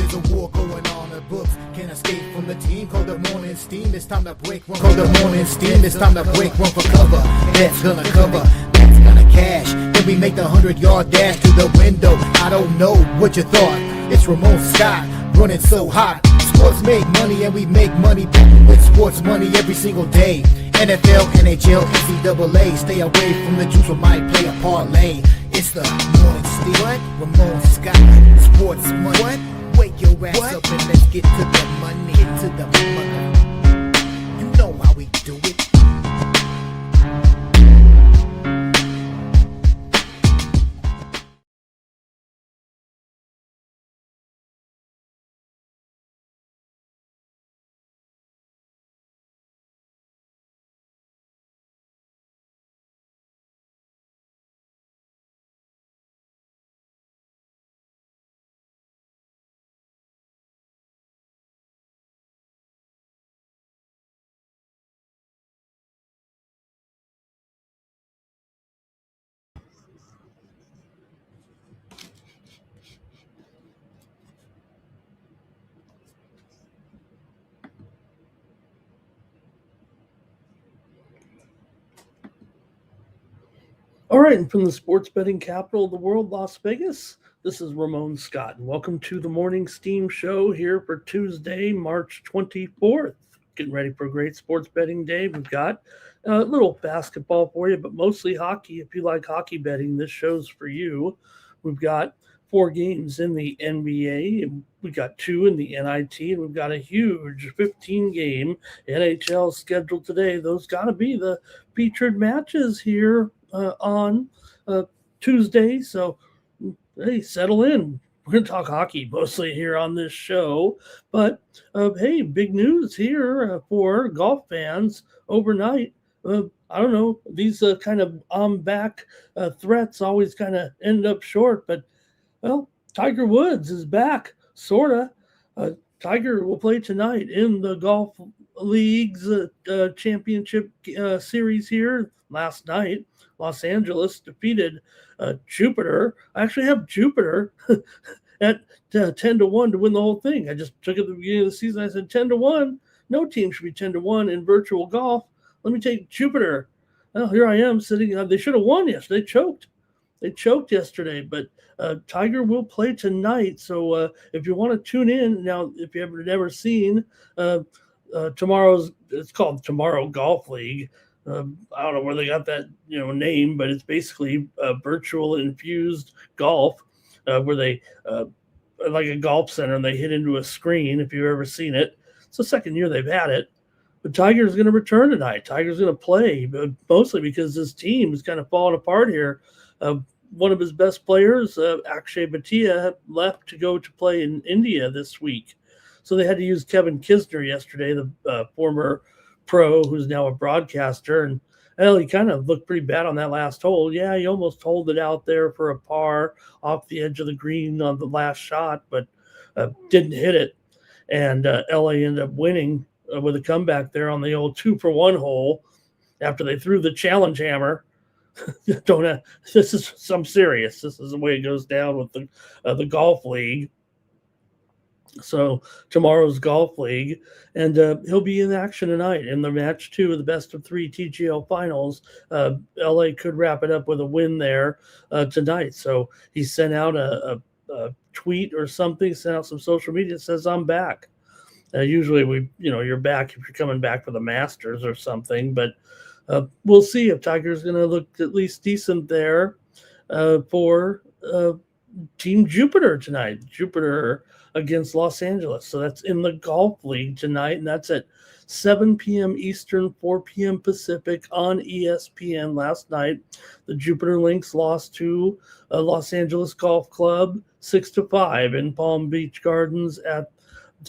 There's a war going on, the books can't escape from the team. Call the morning steam, it's time to break one. Call the morning steam, it's time to break one for cover. That's gonna cover, that's gonna cash. Then we make the 100-yard dash to the window. I don't know what you thought. It's Ramon Scott, running so hot. Sports make money and we make money with sports money every single day. NFL, NHL, NCAA. Stay away from the juice or might play a parlay. It's the morning steam. What? Ramon Scott, sports money. What? Wake your ass up and let's get to the money. Get to the money. You know how we do it. All right, and from the sports betting capital of the world, Las Vegas, this is Ramon Scott, and welcome to the Morning Steam Show here for Tuesday, March 24th. Getting ready for a great sports betting day. We've got a little basketball for you, but mostly hockey. If you like hockey betting, this show's for you. We've got 4 games in the NBA, and we've got 2 in the NIT, and we've got a huge 15-game NHL schedule today. Those got to be the featured matches here on Tuesday. So, hey, settle in. We're going to talk hockey mostly here on this show. But, hey, big news here for golf fans overnight. I don't know, these kind of back threats always kind of end up short. But, well, Tiger Woods is back, sort of. Tiger will play tonight in the Golf League's championship series here. Last night, Los Angeles defeated Jupiter. I actually have Jupiter at 10-1 to win the whole thing. I just took it at the beginning of the season. I said 10-1. No team should be 10-1 in virtual golf. Let me take Jupiter. Well, here I am sitting. They should have won yesterday. They choked yesterday, but Tiger will play tonight. So if you want to tune in now, if you ever never seen tomorrow's, it's called Tomorrow Golf League. I don't know where they got that name, but it's basically virtual infused golf where they like a golf center and they hit into a screen. If you've ever seen it, it's the second year they've had it. But Tiger's going to return tonight. Tiger's going to play, but mostly because his team is kind of falling apart here. One of his best players, Akshay Bhatia, left to go to play in India this week. So they had to use Kevin Kisner yesterday, the former pro who's now a broadcaster. And well, he kind of looked pretty bad on that last hole. Yeah, he almost holed it out there for a par off the edge of the green on the last shot, but didn't hit it. And LA ended up winning with a comeback there on the old 2-for-1 hole after they threw the challenge hammer. This is some serious. This is the way it goes down with the golf league. So tomorrow's golf league, and he'll be in action tonight in the match 2 of the best of 3 TGL finals. LA could wrap it up with a win there tonight. So he sent out a tweet or something, sent out some social media that says, "I'm back." Usually you're back if you're coming back for the Masters or something, but we'll see if Tiger's going to look at least decent there for Team Jupiter tonight. Jupiter against Los Angeles. So that's in the Golf League tonight, and that's at 7 p.m. Eastern, 4 p.m. Pacific on ESPN. Last night, the Jupiter Lynx lost to Los Angeles Golf Club 6-5 in Palm Beach Gardens at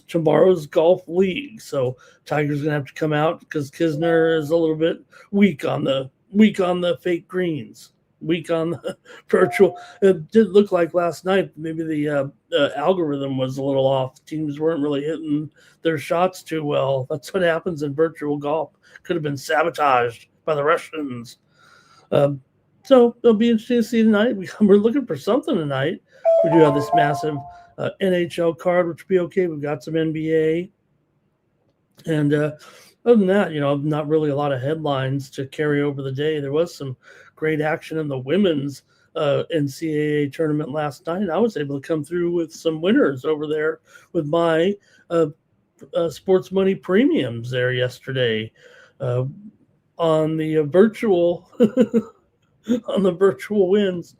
tomorrow's Golf League. So Tiger's gonna have to come out because Kisner is a little bit weak on the fake greens, weak on the virtual. It did look like last night maybe the algorithm was a little off. Teams weren't really hitting their shots too well. That's what happens in virtual golf. Could have been sabotaged by the Russians. So it'll be interesting to see tonight. We're looking for something tonight. We do have this massive NHL card, which would be okay. We've got some NBA. And other than that, not really a lot of headlines to carry over the day. There was some great action in the women's NCAA tournament last night. I was able to come through with some winners over there with my sports money premiums there yesterday on the virtual on the virtual wins.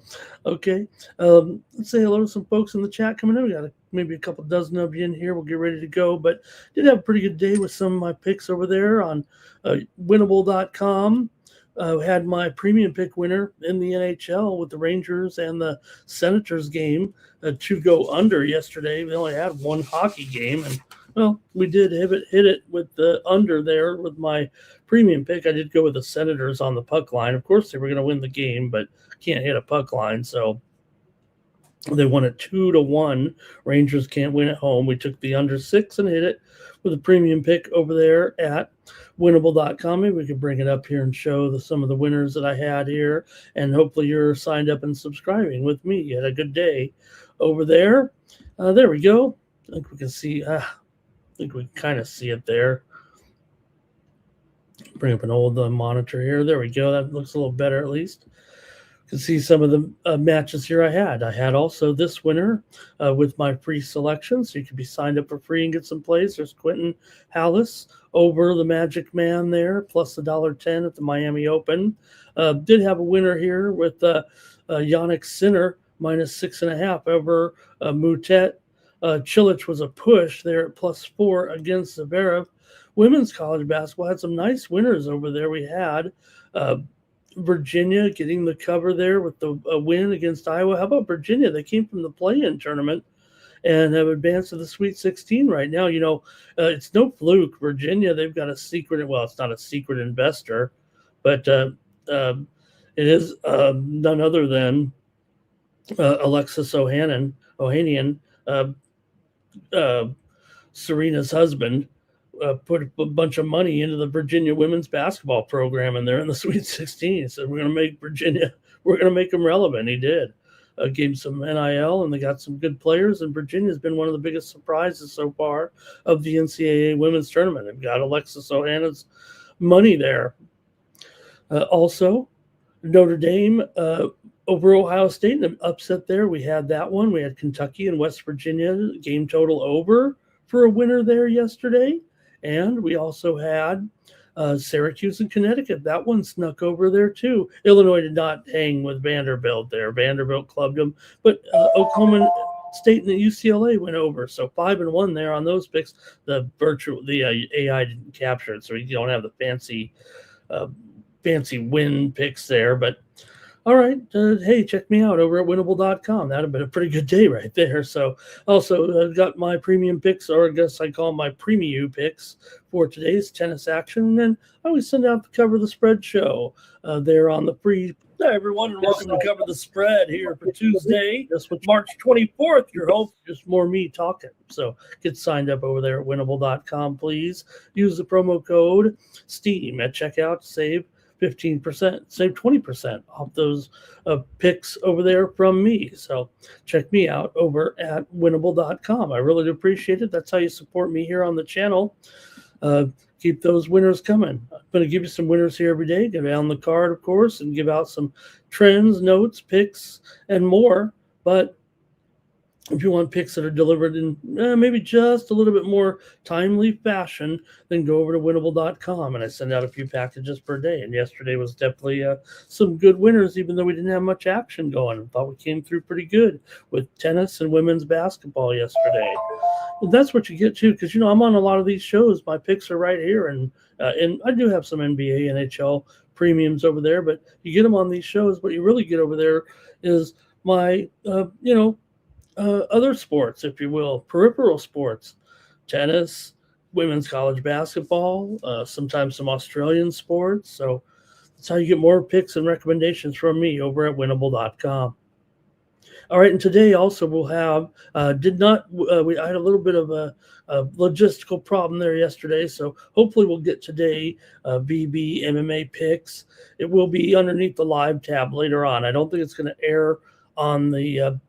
Okay. Let's say hello to some folks in the chat coming in. We got maybe a couple dozen of you in here. We'll get ready to go, but did have a pretty good day with some of my picks over there on winnable.com. Had my premium pick winner in the NHL with the Rangers and the Senators game to go under yesterday. We only had one hockey game, and well, we did hit it with the under there with my premium pick. I did go with the Senators on the puck line. Of course, they were going to win the game, but can't hit a puck line, so they won it 2-1. Rangers can't win at home. We took the under 6 and hit it with a premium pick over there at winnable.com. Maybe we could bring it up here and show some of the winners that I had here. And hopefully you're signed up and subscribing with me. You had a good day over there. There we go. I think we can see. I think we can kind of see it there. Bring up an old monitor here. There we go. That looks a little better at least. You can see some of the matches here I had. I had also this winner with my free selection, so you can be signed up for free and get some plays. There's Quentin Hallis over the Magic Man there, plus $1.10 at the Miami Open. Did have a winner here with Yannick Sinner, minus 6.5 over Mutet. Chilich was a push there at +4 against Zverev. Women's college basketball had some nice winners over there. We had Virginia getting the cover there with the win against Iowa. How about Virginia? They came from the play-in tournament and have advanced to the Sweet 16 right now. It's no fluke. Virginia, they've got a secret. Well, it's not a secret investor, but it is none other than Alexis Ohanian, Serena's husband. Put a bunch of money into the Virginia women's basketball program, and they're in the Sweet 16. He said, we're going to make Virginia, we're going to make them relevant. He did. Gave some NIL, and they got some good players, and Virginia's been one of the biggest surprises so far of the NCAA women's tournament. They've got Alexis Ohanian's money there. Also, Notre Dame over Ohio State, an upset there. We had that one. We had Kentucky and West Virginia, game total over for a winner there yesterday. And we also had Syracuse and Connecticut. That one snuck over there too. Illinois did not hang with Vanderbilt there. Vanderbilt clubbed them. But Oklahoma State and the UCLA went over. So 5-1 there on those picks. The AI didn't capture it, so you don't have the fancy win picks there. But all right, hey, check me out over at winnable.com. That'd have been a pretty good day right there. So also got my premium picks, or I guess I call my premium picks for today's tennis action. And then I always send out the Cover the Spread show there on the free. Hi, everyone, and welcome to Cover the Spread here for Tuesday, March 24th. Your host, just more me talking. So get signed up over there at winnable.com, please. Use the promo code STEAM at checkout to save 15%, save 20% off those picks over there from me. So check me out over at winnable.com. I really do appreciate it. That's how you support me here on the channel. Keep those winners coming. I'm going to give you some winners here every day. Get down the card, of course, and give out some trends, notes, picks, and more. But if you want picks that are delivered in maybe just a little bit more timely fashion, then go over to winnable.com, and I send out a few packages per day. And yesterday was definitely some good winners, even though we didn't have much action going. I thought we came through pretty good with tennis and women's basketball yesterday. Well, that's what you get too, because I'm on a lot of these shows. My picks are right here, and I do have some NBA, NHL premiums over there, but you get them on these shows. What you really get over there is my, other sports, if you will, peripheral sports, tennis, women's college basketball, sometimes some Australian sports. So that's how you get more picks and recommendations from me over at winnable.com. All right, and today also we'll have, I had a little bit of a logistical problem there yesterday, so hopefully we'll get today VB MMA picks. It will be underneath the live tab later on. I don't think it's going to air on the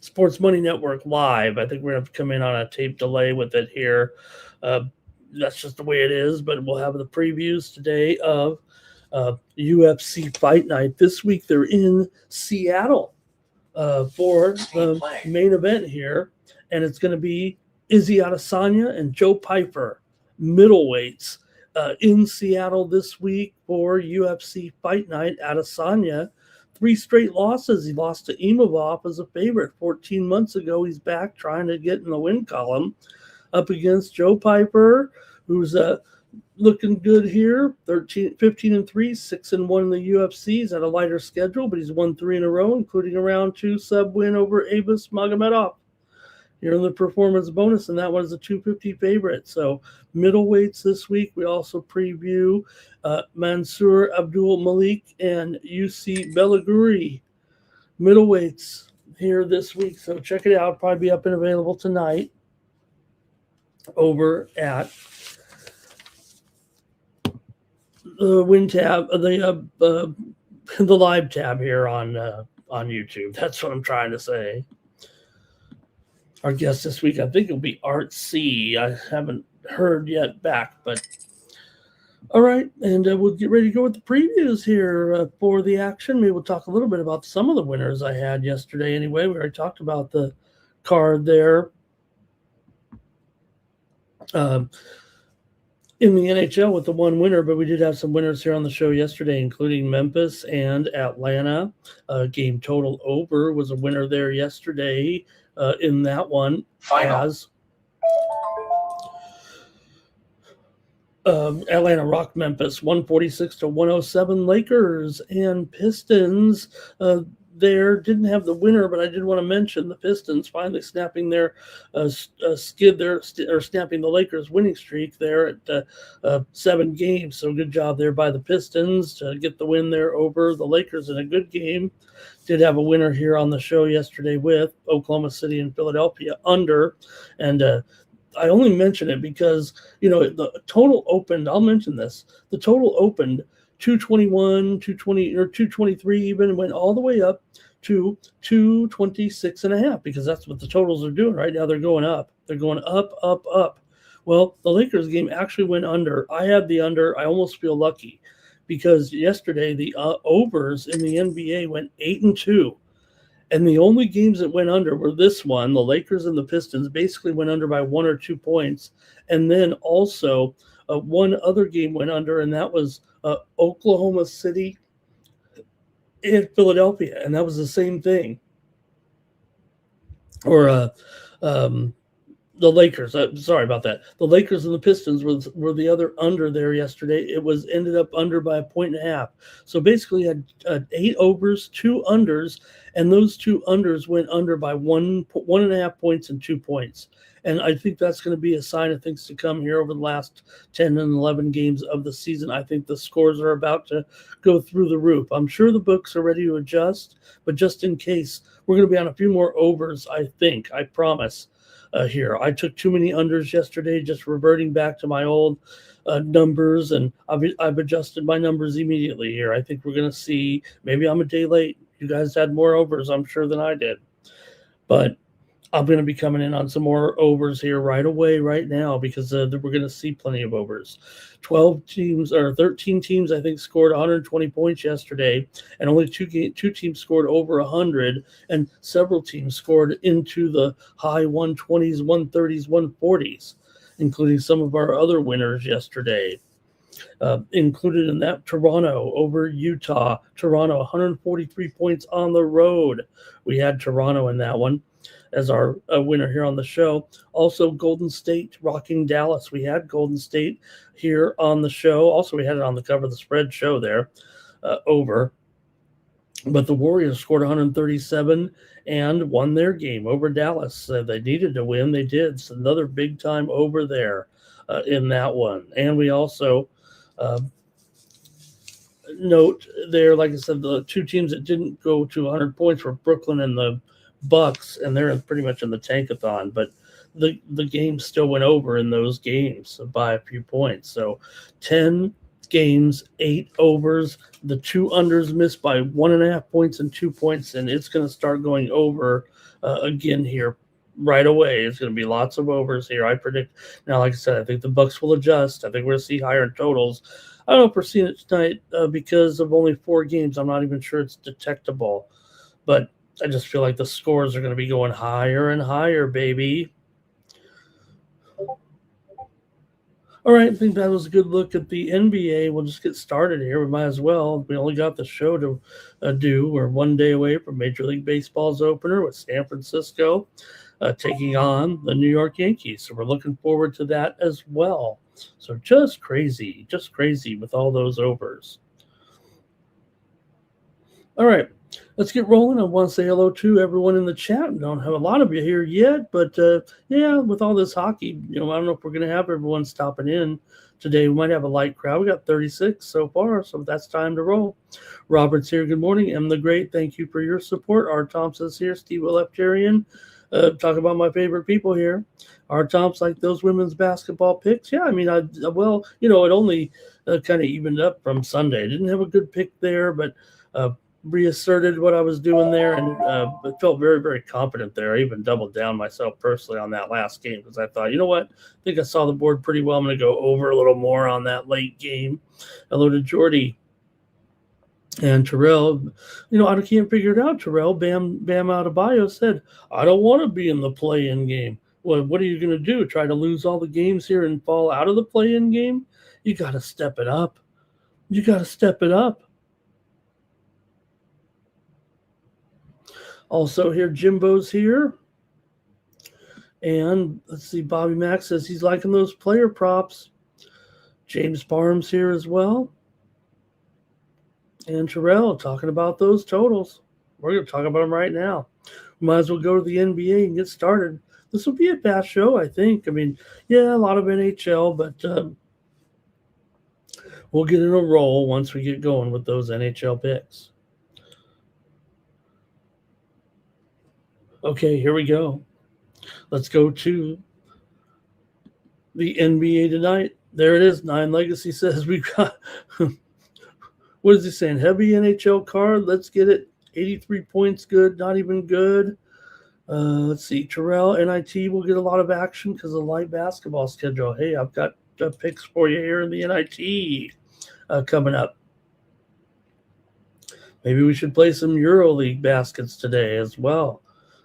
Sports Money Network Live. I think we're going to come in on a tape delay with it here. That's just the way it is, but we'll have the previews today of UFC Fight Night. This week they're in Seattle for the main event here, and it's going to be Izzy Adesanya and Joe Piper, middleweights, in Seattle this week for UFC Fight Night. Adesanya, 3 straight losses. He lost to Imavov as a favorite 14 months ago. He's back trying to get in the win column up against Joe Piper, who's looking good here. 15-3, 6-1 in the UFC. He's had a lighter schedule, but he's won 3 in a row, including a round 2 sub win over Abus Magomedov. Here in the performance bonus, and that was a 250 favorite. So middleweights this week. We also preview Mansour Abdul Malik and UC Belaguri, middleweights here this week. So check it out. Probably be up and available tonight over at the win tab, the live tab here on YouTube. That's what I'm trying to say. Our guest this week, I think it'll be Art C. I haven't heard yet back, but all right. And we'll get ready to go with the previews here for the action. Maybe we'll talk a little bit about some of the winners I had yesterday. Anyway, we already talked about the card there. In the NHL with the one winner, but we did have some winners here on the show yesterday, including Memphis and Atlanta. Game total over was a winner there yesterday in that one. As Atlanta rocked Memphis 146-107. Lakers and Pistons there didn't have the winner, but I did want to mention the Pistons finally snapping their skid there, or snapping the Lakers winning streak there at 7 games. So good job there by the Pistons to get the win there over the Lakers in a good game. Did have a winner here on the show yesterday with Oklahoma City and Philadelphia under, and I only mention it because, the total opened, I'll mention this, the total opened 221, 220, or 223 even, went all the way up to 226.5, because that's what the totals are doing right now. They're going up. They're going up, up, up. Well, the Lakers game actually went under. I had the under. I almost feel lucky because yesterday the overs in the NBA went 8-2. And the only games that went under were this one. The Lakers and the Pistons basically went under by 1 or 2 points. And then also one other game went under, and that was Oklahoma City and Philadelphia. And that was the same thing. Or the Lakers. Sorry about that. The Lakers and the Pistons were the other under there yesterday. It was ended up under by 1.5. So basically had 8 overs, 2 unders, and those 2 unders went under by 1.5 points and 2 points. And I think that's going to be a sign of things to come here over the last 10 and 11 games of the season. I think the scores are about to go through the roof. I'm sure the books are ready to adjust, but just in case, we're going to be on a few more overs, I promise. Here, I took too many unders yesterday, just reverting back to my old numbers, and I've adjusted my numbers immediately here. I think we're going to see, maybe I'm a day late. You guys had more overs, I'm sure, than I did. But I'm going to be coming in on some more overs here right away, right now, because we're going to see plenty of overs. 12 teams, or 13 teams, I think, scored 120 points yesterday, and only two teams scored over 100, and several teams scored into the high 120s, 130s, 140s, including some of our other winners yesterday. Included in that, Toronto over Utah. Toronto, 143 points on the road. We had Toronto in that one as our winner here on the show. Also, Golden State rocking Dallas. We had Golden State here on the show. Also, we had it on the cover of the spread show there, over. But the Warriors scored 137 and won their game over Dallas. They needed to win. They did. So another big time over there in that one. And we also note there, like I said, the 2 teams that didn't go to 100 points were Brooklyn and the Bucks, and they're pretty much in the tankathon, but the game still went over in those games by a few points. So 10 games, 8 overs, the 2 unders missed by 1.5 points and 2 points, and it's going to start going over again here right away. It's going to be lots of overs here. I predict. Now, like I said, I think the Bucks will adjust. I think we're going to see higher totals. I don't know if we're seeing it tonight because of only 4 games. I'm not even sure it's detectable. But I just feel like the scores are going to be going higher and higher, baby. All right, I think that was a good look at the NBA. We'll just get started here. We might as well. We only got the show to do. We're 1 day away from Major League Baseball's opener with San Francisco taking on the New York Yankees. So we're looking forward to that as well. So just crazy with all those overs. All right, let's get rolling. I want to say hello to everyone in the chat. We don't have a lot of you here yet, but yeah, with all this hockey, I don't know if we're going to have everyone stopping in today. We might have a light crowd. We got 36 so far, so that's time to roll. Robert's here. Good morning. M the Great, thank you for your support. R. Thompson's here. Steve Leptarian. Talk about my favorite people here. R. Thompson, like those women's basketball picks. Yeah, I mean, it only kind of evened up from Sunday. I didn't have a good pick there, but reasserted what I was doing there and felt very, very confident there. I even doubled down myself personally on that last game because I thought, you know what? I think I saw the board pretty well. I'm going to go over a little more on that late game. Hello to Jordy and Terrell. I can't figure it out. Terrell, Bam Adebayo said, I don't want to be in the play-in game. Well, what are you going to do? Try to lose all the games here and fall out of the play-in game? You got to step it up. Also here, Jimbo's here. And let's see, Bobby Mack says he's liking those player props. James Barnes here as well. And Terrell talking about those totals. We're going to talk about them right now. We might as well go to the NBA and get started. This will be a fast show, I think. I mean, yeah, a lot of NHL, but we'll get in a roll once we get going with those NHL picks. Okay, here we go. Let's go to the NBA tonight. There it is. 9 Legacy says we've got, what is he saying? Heavy NHL card. Let's get it. 83 points good, not even good. Let's see. Terrell, NIT will get a lot of action because of the light basketball schedule. Hey, I've got picks for you here in the NIT coming up. Maybe we should play some EuroLeague baskets today as well,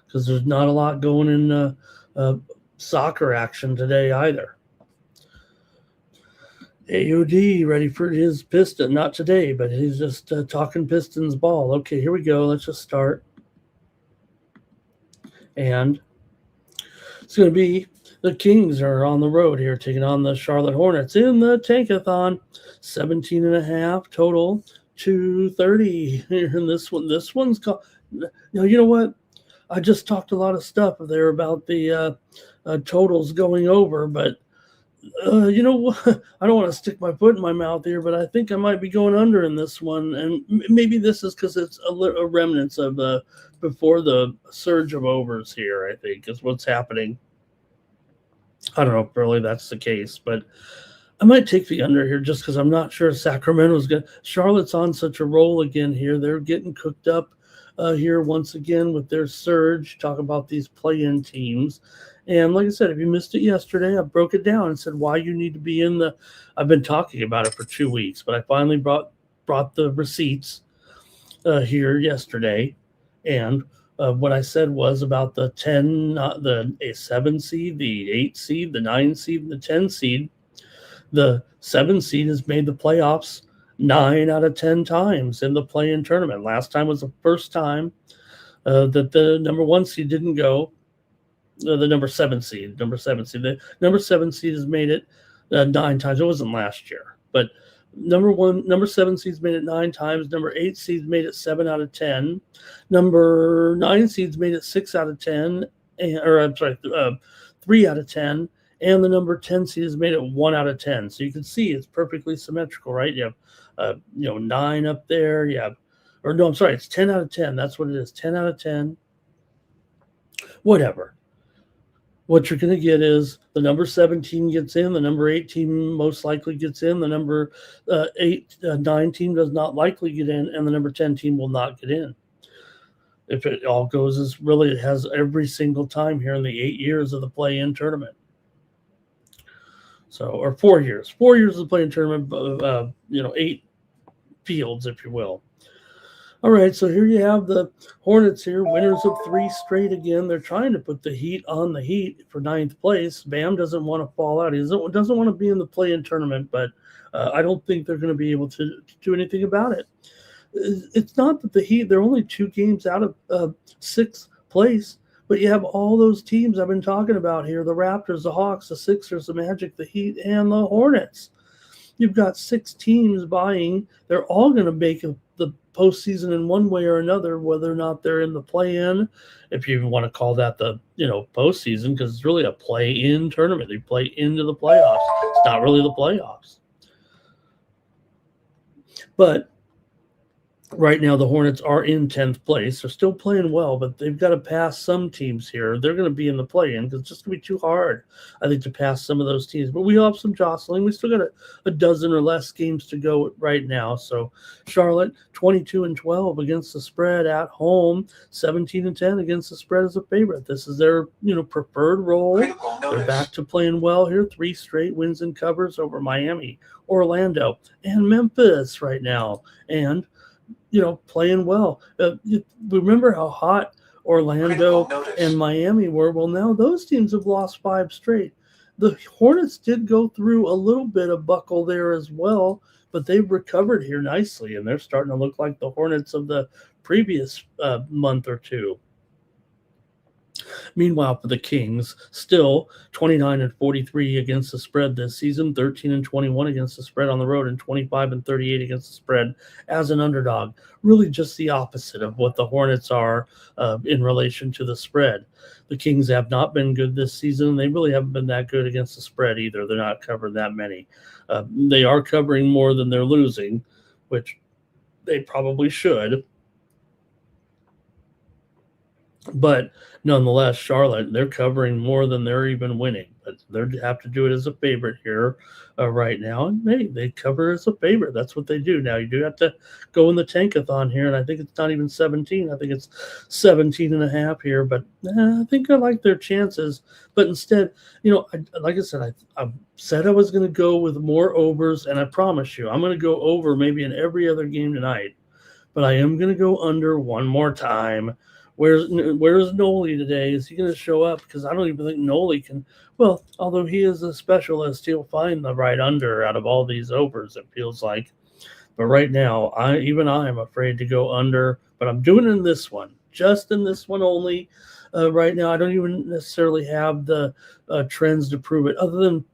because there's not a lot going in soccer action today either. AOD ready for his Piston. Not today, but he's just talking Pistons ball. Okay, here we go. Let's just start. And it's going to be the Kings are on the road here, taking on the Charlotte Hornets in the Tankathon. 17.5 total, 230. And this one's called. You know what? I just talked a lot of stuff there about the totals going over, but you know what? I don't want to stick my foot in my mouth here, but I think I might be going under in this one, and maybe this is because it's a remnants of before the surge of overs here. I think is what's happening. I don't know if really that's the case, but I might take the under here just because I'm not sure Sacramento's going to. Charlotte's on such a roll again here. They're getting cooked up here once again with their surge. Talk about these play-in teams. And like I said, if you missed it yesterday, I broke it down and said why you need to be in the – I've been talking about it for 2 weeks, but I finally brought the receipts here yesterday. And what I said was about the 10 – the 7 seed, the 8 seed, the 9 seed, and the 10 seed. The 7 seed has made the playoffs 9 out of 10 times in the play-in tournament. Last time was the first time that the number 1 seed didn't go. The number 7 seed. The number 7 seed has made it 9 times. It wasn't last year, but number 7 seeds made it 9 times. Number 8 seeds made it 7 out of 10. Number 9 seeds made it 6 out of 10. 3 out of 10. And the number 10 seed has made it 1 out of 10. So you can see it's perfectly symmetrical, right? You have 9 up there. It's 10 out of 10. That's what it is. 10 out of 10. Whatever. What you're going to get is the number 17 gets in, the number 18 most likely gets in, the number 9 team does not likely get in, and the number 10 team will not get in. if it all goes as really it has every single time here in the 8 years of the play-in tournament. So, or 4 years. 4 years of the play-in tournament, 8 fields, if you will. All right, so here you have the Hornets here, winners of 3 straight again. They're trying to put the Heat on the Heat for 9th place. Bam doesn't want to fall out. He doesn't want to be in the play-in tournament, but I don't think they're going to be able to do anything about it. It's not that the Heat, they're only 2 games out of 6th place, but you have all those teams I've been talking about here, the Raptors, the Hawks, the Sixers, the Magic, the Heat, and the Hornets. You've got 6 teams vying. They're all going to make the postseason in one way or another, whether or not they're in the play-in, if you even want to call that the postseason, because it's really a play-in tournament. They play into the playoffs. It's not really the playoffs. But right now, the Hornets are in 10th place. They're still playing well, but they've got to pass some teams here. They're going to be in the play-in because it's just going to be too hard, I think, to pass some of those teams. But we have some jostling. We still got a dozen or less games to go right now. So Charlotte, 22-12 against the spread at home, 17-10 against the spread as a favorite. This is their preferred role. They're back to playing well here. 3 straight wins and covers over Miami, Orlando, and Memphis right now. And playing well. Remember how hot Orlando and Miami were? Well, now those teams have lost 5 straight. The Hornets did go through a little bit of buckle there as well, but they've recovered here nicely, and they're starting to look like the Hornets of the previous month or two. Meanwhile, for the Kings, still 29-43 against the spread this season, 13-21 against the spread on the road, and 25-38 against the spread as an underdog. Really just the opposite of what the Hornets are in relation to the spread. The Kings have not been good this season. They really haven't been that good against the spread either. They're not covering that many. They are covering more than they're losing, which they probably should. But nonetheless, Charlotte, they're covering more than they're even winning. But they have to do it as a favorite here right now. And they cover as a favorite. That's what they do. Now, you do have to go in the tankathon here, and I think it's not even 17. I think it's 17.5 here. But I think I like their chances. But instead, like I said, I said I was going to go with more overs, and I promise you, I'm going to go over maybe in every other game tonight. But I am going to go under one more time. Where's Noli today? Is he going to show up? Because I don't even think Noli can. Well, although he is a specialist, he'll find the right under out of all these overs, it feels like. But right now, I am afraid to go under. But I'm doing it in this one, just in this one only. Right now, I don't even necessarily have the trends to prove it. Other than,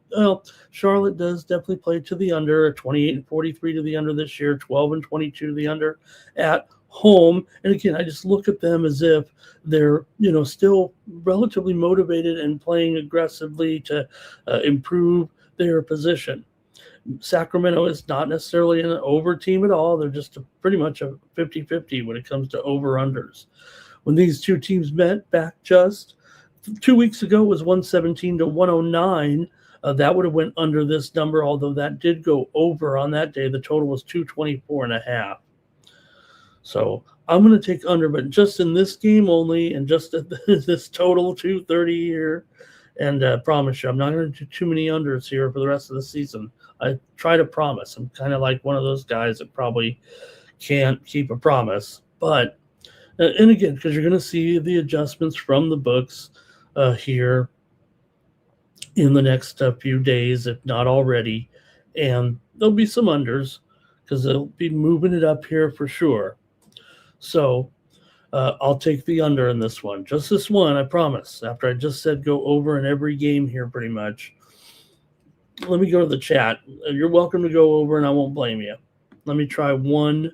Charlotte does definitely play to the under, 28-43 to the under this year, 12-22 to the under at home. And again, I just look at them as if they're still relatively motivated and playing aggressively to improve their position. Sacramento is not necessarily an over team at all. They're just pretty much a 50-50 when it comes to over-unders. When these two teams met back just 2 weeks ago, it was 117-109. That would have went under this number, although that did go over on that day. The total was 224.5. So I'm going to take under, but just in this game only, and just at this total 230 here. And promise you, I'm not going to do too many unders here for the rest of the season. I try to promise. I'm kind of like one of those guys that probably can't keep a promise. But, and again, because you're going to see the adjustments from the books here in the next few days, if not already. And there'll be some unders because they'll be moving it up here for sure. So I'll take the under in this one. Just this one, I promise. After I just said go over in every game here pretty much. Let me go to the chat. You're welcome to go over, and I won't blame you. Let me try one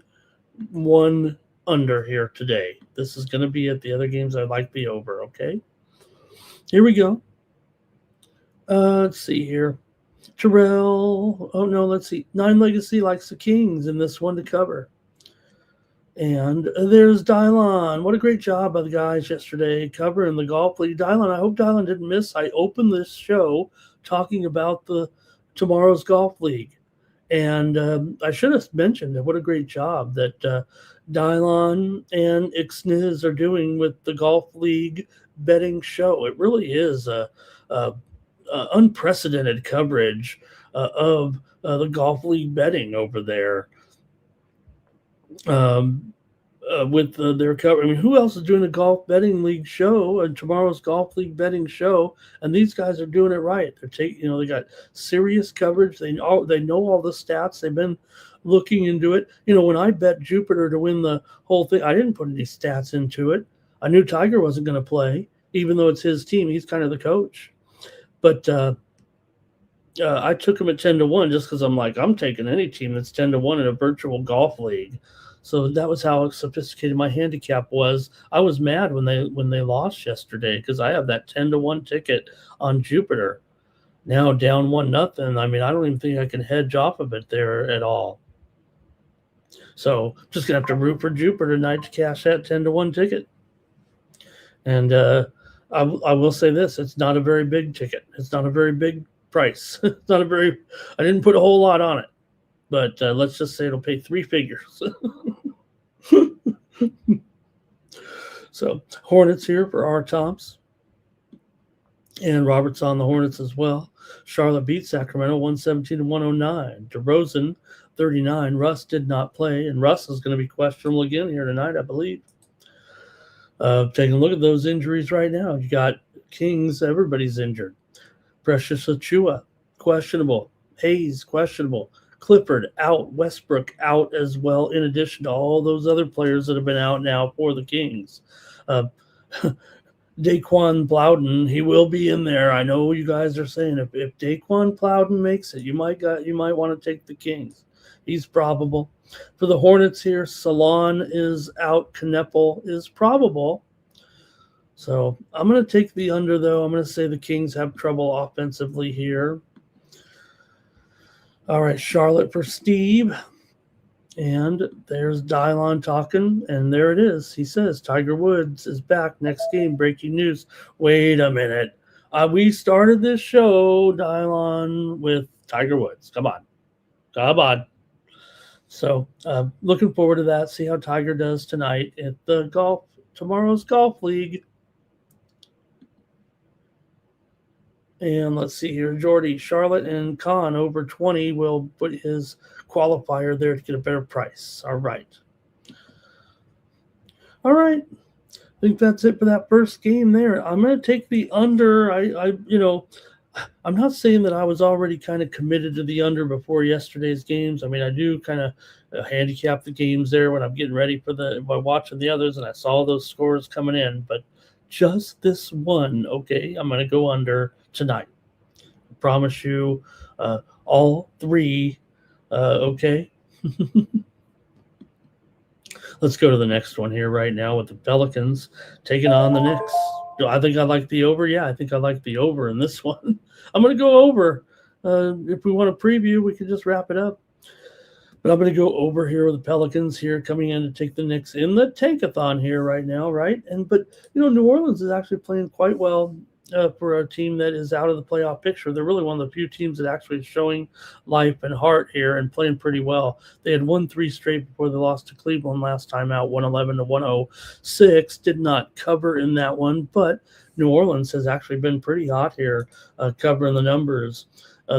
under here today. This is going to be at the other games I like the over, okay? Here we go. Let's see here. Terrell. Oh, no, let's see. Nine Legacy likes the Kings in this one to cover. And there's Dylon. What a great job by the guys yesterday covering the golf league. Dylon, I hope Dylon didn't miss. I opened this show talking about tomorrow's golf league. And I should have mentioned that what a great job that Dylon and Ixniz are doing with the Golf League betting show. It really is a unprecedented coverage of the Golf League betting over there. With their cover. I mean, who else is doing a golf betting league show and tomorrow's golf league betting show? And these guys are doing it right. They're taking, they got serious coverage. They know all the stats. They've been looking into it. When I bet Jupiter to win the whole thing, I didn't put any stats into it. I knew Tiger wasn't going to play, even though it's his team. He's kind of the coach. But I took him at 10-1 just because I'm like, I'm taking any team that's 10-1 in a virtual golf league. So that was how sophisticated my handicap was. I was mad when they lost yesterday because I have that 10-1 ticket on Jupiter. Now down 1-0. I mean, I don't even think I can hedge off of it there at all. So just gonna have to root for Jupiter tonight to cash that 10-1 ticket. And I will say this: it's not a very big ticket. It's not a very big price. It's not I didn't put a whole lot on it. But let's just say it'll pay 3 figures. So Hornets here for our tops. And Robert's on the Hornets as well. Charlotte beat Sacramento 117-109. DeRozan 39. Russ did not play. And Russ is going to be questionable again here tonight, I believe. Taking a look at those injuries right now. You got Kings. Everybody's injured. Precious Achiuwa, questionable. Hayes, questionable. Clifford out, Westbrook out as well, in addition to all those other players that have been out now for the Kings. Daquan Plowden, he will be in there. I know you guys are saying if Daquan Plowden makes it, you might want to take the Kings. He's probable. For the Hornets here, Salon is out, Knepel is probable. So I'm going to take the under, though. I'm going to say the Kings have trouble offensively here. All right, Charlotte for Steve. And there's Dylon talking, and there it is. He says Tiger Woods is back next game. Breaking news. Wait a minute. We started this show, Dylon, with Tiger Woods. Come on. So looking forward to that. See how Tiger does tonight at tomorrow's golf league. And let's see here, Jordy, Charlotte and Khan over 20 will put his qualifier there to get a better price. All right. I think that's it for that first game there. I'm going to take the under. I'm not saying that I was already kind of committed to the under before yesterday's games. I mean, I do kind of handicap the games there when I'm getting ready by watching the others, and I saw those scores coming in. But just this one, okay, I'm going to go under tonight. I promise you all 3, okay? Let's go to the next one here right now with the Pelicans taking on the Knicks. I think I like the over. Yeah, I think I like the over in this one. I'm going to go over. If we want to preview, we can just wrap it up. But I'm going to go over here with the Pelicans here coming in to take the Knicks in the tankathon here right now, right? But New Orleans is actually playing quite well for a team that is out of the playoff picture. They're really one of the few teams that actually is showing life and heart here and playing pretty well. They had won 3 straight before they lost to Cleveland last time out, 111-106. Did not cover in that one, but New Orleans has actually been pretty hot here, covering the numbers.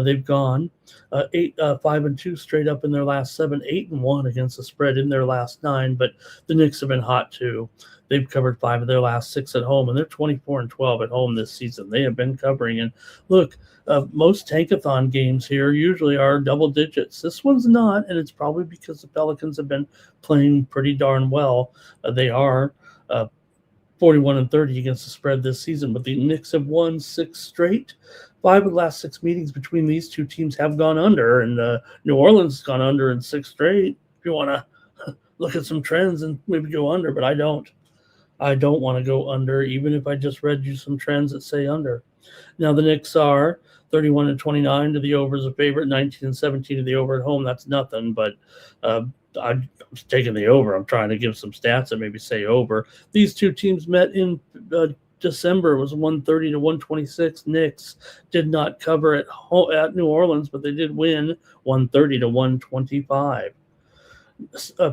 They've gone 5-2 straight up in their last 7, 8-1 against the spread in their last 9. But the Knicks have been hot too. They've covered 5 of their last 6 at home, and they're 24-12 at home this season. They have been covering. And look, most tankathon games here usually are double digits. This one's not, and it's probably because the Pelicans have been playing pretty darn well. They are 41-30 against the spread this season, but the Knicks have won 6 straight. 5 of the last 6 meetings between these two teams have gone under, and New Orleans has gone under in 6 straight. If you want to look at some trends and maybe go under, but I don't. I don't want to go under, even if I just read you some trends that say under. Now the Knicks are 31-29 to the over as a favorite, 19-17 to the over at home. That's nothing, but I'm taking the over. I'm trying to give some stats that maybe say over. These two teams met in December was 130 to 126. Knicks did not cover at New Orleans, but they did win 130 to 125.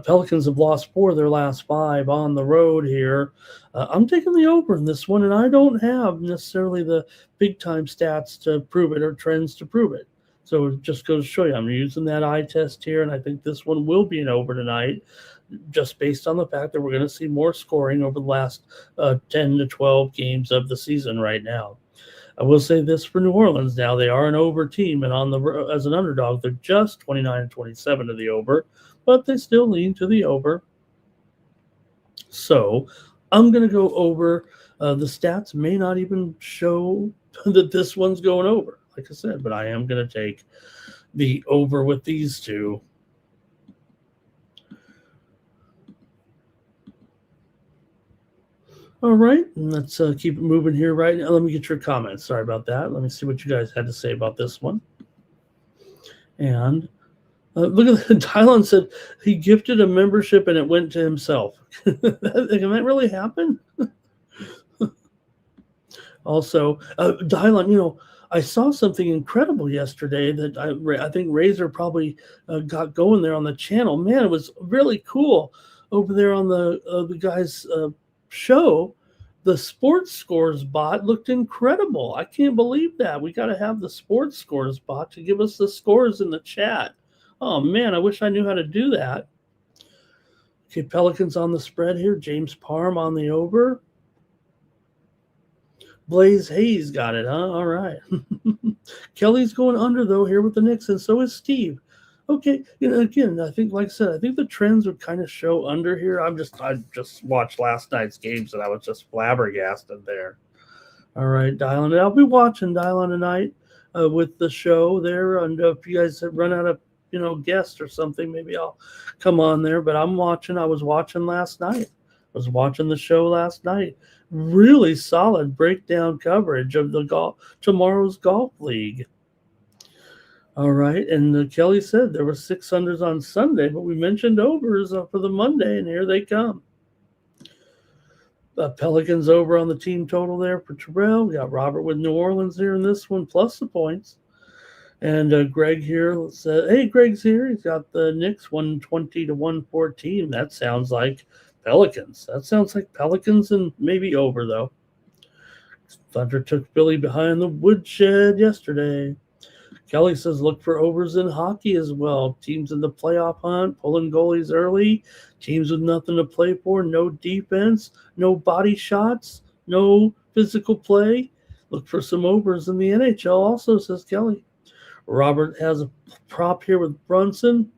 Pelicans have lost 4 of their last 5 on the road here. I'm taking the over in this one, and I don't have necessarily the big-time stats to prove it or trends to prove it. So it just goes to show you, I'm using that eye test here, and I think this one will be an over tonight, just based on the fact that we're going to see more scoring over the last 10 to 12 games of the season right now. I will say this for New Orleans now. They are an over team, and as an underdog, they're just 29-27 to the over, but they still lean to the over. So I'm going to go over. The stats may not even show that this one's going over, like I said, but I am going to take the over with these two. All right, let's keep it moving here right now. Let me get your comments. Sorry about that. Let me see what you guys had to say about this one. And look at that. Tylon said he gifted a membership and it went to himself. Can that really happen? Also, Tylon, I saw something incredible yesterday that I think Razor probably got going there on the channel. Man, it was really cool over there on the guy's show. The sports scores bot looked incredible. I can't believe that. We got to have the sports scores bot to give us the scores in the chat. Oh man, I wish I knew how to do that. Okay, Pelicans on the spread here. James Parham on the over. Blaze Hayes got it, huh? All right. Kelly's going under though here with the Knicks, and so is Steve. Okay, again, I think, like I said, I think the trends would kind of show under here. I just watched last night's games and I was just flabbergasted there. All right, Dylan, I'll be watching Dylan tonight with the show there. And if you guys have run out of guests or something, maybe I'll come on there. But I was watching last night. I was watching the show last night. Really solid breakdown coverage of tomorrow's golf league. All right, and Kelly said there were 6 unders on Sunday, but we mentioned overs for the Monday, and here they come. Pelicans over on the team total there for Terrell. We got Robert with New Orleans here in this one, plus the points. And Greg here said, hey, Greg's here. He's got the Knicks 120 to 114. That sounds like Pelicans. That sounds like Pelicans and maybe over, though. Thunder took Billy behind the woodshed yesterday. Kelly says look for overs in hockey as well. Teams in the playoff hunt, pulling goalies early. Teams with nothing to play for, no defense, no body shots, no physical play. Look for some overs in the NHL also, says Kelly. Robert has a prop here with Brunson.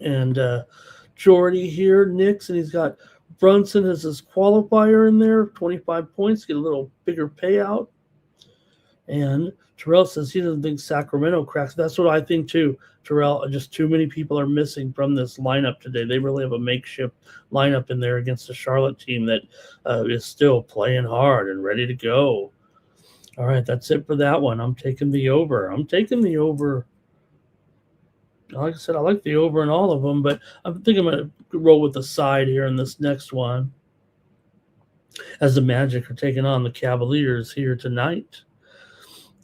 And Jordy here, Knicks, and he's got Brunson as his qualifier in there, 25 points, get a little bigger payout. And Terrell says he doesn't think Sacramento cracks. That's what I think too, Terrell. Just too many people are missing from this lineup today. They really have a makeshift lineup in there against a Charlotte team that is still playing hard and ready to go. All right, that's it for that one. I'm taking the over. Like I said, I like the over in all of them, but I think I'm going to roll with the side here in this next one as the Magic are taking on the Cavaliers here tonight.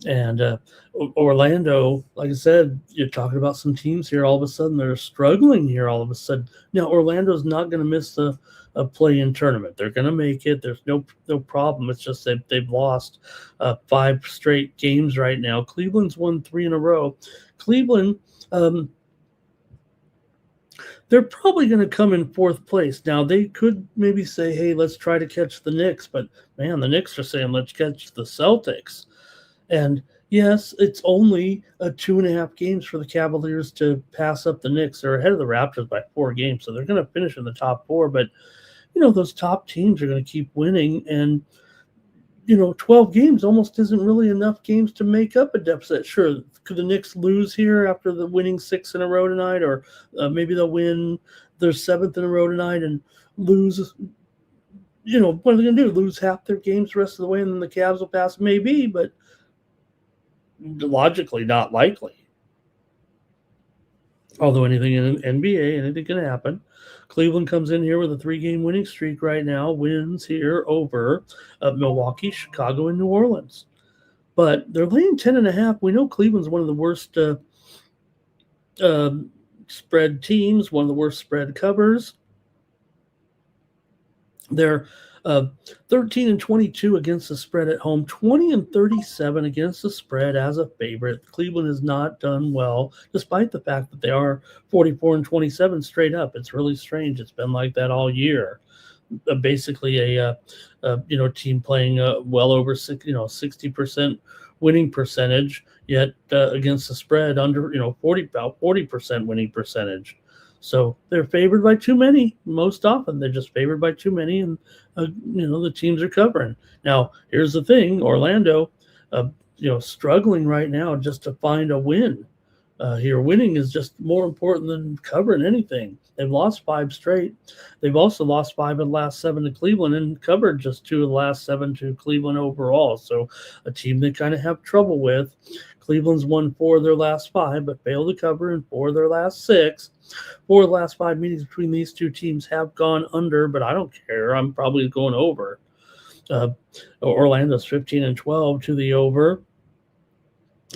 And Orlando, like I said, you're talking about some teams here. All of a sudden, they're struggling here. All of a sudden, now Orlando's not going to miss the play-in tournament. They're going to make it. There's no problem. It's just that they've lost 5 straight games right now. Cleveland's won 3 in a row. Cleveland, they're probably going to come in 4th place. Now, they could maybe say, hey, let's try to catch the Knicks. But, man, the Knicks are saying, let's catch the Celtics. And, yes, it's only 2.5 games for the Cavaliers to pass up the Knicks. They're ahead of the Raptors by 4 games, so they're going to finish in the top 4. But, those top teams are going to keep winning. And, 12 games almost isn't really enough games to make up a deficit. Sure, could the Knicks lose here after the winning 6 in a row tonight? Or maybe they'll win their 7th in a row tonight and lose. What are they going to do? Lose half their games the rest of the way and then the Cavs will pass? Maybe, but logically not likely. Although anything in NBA, anything can happen. Cleveland comes in here with a 3-game winning streak right now, wins here over Milwaukee, Chicago, and New Orleans. But they're laying 10.5. We know Cleveland's one of the worst spread teams, one of the worst spread covers. They're 13-22 against the spread at home, 20-37 against the spread as a favorite. Cleveland has not done well, despite the fact that they are 44-27 straight up. It's really strange. It's been like that all year. Basically, a team playing well over 60% winning percentage, yet against the spread under about 40% winning percentage. So they're favored by too many. Most often, they're just favored by too many, and the teams are covering. Now, here's the thing: Orlando, struggling right now just to find a win. Here, winning is just more important than covering anything. They've lost 5 straight. They've also lost 5 of the last 7 to Cleveland and covered just 2 of the last 7 to Cleveland overall. So a team they kind of have trouble with. Cleveland's won 4 of their last 5, but failed to cover in 4 of their last 6. 4 of the last 5 meetings between these two teams have gone under, but I don't care. I'm probably going over. Orlando's 15-12 to the over.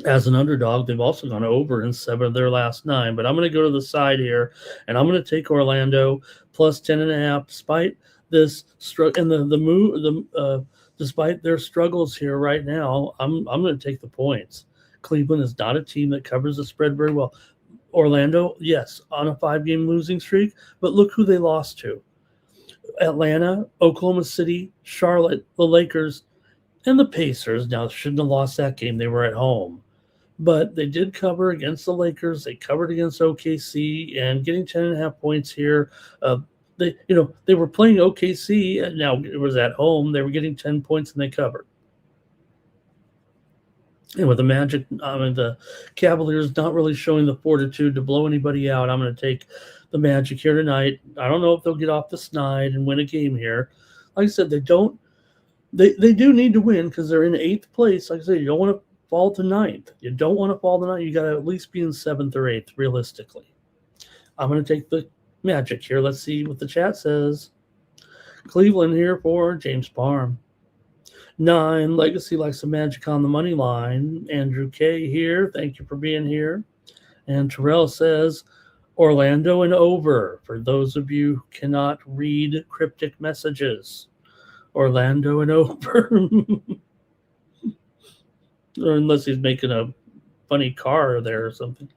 As an underdog, they've also gone over in 7 of their last 9. But I'm going to go to the side here, and I'm going to take Orlando plus 10.5, despite this and despite their struggles here right now. I'm going to take the points. Cleveland is not a team that covers the spread very well. Orlando, yes, on a 5-game losing streak, but look who they lost to: Atlanta, Oklahoma City, Charlotte, the Lakers, and the Pacers. Now, shouldn't have lost that game. They were at home. But they did cover against the Lakers. They covered against OKC, and getting 10.5 points here. They were playing OKC, and now it was at home. They were getting 10 points, and they covered. And with the Magic, the Cavaliers not really showing the fortitude to blow anybody out, I'm going to take the Magic here tonight. I don't know if they'll get off the snide and win a game here. Like I said, they don't. They do need to win because they're in 8th place. Like I said, you don't want to fall to 9th. You don't want to fall to 9th. You got to at least be in 7th or 8th, realistically. I'm going to take the Magic here. Let's see what the chat says. Cleveland here for James Parham. 9, Legacy likes the Magic on the money line. Andrew K here. Thank you for being here. And Terrell says Orlando and over, for those of you who cannot read cryptic messages. Orlando and over. Or unless he's making a funny car there or something.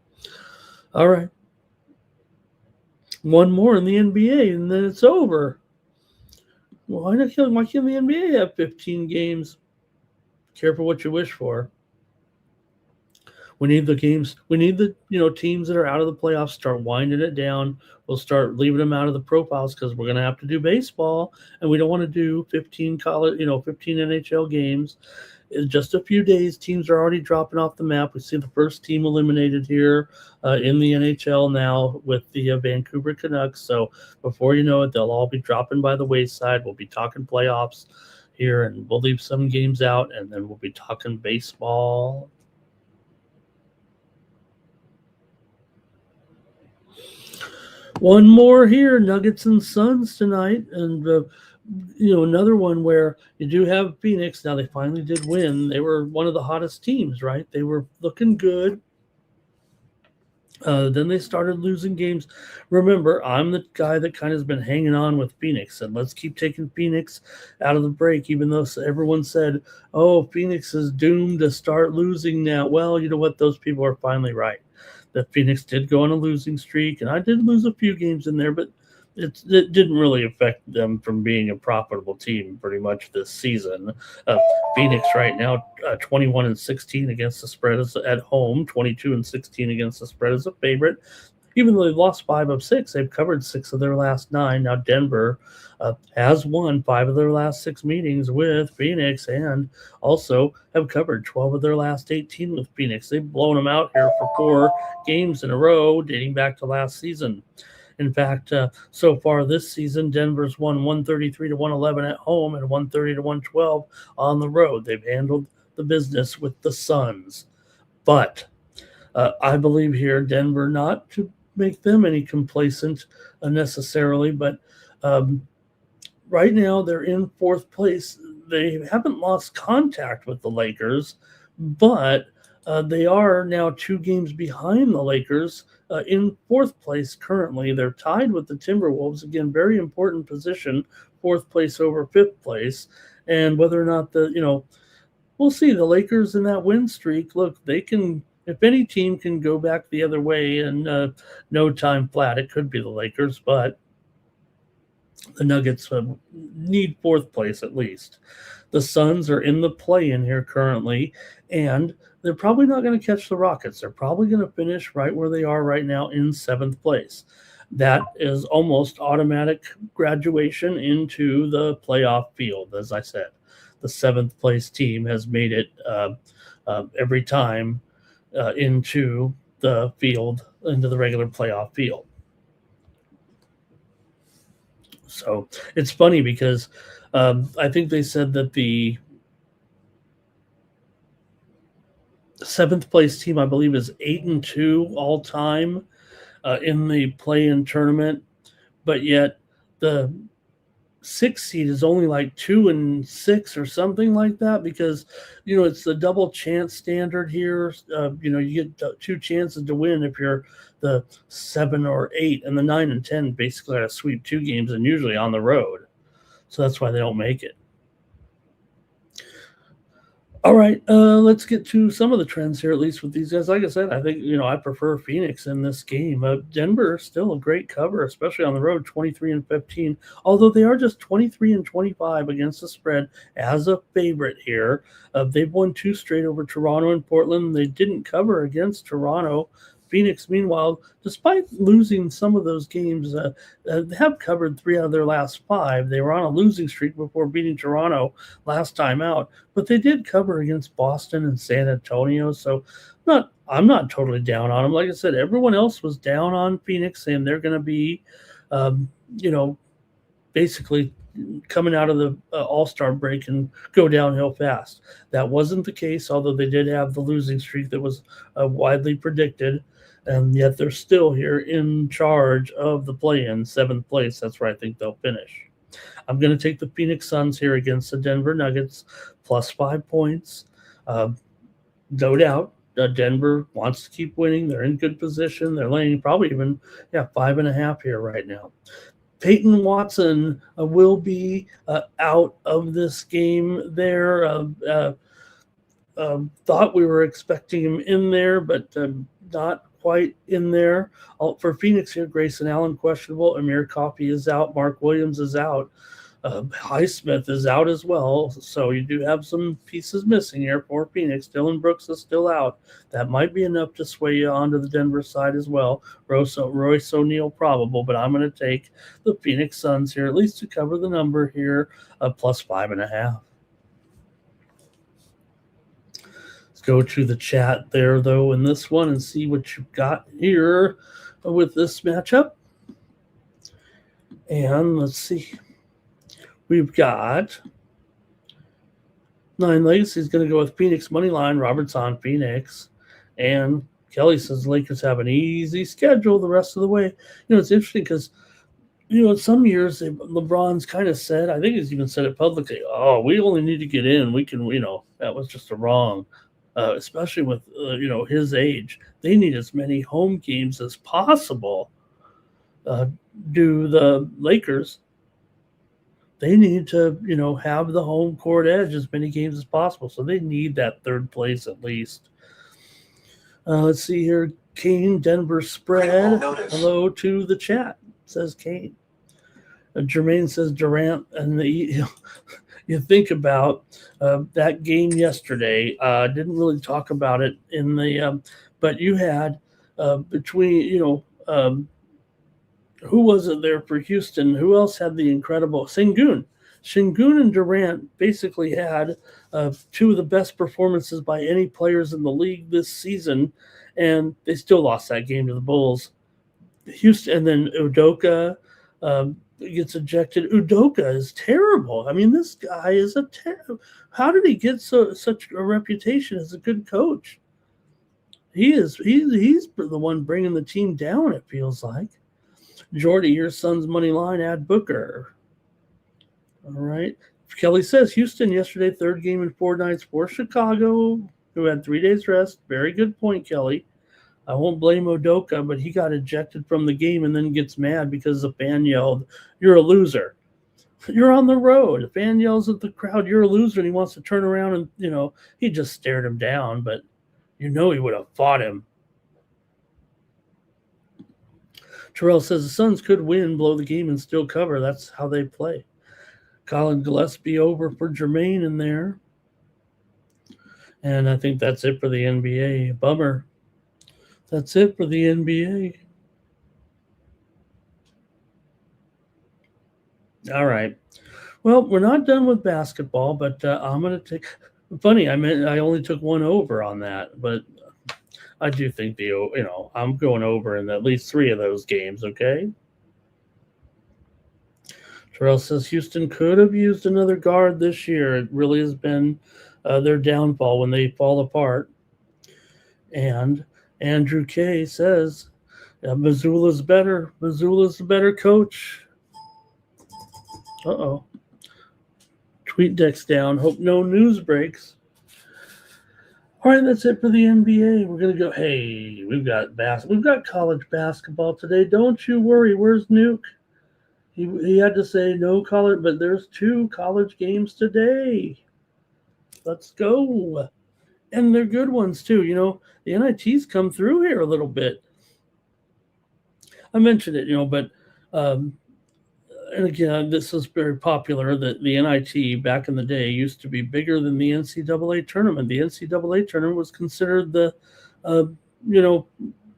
All right. One more in the NBA, and then it's over. Why can't the NBA have 15 games? Careful what you wish for. We need the games. We need the teams that are out of the playoffs start winding it down. We'll start leaving them out of the profiles because we're going to have to do baseball, and we don't want to do 15 NHL games. In just a few days, teams are already dropping off the map. We see the first team eliminated here in the NHL now with the Vancouver Canucks. So before you know it, they'll all be dropping by the wayside. We'll be talking playoffs here, and we'll leave some games out, and then we'll be talking baseball. One more here, Nuggets and Suns tonight, and another one where you do have Phoenix. Now they finally did win. They were one of the hottest teams, right? They were looking good. Then they started losing games. Remember, I'm the guy that kind of has been hanging on with Phoenix, and let's keep taking Phoenix out of the break, even though everyone said, oh, Phoenix is doomed to start losing now. Well, you know what? Those people are finally right. That Phoenix did go on a losing streak, and I did lose a few games in there, but it didn't really affect them from being a profitable team pretty much this season. Phoenix right now 21-16 against the spread at home, 22-16 against the spread as a favorite. Even though they've lost 5 of 6, they've covered 6 of their last 9. Now Denver has won 5 of their last 6 meetings with Phoenix, and also have covered 12 of their last 18 with Phoenix. They've blown them out here for 4 games in a row, dating back to last season. In fact, so far this season, Denver's won 133-111 at home and 130-112 on the road. They've handled the business with the Suns. But I believe here Denver not to make them any complacent necessarily, but right now they're in fourth place. They haven't lost contact with the Lakers, but they are now 2 games behind the Lakers in fourth place currently. They're tied with the Timberwolves. Again, very important position, fourth place over fifth place. And whether or not we'll see the Lakers in that win streak. Look, they can, if any team can go back the other way in no time flat, it could be the Lakers, but the Nuggets need fourth place at least. The Suns are in the play-in here currently, and they're probably not going to catch the Rockets. They're probably going to finish right where they are right now in seventh place. That is almost automatic graduation into the playoff field, as I said. The seventh place team has made it every time into the field, into the regular playoff field. So it's funny because I think they said that the seventh place team, I believe, is 8-2 all time in the play-in tournament, but yet the sixth seed is only like 2-6 or something like that, because it's the double chance standard here. You get 2 chances to win if you're the 7 or 8, and the 9 and 10 basically got to sweep 2 games, and usually on the road. So that's why they don't make it. All right, let's get to some of the trends here, at least with these guys. Like I said, I think, I prefer Phoenix in this game. Denver, still a great cover, especially on the road, 23-15, although they are just 23-25 against the spread as a favorite here. They've won 2 straight over Toronto and Portland. They didn't cover against Toronto. Phoenix, meanwhile, despite losing some of those games, have covered 3 out of their last 5. They were on a losing streak before beating Toronto last time out, but they did cover against Boston and San Antonio. So I'm not totally down on them. Like I said, everyone else was down on Phoenix, saying they're going to be, basically coming out of the All-Star break and go downhill fast. That wasn't the case, although they did have the losing streak that was widely predicted. And yet they're still here in charge of the play-in, 7th place. That's where I think they'll finish. I'm going to take the Phoenix Suns here against the Denver Nuggets, plus 5 points. No doubt, Denver wants to keep winning. They're in good position. They're laying probably even 5.5 here right now. Peyton Watson will be out of this game there. Thought we were expecting him in there, but not quite in there. For Phoenix here, Grayson Allen questionable. Amir Coffey is out. Mark Williams is out. Highsmith is out as well. So you do have some pieces missing here for Phoenix. Dylan Brooks is still out. That might be enough to sway you onto the Denver side as well. Royce O'Neal probable, but I'm going to take the Phoenix Suns here, at least to cover the number here, plus 5.5. Go to the chat there, though, in this one and see what you've got here with this matchup. And let's see. We've got 9 Legacy is going to go with Phoenix Moneyline. Robert's on Phoenix. And Kelly says Lakers have an easy schedule the rest of the way. It's interesting because, some years LeBron's kind of said, I think he's even said it publicly, we only need to get in. We can, that was just a wrong. Especially with, his age. They need as many home games as possible. Do the Lakers. They need to, have the home court edge as many games as possible. So they need that 3rd place at least. Let's see here. Kane, Denver spread. Hello to the chat, says Kane. Jermaine says Durant and the... You think about that game yesterday. Didn't really talk about it in the, but you had between, who was it there for Houston? Who else had the incredible Sengun? Sengun and Durant basically had 2 of the best performances by any players in the league this season, and they still lost that game to the Bulls. Houston, and then Udoka. Gets ejected. Udoka is terrible. I mean, this guy is how did he get such a reputation as a good coach? He's the one bringing the team down, it feels like. Jordy, your son's money line, add Booker. All right. Kelly says Houston yesterday, third game in 4 nights for Chicago, who had 3 days rest. Very good point, Kelly. I won't blame Udoka, but he got ejected from the game and then gets mad because the fan yelled, "You're a loser." You're on the road. A fan yells at the crowd, "You're a loser," and he wants to turn around and, he just stared him down, but he would have fought him. Terrell says the Suns could win, blow the game, and still cover. That's how they play. Colin Gillespie over for Jermaine in there. And I think that's it for the NBA. Bummer. That's it for the NBA. All right. Well, we're not done with basketball, but I'm going to take. Funny, I only took one over on that, but I do think I'm going over in at least 3 of those games. Okay. Terrell says Houston could have used another guard this year. It really has been their downfall when they fall apart. And Andrew K says Missoula's better. Missoula's the better coach. Uh-oh. Tweet deck's down. Hope no news breaks. All right, that's it for the NBA. We're gonna go. Hey, we've got college basketball today. Don't you worry. Where's Nuke? He had to say no college, but there's 2 college games today. Let's go. And they're good ones too. The NITs come through here a little bit. I mentioned it, but and again, this is very popular that the NIT back in the day used to be bigger than the NCAA tournament. The NCAA tournament was considered the,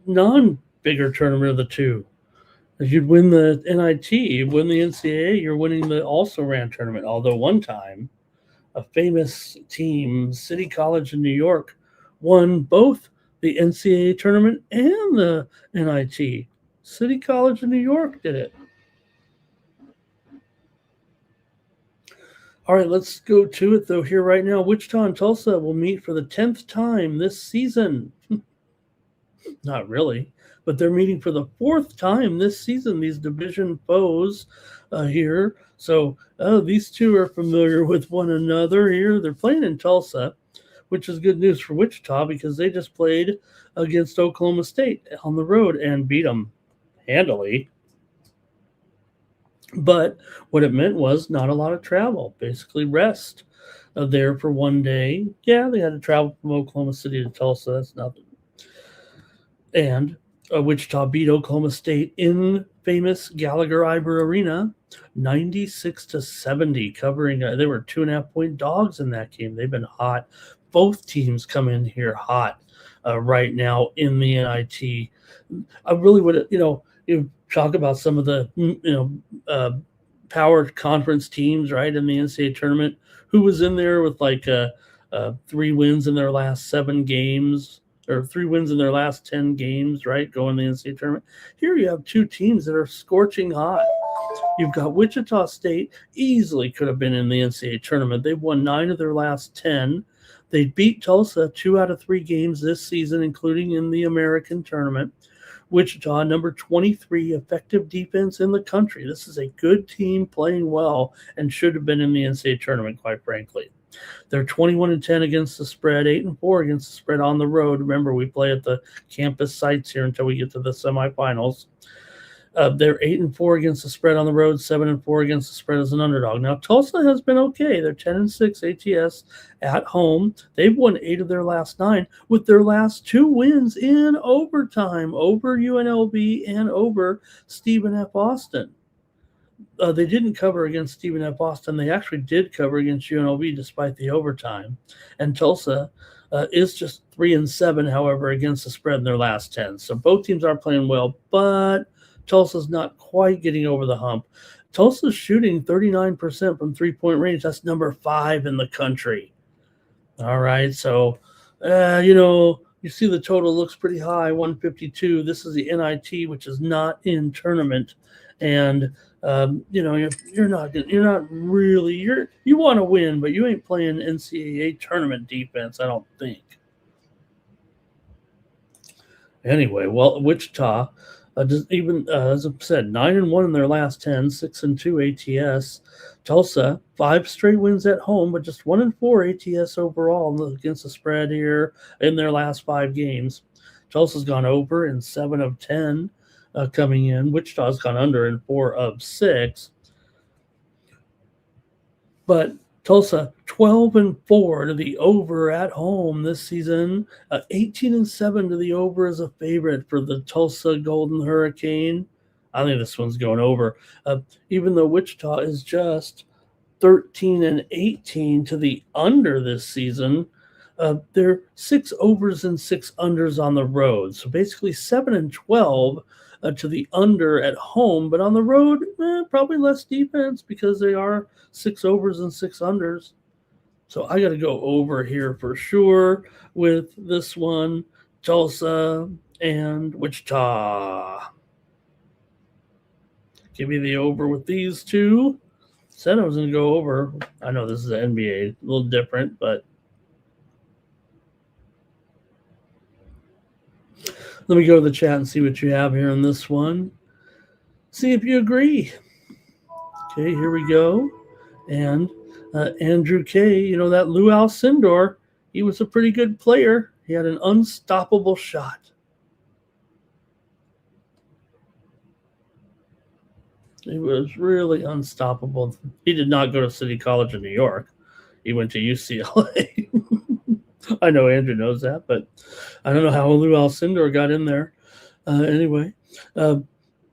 non-bigger tournament of the 2. If you'd win the NIT, you'd win the NCAA, you're winning the also-ran tournament. Although one time, a famous team, City College in New York, won both the NCAA tournament and the NIT. City College in New York did it. All right, let's go to it, though, here right now. Wichita and Tulsa will meet for the 10th time this season. Not really, but they're meeting for the 4th time this season, these division foes here. So these 2 are familiar with one another here. They're playing in Tulsa, which is good news for Wichita because they just played against Oklahoma State on the road and beat them handily. But what it meant was not a lot of travel, basically rest there for one day. Yeah, they had to travel from Oklahoma City to Tulsa. That's nothing. And Wichita beat Oklahoma State in famous Gallagher-Iber Arena, 96-70, covering. They were 2.5-point dogs in that game. They've been hot. Both teams come in here hot right now in the NIT. I really would, you talk about some of the, power conference teams, right, in the NCAA tournament. Who was in there with 3 wins in their last 7 games? Or 3 wins in their last 10 games, right, going to the NCAA tournament. Here you have 2 teams that are scorching hot. You've got Wichita State, easily could have been in the NCAA tournament. They've won 9 of their last 10. They beat Tulsa 2 out of 3 games this season, including in the American tournament. Wichita, number 23 effective defense in the country. This is a good team playing well and should have been in the NCAA tournament, quite frankly. They're 21-10 against the spread, 8-4 against the spread on the road. Remember, we play at the campus sites here until we get to the semifinals. They're 8-4 against the spread on the road, 7-4 against the spread as an underdog. Now, Tulsa has been okay. They're 10-6 ATS at home. They've won 8 of their last 9, with their last 2 wins in overtime over UNLV and over Stephen F. Austin. They didn't cover against Stephen F. Austin. They actually did cover against UNLV despite the overtime. And Tulsa is just 3-7, however, against the spread in their last 10. So both teams are playing well, but Tulsa's not quite getting over the hump. Tulsa's shooting 39% from three-point range. That's number 5 in the country. All right, so, you see the total looks pretty high, 152. This is the NIT, which is not in tournament. And you want to win, but you ain't playing NCAA tournament defense, I don't think. Anyway, well, Wichita, just even as I said, 9-1 in their last 10, 6-2 ATS. Tulsa, 5 straight wins at home, but just 1-4 ATS overall against the spread here in their last 5 games. Tulsa's gone over in 7 of 10 coming in. Wichita's gone under in 4 of 6. But Tulsa 12-4 to the over at home this season. 18-7 to the over as a favorite for the Tulsa Golden Hurricane. I think this one's going over. Even though Wichita is just 13-18 to the under this season, they're 6 overs and 6 unders on the road. So basically 7-12 to the under at home, but on the road, probably less defense because they are 6 overs and 6 unders. So I got to go over here for sure with this one, Tulsa and Wichita. Give me the over with these two. Said I was going to go over. I know this is the NBA, a little different, but let me go to the chat and see what you have here on this one. See if you agree. Okay, here we go. And Andrew K., that Lou Alcindor, he was a pretty good player. He had an unstoppable shot. He was really unstoppable. He did not go to City College in New York. He went to UCLA. I know Andrew knows that, but I don't know how Lou Alcindor got in there. Anyway,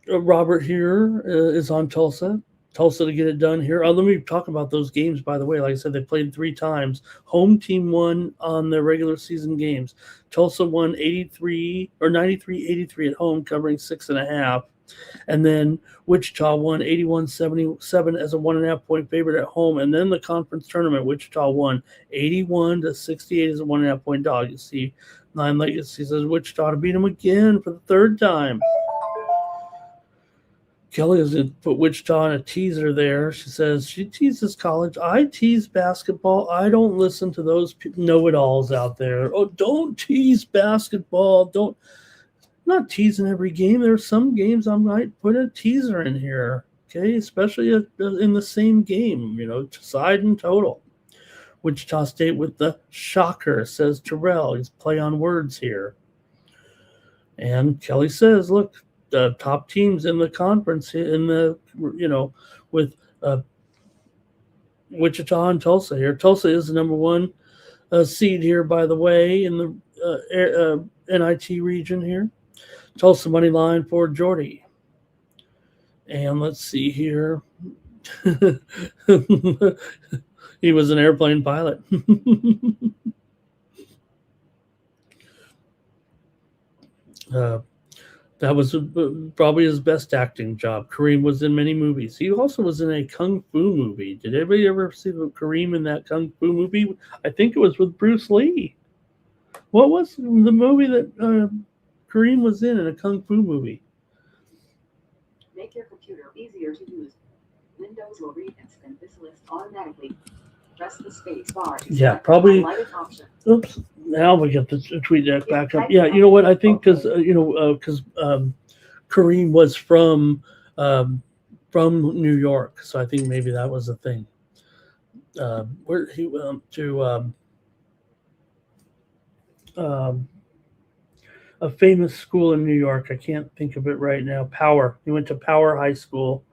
Robert here is on Tulsa. Tulsa to get it done here. Let me talk about those games, by the way. Like I said, they played 3 times. Home team won on their regular season games. Tulsa won 93-83 at home, covering 6.5. And then Wichita won 81-77 as a 1.5-point favorite at home. And then the conference tournament, Wichita won 81-68 as a 1.5-point dog. You see, Nine Legacy says Wichita to beat them again for the 3rd time. Kelly has put Wichita on a teaser there. She says she teases college. I tease basketball. I don't listen to those know-it-alls out there. Oh, don't tease basketball. I'm not teasing every game. There are some games I might put a teaser in here, okay, especially in the same game, side and total. Wichita State with the shocker, says Terrell. He's play on words here. And Kelly says, look, the top teams in the conference with Wichita and Tulsa here. Tulsa is the number 1 seed here, by the way, in the NIT region here. Tulsa money line for Jordy. And let's see here. He was an airplane pilot. That was probably his best acting job. Kareem was in many movies. He also was in a Kung Fu movie. Did anybody ever see Kareem in that Kung Fu movie? I think it was with Bruce Lee. What was the movie that Kareem was in a Kung Fu movie? Make your computer easier to use. Windows will read and spin this list automatically. Press the space bar. Yeah, probably. Oops. Now we get the tweet deck back up. Yeah, you know what? I think because Kareem was from New York, so I think maybe that was the thing. Where he went to a famous school in New York. I can't think of it right now. Power. He went to Power High School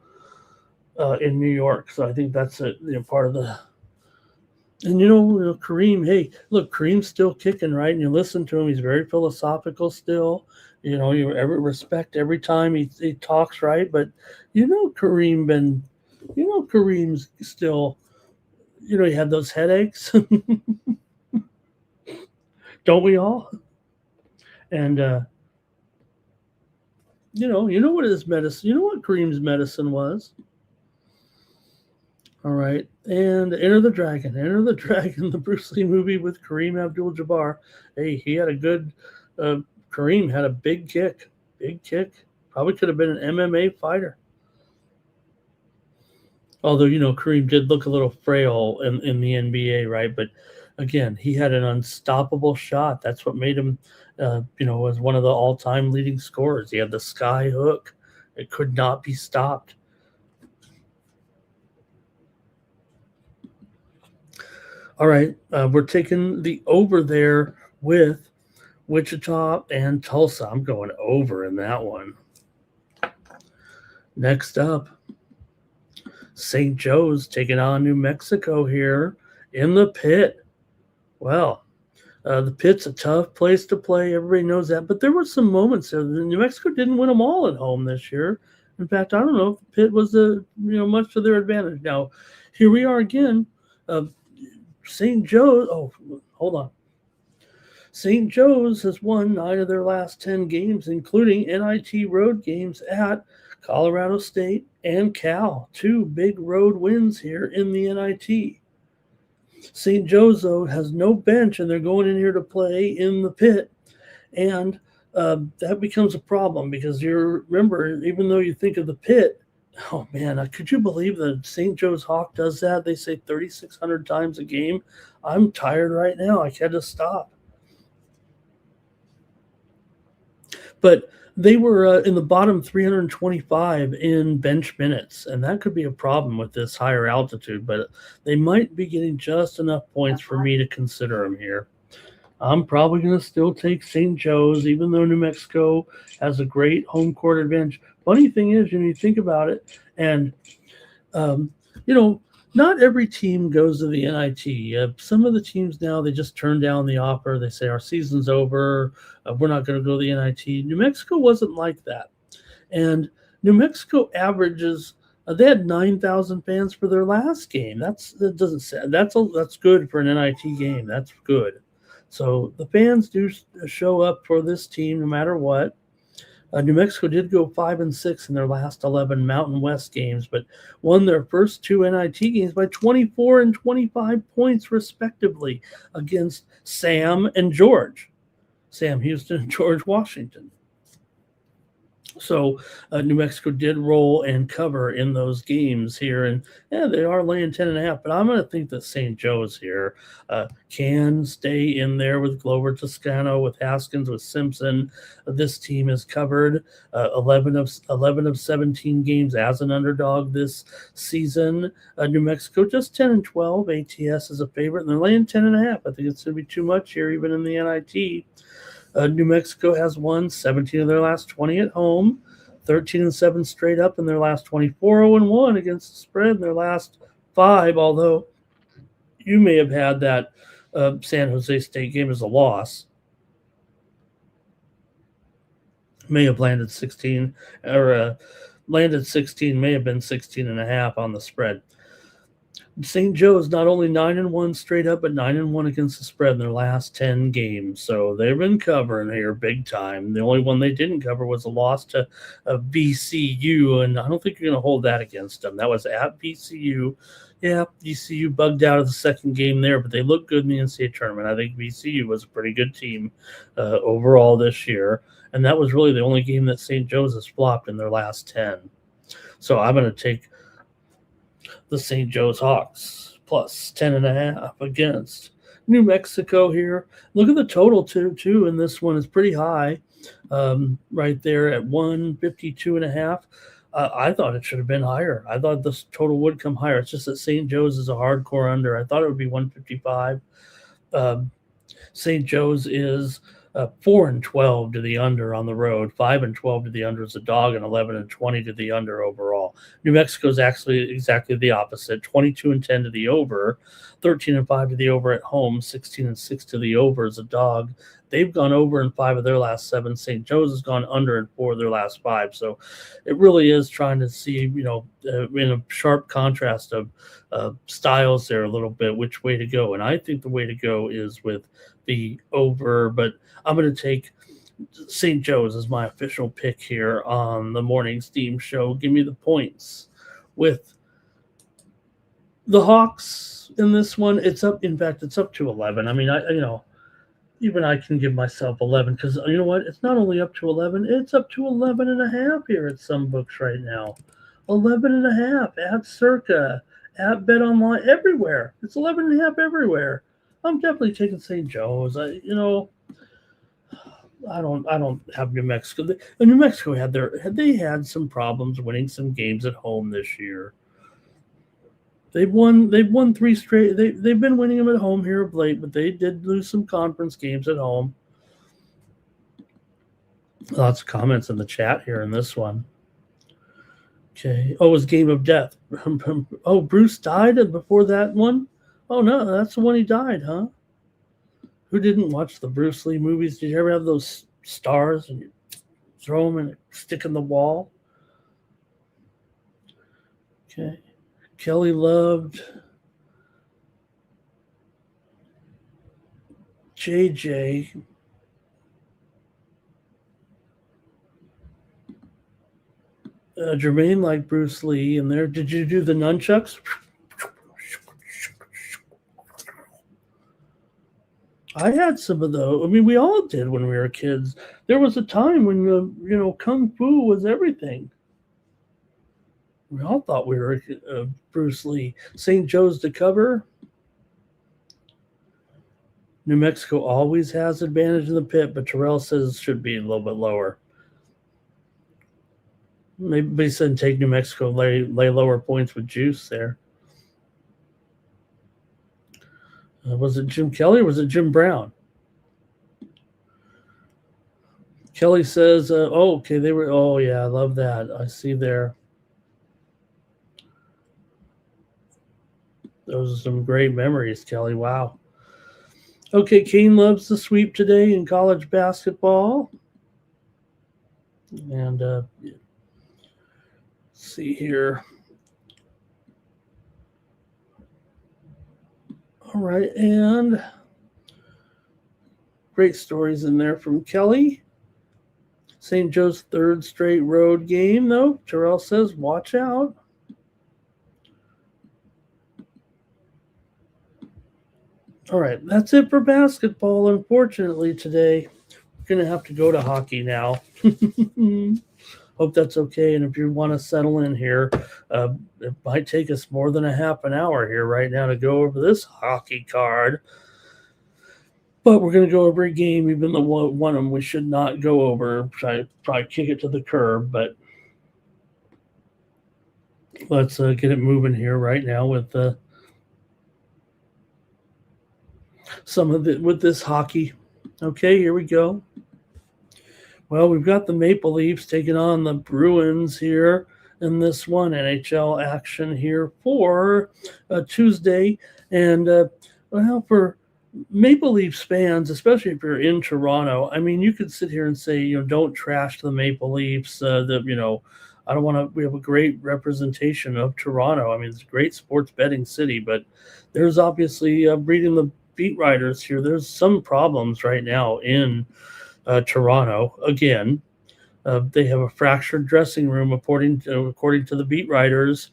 in New York, so I think that's part of the. And Kareem, hey, look, Kareem's still kicking, right? And you listen to him, he's very philosophical still. You respect every time he talks, right? But Kareem's still, he had those headaches. Don't we all? And what his medicine, what Kareem's medicine was. All right, and Enter the Dragon, the Bruce Lee movie with Kareem Abdul-Jabbar. Hey, he had a good. Kareem had a big kick. Probably could have been an MMA fighter. Although Kareem did look a little frail in the NBA, right? But again, he had an unstoppable shot. That's what made him, was one of the all-time leading scorers. He had the sky hook. It could not be stopped. All right, we're taking the over there with Wichita and Tulsa. I'm going over in that one. Next up, St. Joe's taking on New Mexico here in the pit. Well, the pit's a tough place to play. Everybody knows that. But there were some moments there. New Mexico didn't win them all at home this year. In fact, I don't know if the pit was much to their advantage. Now, here we are again. St. Joe's. Oh, hold on. St. Joe's has won 9 of their last 10 games, including NIT road games at Colorado State and Cal. 2 big road wins here in the NIT. St. Joe's, though, has no bench, and they're going in here to play in the pit. And that becomes a problem because remember, even though you think of the pit, oh, man, could you believe that St. Joe's Hawk does that? They say 3,600 times a game. I'm tired right now. I had to stop. But they were in the bottom 325 in bench minutes, and that could be a problem with this higher altitude, but they might be getting just enough points for me to consider them here. I'm probably going to still take St. Joe's, even though New Mexico has a great home court advantage. Funny thing is, when you think about it, and, not every team goes to the NIT. Some of the teams now, they just turn down the offer. They say, our season's over. We're not going to go to the NIT. New Mexico wasn't like that. And New Mexico averages, they had 9,000 fans for their last game. That's good for an NIT game. That's good. So the fans do show up for this team no matter what. New Mexico did go 5-6 in their last 11 Mountain West games, but won their first 2 NIT games by 24 and 25 points, respectively, against Sam and George. Sam Houston and George Washington. So New Mexico did roll and cover in those games here, and they are laying 10.5. But I'm going to think that St. Joe's here can stay in there with Glover Toscano, with Haskins, with Simpson. This team has covered 11 of 17 games as an underdog this season. New Mexico just 10-12. ATS is a favorite, and they're laying 10.5. I think it's going to be too much here, even in the NIT. New Mexico has won 17 of their last 20 at home, 13-7 straight up in their last 24, 0-1 against the spread in their last 5, although you may have had that San Jose State game as a loss. May have landed 16, may have been 16.5 on the spread. St. Joe's not only 9-1 straight up, but 9-1 against the spread in their last 10 games. So they've been covering here big time. The only one they didn't cover was a loss to VCU, and I don't think you're going to hold that against them. That was at VCU. Yeah, VCU bugged out of the second game there, but they looked good in the NCAA tournament. I think VCU was a pretty good team overall this year, and that was really the only game that St. Joe's has flopped in their last 10. So I'm going to take the St. Joe's Hawks plus 10.5 against New Mexico here. Look at the total too, and this one is pretty high, right there at 152.5. I thought it should have been higher. I thought this total would come higher. It's just that St. Joe's is a hardcore under. I thought it would be 155. St. Joe's is 4-12 to the under on the road, 5-12 to the under as a dog, and 11-20 to the under overall. New Mexico is actually exactly the opposite: 22-10 to the over, 13-5 to the over at home, 16-6 to the over as a dog. They've gone over in 5 of their last 7. St. Joe's has gone under in 4 of their last 5. So it really is trying to see, in a sharp contrast of styles there a little bit, which way to go. And I think the way to go is with the over, but I'm going to take St. Joe's as my official pick here on the Morning Steam Show. Give me the points with the Hawks in this one. It's up. In fact, it's up to 11. I mean, even I can give myself 11 because you know what? It's not only up to 11, it's up to 11.5 here at some books right now. 11.5 at Circa, at Bet Online, everywhere. It's 11.5 everywhere. I'm definitely taking St. Joe's. I don't have New Mexico. New Mexico had some problems winning some games at home this year. They've won three straight. They've been winning them at home here of late, but they did lose some conference games at home. Lots of comments in the chat here in this one. Okay. Oh, it was Game of Death. Oh, Bruce died before that one? Oh, no, that's the one he died, huh? Who didn't watch the Bruce Lee movies? Did you ever have those stars and you throw them and stick in the wall? Okay. Kelly loved JJ. Jermaine liked Bruce Lee in there. Did you do the nunchucks? I had some of those. I mean, we all did when we were kids. There was a time when kung fu was everything. We all thought we were Bruce Lee. St. Joe's to cover. New Mexico always has advantage in the pit, but Terrell says it should be a little bit lower. Maybe he said take New Mexico, lay lower points with juice there. Was it Jim Kelly or was it Jim Brown? Kelly says, okay, they were, oh yeah, I love that. I see there. Those are some great memories, Kelly. Wow. Okay, Kane loves the sweep today in college basketball. And let's see here. All right, and great stories in there from Kelly. St. Joe's third straight road game, though. Terrell says, watch out. All right, that's it for basketball, unfortunately, today. We're going to have to go to hockey now. Hope that's okay. And if you want to settle in here, it might take us more than a half an hour here right now to go over this hockey card. But we're going to go over a game, even though one of them we should not go over. Probably kick it to the curb, but let's get it moving here right now with with this hockey. Okay, here we go. Well, we've got the Maple Leafs taking on the Bruins here in this one NHL action here for Tuesday. And, for Maple Leafs fans, especially if you're in Toronto, I mean, you could sit here and say, don't trash the Maple Leafs. I don't want to. We have a great representation of Toronto. I mean, it's a great sports betting city, but there's obviously reading the beat writers here. There's some problems right now in Toronto. Again, they have a fractured dressing room, according to the beat writers.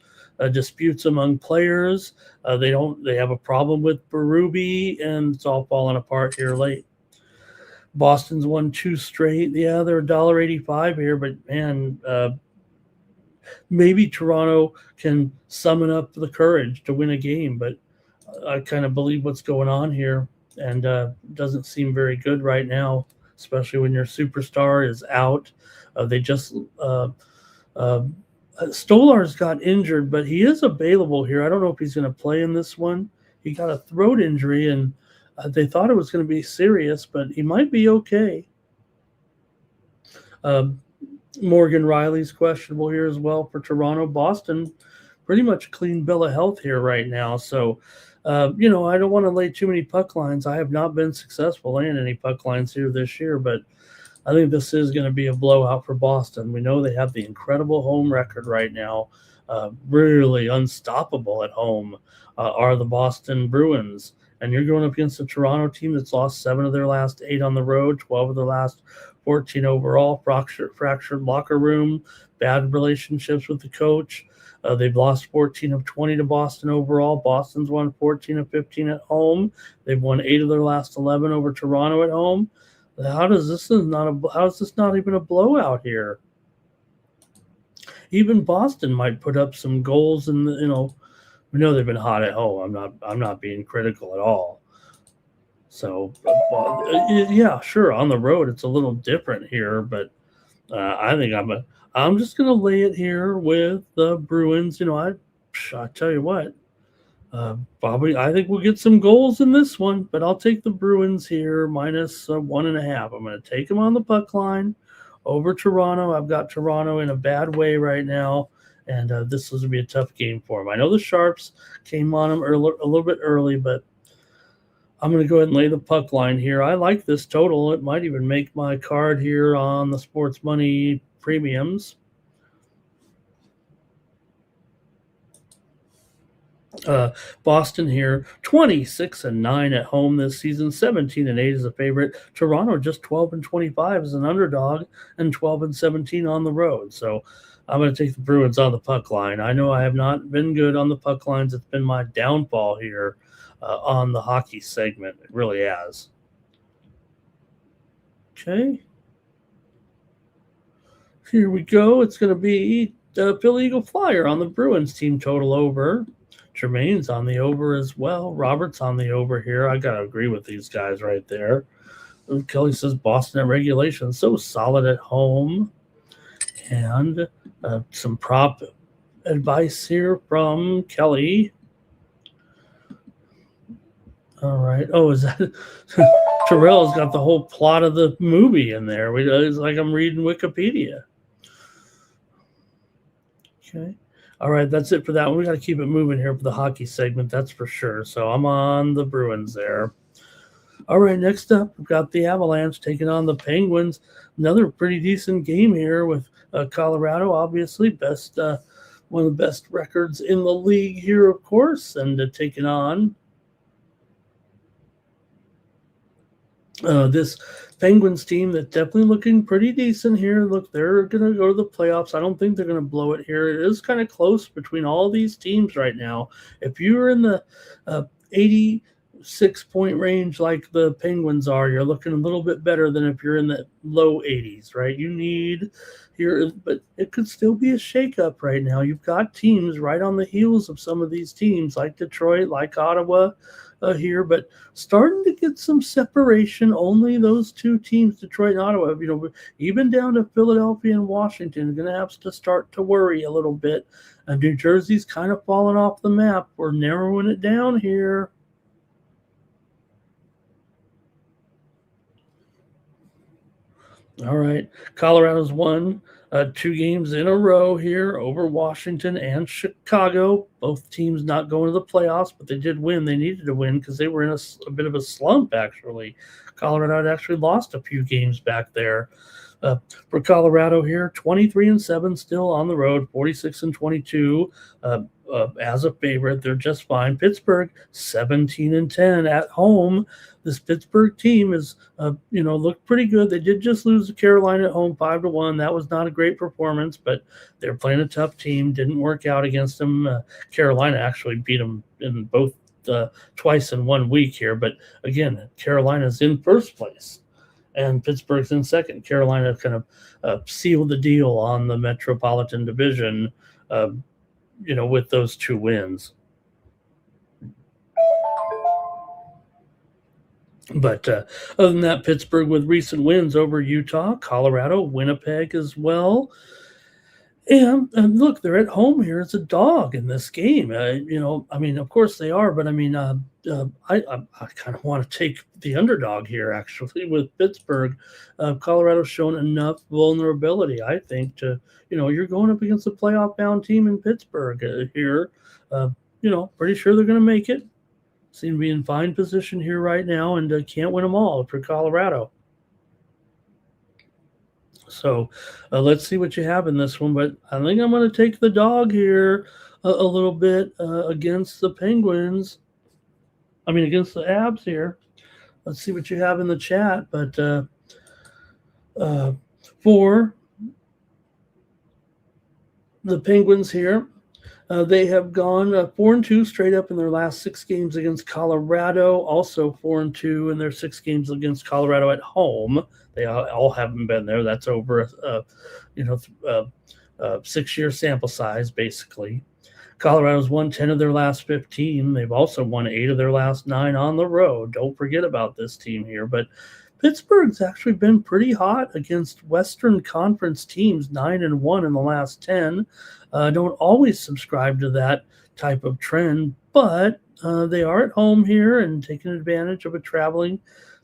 Disputes among players. They have a problem with Berube, and it's all falling apart here late. Boston's won 2 straight. Yeah, they're $1.85 here, but man, maybe Toronto can summon up the courage to win a game, but I kind of believe what's going on here, and doesn't seem very good right now, especially when your superstar is out. Stolar's got injured, but he is available here. I don't know if he's going to play in this one. He got a throat injury, and they thought it was going to be serious, but he might be okay. Morgan Riley's questionable here as well for Toronto. Boston, pretty much a clean bill of health here right now. So, I don't want to lay too many puck lines. I have not been successful laying any puck lines here this year, but I think this is going to be a blowout for Boston. We know they have the incredible home record right now. Really unstoppable at home are the Boston Bruins. And you're going up against a Toronto team that's lost 7 of their last 8 on the road, 12 of their last 14 overall, fractured locker room, bad relationships with the coach. They've lost 14 of 20 to Boston overall. Boston's won 14 of 15 at home. They've won 8 of their last 11 over Toronto at home. How is this not even a blowout here? Even Boston might put up some goals, and we know they've been hot at home. I'm not being critical at all, So, yeah, sure. On the road, it's a little different here, but I think I'm just gonna lay it here with the Bruins. I tell you what, probably I think we'll get some goals in this one, but I'll take the Bruins here minus 1.5. I'm gonna take them on the puck line over Toronto. I've got Toronto in a bad way right now, and this was gonna be a tough game for them. I know the Sharps came on them a little bit early, but I'm going to go ahead and lay the puck line here. I like this total. It might even make my card here on the sports money premiums. Boston here, 26-9 at home this season, 17-8 as a favorite. Toronto just 12-25 as an underdog, and 12-17 on the road. So I'm going to take the Bruins on the puck line. I know I have not been good on the puck lines. It's been my downfall here on the hockey segment. It really has. Okay. Here we go. It's going to be the Philly Eagle Flyer on the Bruins team total over. Jermaine's on the over as well. Robert's on the over here. I got to agree with these guys right there. Kelly says Boston at regulation. So solid at home. And some prop advice here from Kelly. All right. Oh, is that Terrell's got the whole plot of the movie in there? It's like I'm reading Wikipedia. Okay. All right, that's it for that one. We got to keep it moving here for the hockey segment, that's for sure. So I'm on the Bruins there. All right, next up, we've got the Avalanche taking on the Penguins. Another pretty decent game here with Colorado, obviously, one of the best records in the league here, of course, and taking on this Penguins team that's definitely looking pretty decent here. Look, they're going to go to the playoffs. I don't think they're going to blow it here. It is kind of close between all these teams right now. If you're in the 86-point range like the Penguins are, you're looking a little bit better than if you're in the low 80s, right? You need here, but it could still be a shakeup right now. You've got teams right on the heels of some of these teams like Detroit, like Ottawa, here, but starting to get some separation. Only those two teams, Detroit and Ottawa, even down to Philadelphia and Washington, are going to have to start to worry a little bit. New Jersey's kind of falling off the map. We're narrowing it down here. All right, Colorado's won 2 games in a row here over Washington and Chicago. Both teams not going to the playoffs, but they did win. They needed to win because they were in a bit of a slump, actually. Colorado had actually lost a few games back there. For Colorado here, 23-7 still on the road, 46-22 as a favorite. They're just fine. Pittsburgh, 17-10 at home. This Pittsburgh team is, looked pretty good. They did just lose to Carolina at home 5-1. That was not a great performance, but they're playing a tough team. Didn't work out against them. Carolina actually beat them in both twice in 1 week here. But again, Carolina's in first place, and Pittsburgh's in second. Carolina kind of sealed the deal on the Metropolitan Division, with those 2 wins. But other than that, Pittsburgh with recent wins over Utah, Colorado, Winnipeg as well. And look, they're at home here as a dog in this game. Of course they are, but I kind of want to take the underdog here, actually, with Pittsburgh. Colorado's shown enough vulnerability, I think, to, you're going up against a playoff-bound team in Pittsburgh here. Pretty sure they're going to make it. Seem to be in fine position here right now, and can't win them all for Colorado. So let's see what you have in this one. But I think I'm going to take the dog here a little bit against the Penguins. Against the Abs here. Let's see what you have in the chat. But for the Penguins here, they have gone 4-2 straight up in their last 6 games against Colorado. Also 4-2 in their 6 games against Colorado at home. They all haven't been there. That's over a 6-year sample size, basically. Colorado's won 10 of their last 15. They've also won 8 of their last 9 on the road. Don't forget about this team here. But Pittsburgh's actually been pretty hot against Western Conference teams, 9-1 in the last 10. Don't always subscribe to that type of trend, but they are at home here and taking advantage of a traveling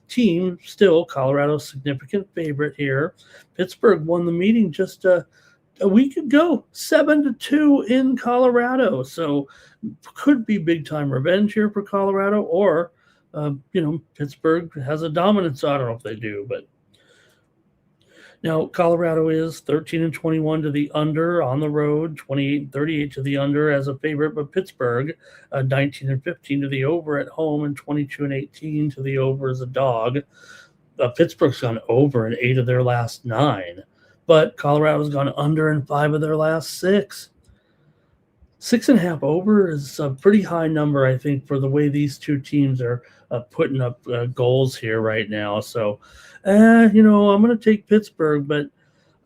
team. Still, Colorado's significant favorite here. Pittsburgh won the meeting just a week ago, 7-2 in Colorado. So could be big time revenge here for Colorado, or Pittsburgh has a dominance. I don't know if they do, but now Colorado is 13-21 to the under on the road, 28-38 to the under as a favorite, but Pittsburgh 19-15 to the over at home, and 22-18 to the over as a dog. Pittsburgh's gone over in 8 of their last 9. But Colorado's gone under in 5 of their last 6. 6.5 over is a pretty high number, I think, for the way these two teams are putting up goals here right now. So, I'm going to take Pittsburgh, but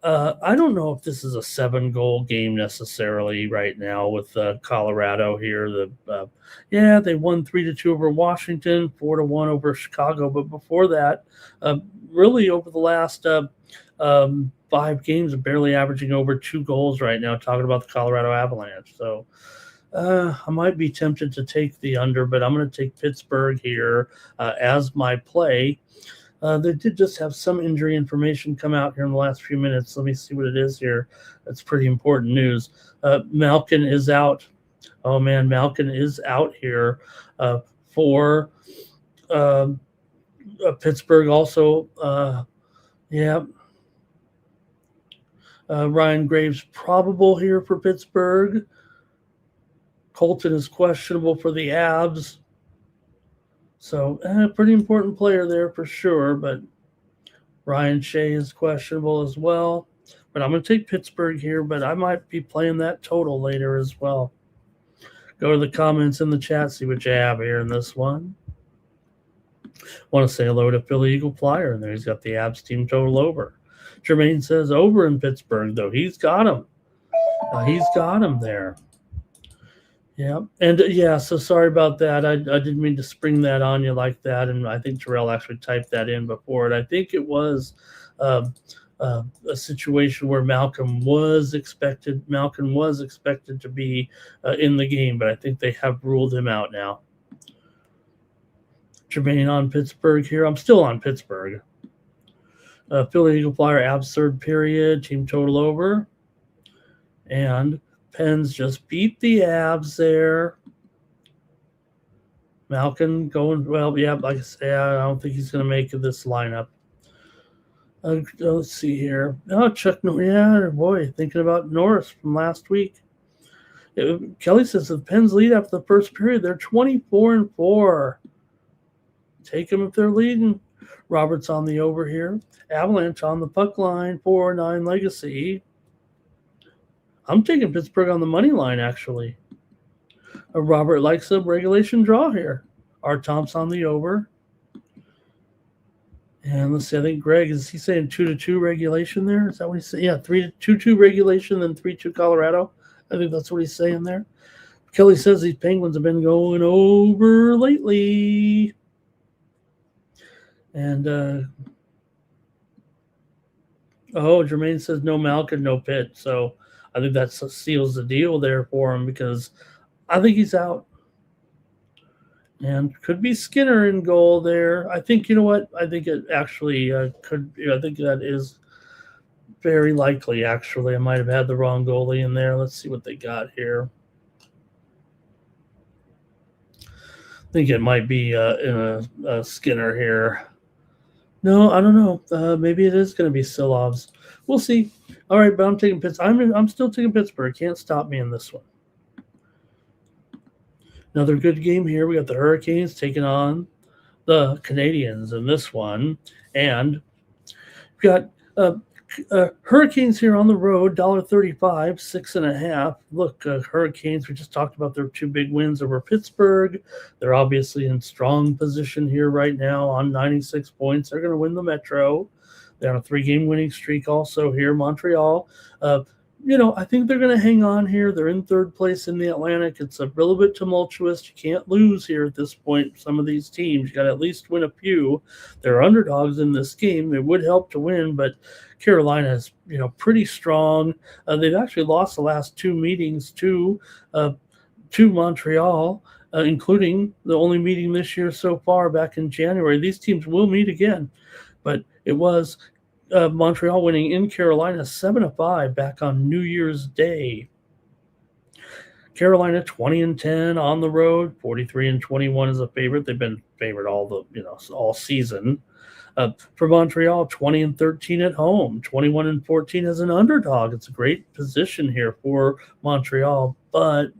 I don't know if this is a 7-goal game necessarily right now with Colorado here. They won 3-2 over Washington, 4-1 over Chicago, but before that, really over the last 5 games are barely averaging over 2 goals right now, talking about the Colorado Avalanche. So I might be tempted to take the under, but I'm going to take Pittsburgh here as my play. They did just have some injury information come out here in the last few minutes. Let me see what it is here. That's pretty important news. Malkin is out. Oh, man, Malkin is out here for Pittsburgh also. Ryan Graves probable here for Pittsburgh. Colton is questionable for the Avs. So a pretty important player there for sure, but Ryan Shea is questionable as well. But I'm going to take Pittsburgh here, but I might be playing that total later as well. Go to the comments in the chat, see what you have here in this one. Want to say hello to Philly Eagle Flyer in there. He's got the Avs team total over. Jermaine says over in Pittsburgh, though. He's got him. He's got him there. Yeah. And, so sorry about that. I didn't mean to spring that on you like that, and I think Terrell actually typed that in before it. I think it was a situation where Malkin was expected to be in the game, but I think they have ruled him out now. Jermaine on Pittsburgh here. I'm still on Pittsburgh. Philly Eagle Flyer, Avs third period, team total over. And Pens just beat the Avs there. Malkin going, like I say, I don't think he's going to make this lineup. Let's see here. Chuck Norris, thinking about Norris from last week. Kelly says the Pens lead after the first period. They're 24-4. Take them if they're leading. Robert's on the over here. Avalanche on the puck line, 4-9 Legacy. I'm taking Pittsburgh on the money line, actually. Robert likes a regulation draw here. Art Thompson on the over. And let's see, I think Greg, is he saying 2-2 regulation there? Is that what he's saying? Yeah, 2-2 regulation, then 3-2 Colorado. I think that's what he's saying there. Kelly says these Penguins have been going over lately. And Jermaine says no Malkin, no Pitt. So I think that seals the deal there for him, because I think he's out. And could be Skinner in goal there. I think, you know what? I think it actually could be. I think that is very likely, actually. I might have had the wrong goalie in there. Let's see what they got here. I think it might be in a Skinner here. No, I don't know. Maybe it is going to be Silovs. We'll see. All right, but I'm taking Pittsburgh. I'm still taking Pittsburgh. Can't stop me in this one. Another good game here. We got the Hurricanes taking on the Canadians in this one. And we got Hurricanes here on the road, $1.35, 6.5. Look, Hurricanes, we just talked about their 2 big wins over Pittsburgh. They're obviously in strong position here right now on 96 points. They're going to win the Metro. They're on a 3-game winning streak also here. Montreal, I think they're going to hang on here. They're in third place in the Atlantic. It's a little bit tumultuous. You can't lose here at this point. Some of these teams, you got to at least win a few. They're underdogs in this game. It would help to win, but Carolina is, pretty strong. They've actually lost the last two meetings to Montreal, including the only meeting this year so far back in January. These teams will meet again, but it was Montreal winning in Carolina 7-5 back on New Year's Day. Carolina 20-10 on the road, 43-21 as a favorite. They've been favored all season. For Montreal, 20-13 at home, 21-14 as an underdog. It's a great position here for Montreal, but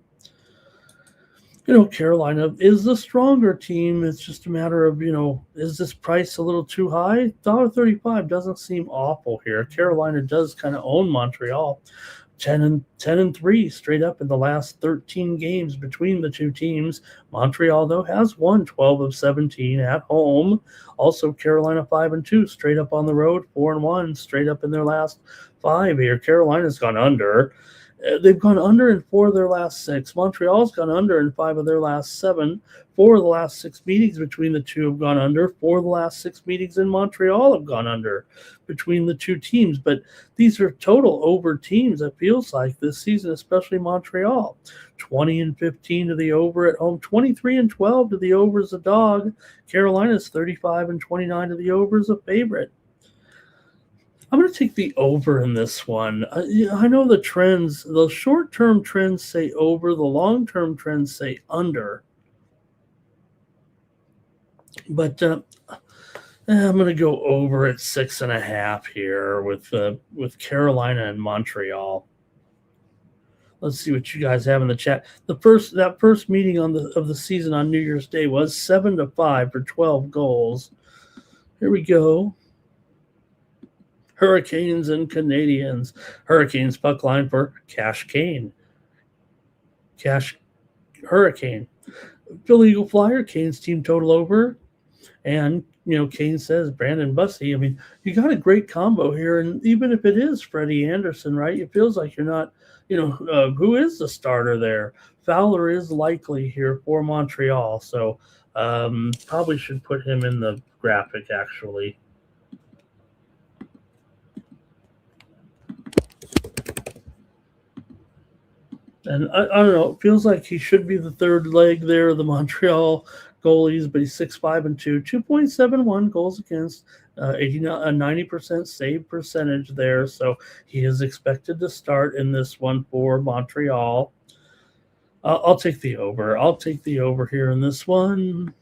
Carolina is the stronger team. It's just a matter of, is this price a little too high? $1.35 doesn't seem awful here. Carolina does kind of own Montreal. 10-3 straight up in the last 13 games between the two teams. Montreal, though, has won 12 of 17 at home. Also, Carolina 5-2 straight up on the road, 4-1 straight up in their last 5 here. Carolina's gone under. They've gone under in 4 of their last 6. Montreal's gone under in 5 of their last 7. 4 of the last 6 meetings between the two have gone under. 4 of the last 6 meetings in Montreal have gone under between the two teams. But these are total over teams, it feels like, this season, especially Montreal. 20-15 to the over at home. 23-12 to the over as a dog. Carolina's 35-29 to the over as a favorite. I'm going to take the over in this one. I know the trends, the short-term trends say over, the long-term trends say under. But I'm going to go over at 6.5 here with Carolina and Montreal. Let's see what you guys have in the chat. That first meeting of the season on New Year's Day was 7-5 for 12 goals. Here we go. Hurricanes and Canadians. Hurricanes puck line for Cash Kane. Hurricane. Philly Eagle Flyer, Kane's team total over. And, Kane says Brandon Bussey. I mean, you got a great combo here. And even if it is Freddie Anderson, right, it feels like you're not, who is the starter there? Fowler is likely here for Montreal. So probably should put him in the graphic, actually. And I don't know, it feels like he should be the third leg there of the Montreal goalies, but he's 6-5-2, 2.71 goals against, 90% save percentage there. So he is expected to start in this one for Montreal. I'll take the over. I'll take the over here in this one.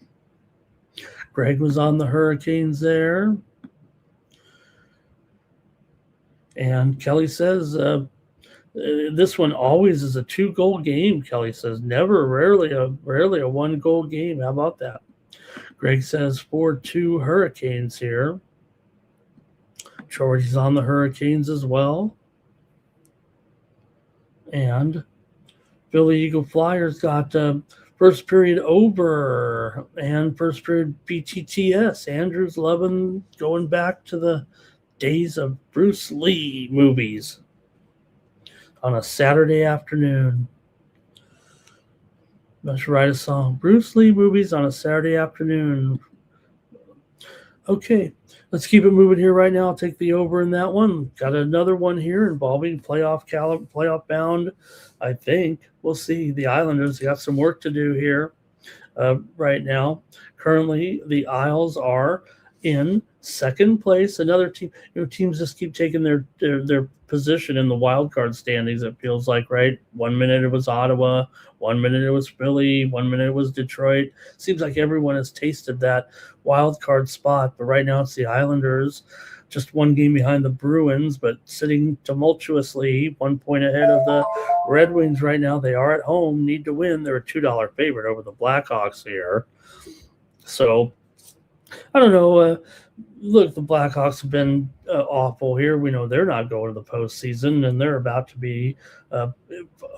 Greg was on the Hurricanes there. And Kelly says, this one always is a 2-goal game, Kelly says. Rarely a 1-goal game. How about that? Greg says 4-2 Hurricanes here. Georgie's on the Hurricanes as well. And Philly Eagle Flyers got first period over and first period BTTS. Andrew's loving going back to the days of Bruce Lee movies. On a Saturday afternoon. Let's write a song. Bruce Lee movies on a Saturday afternoon. Okay, let's keep it moving here right now. I'll take the over in that one. Got another one here involving playoff bound. I think we'll see. The Islanders got some work to do here right now. Currently, the Isles are in second place. Another team, teams just keep taking their position in the wild card standings. It feels like, right? 1 minute it was Ottawa, 1 minute it was Philly, 1 minute it was Detroit. Seems like everyone has tasted that wild card spot, but right now it's the Islanders, just 1 game behind the Bruins, but sitting tumultuously 1 point ahead of the Red Wings right now. They are at home, need to win. They're a $2 favorite over the Blackhawks here. So I don't know. Look, the Blackhawks have been awful here. We know they're not going to the postseason, and they're about to be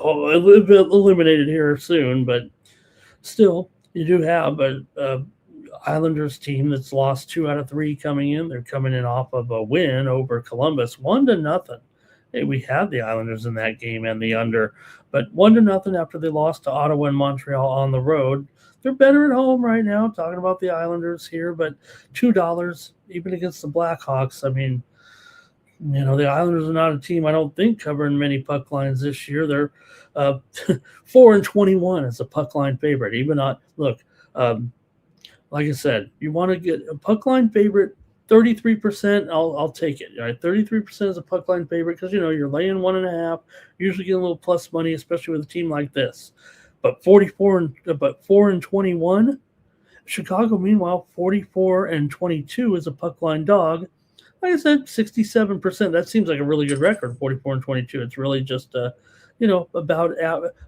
eliminated here soon. But still, you do have a Islanders team that's lost 2 out of 3 coming in. They're coming in off of a win over Columbus, 1-0. Hey, we had the Islanders in that game and the under, but 1-0 after they lost to Ottawa and Montreal on the road. They're better at home right now, talking about the Islanders here, but $2 even against the Blackhawks. I mean, the Islanders are not a team I don't think covering many puck lines this year. They're uh, 4-21 as a puck line favorite. Even not look, like I said, you want to get a puck line favorite. 33%, I'll take it. All right, 33% is a puck line favorite because you're laying 1.5. Usually get a little plus money, especially with a team like this. But 4-21. Chicago, meanwhile, 44-22 is a puck line dog. Like I said, 67%. That seems like a really good record, 44-22. It's really just, about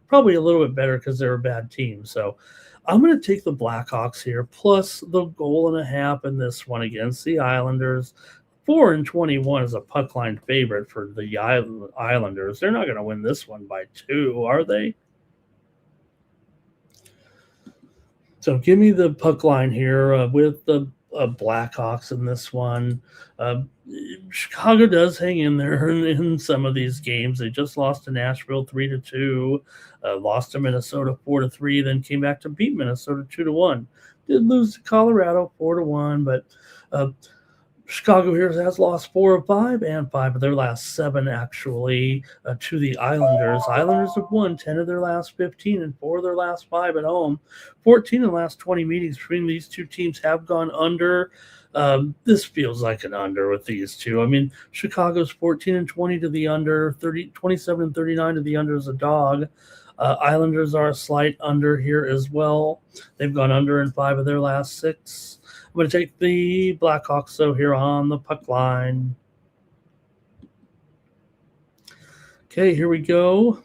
probably a little bit better because they're a bad team. So I'm going to take the Blackhawks here, plus the 1.5 in this one against the Islanders. 4-21 is a puck line favorite for the Islanders. They're not going to win this one by 2, are they? So give me the puck line here with the Blackhawks in this one. Chicago does hang in there in some of these games. They just lost to Nashville 3-2, lost to Minnesota 4-3, then came back to beat Minnesota 2-1. Did lose to Colorado 4-1, but Chicago here has lost 4 of 5 and 5 of their last 7, actually, to the Islanders. Islanders have won 10 of their last 15 and 4 of their last 5 at home. 14 of the last 20 meetings between these two teams have gone under. This feels like an under with these two. I mean, Chicago's 14-20 to the under, 27-39 to the under as a dog. Islanders are a slight under here as well. They've gone under in 5 of their last 6. I'm going to take the Blackhawks, so here on the puck line. Okay, here we go.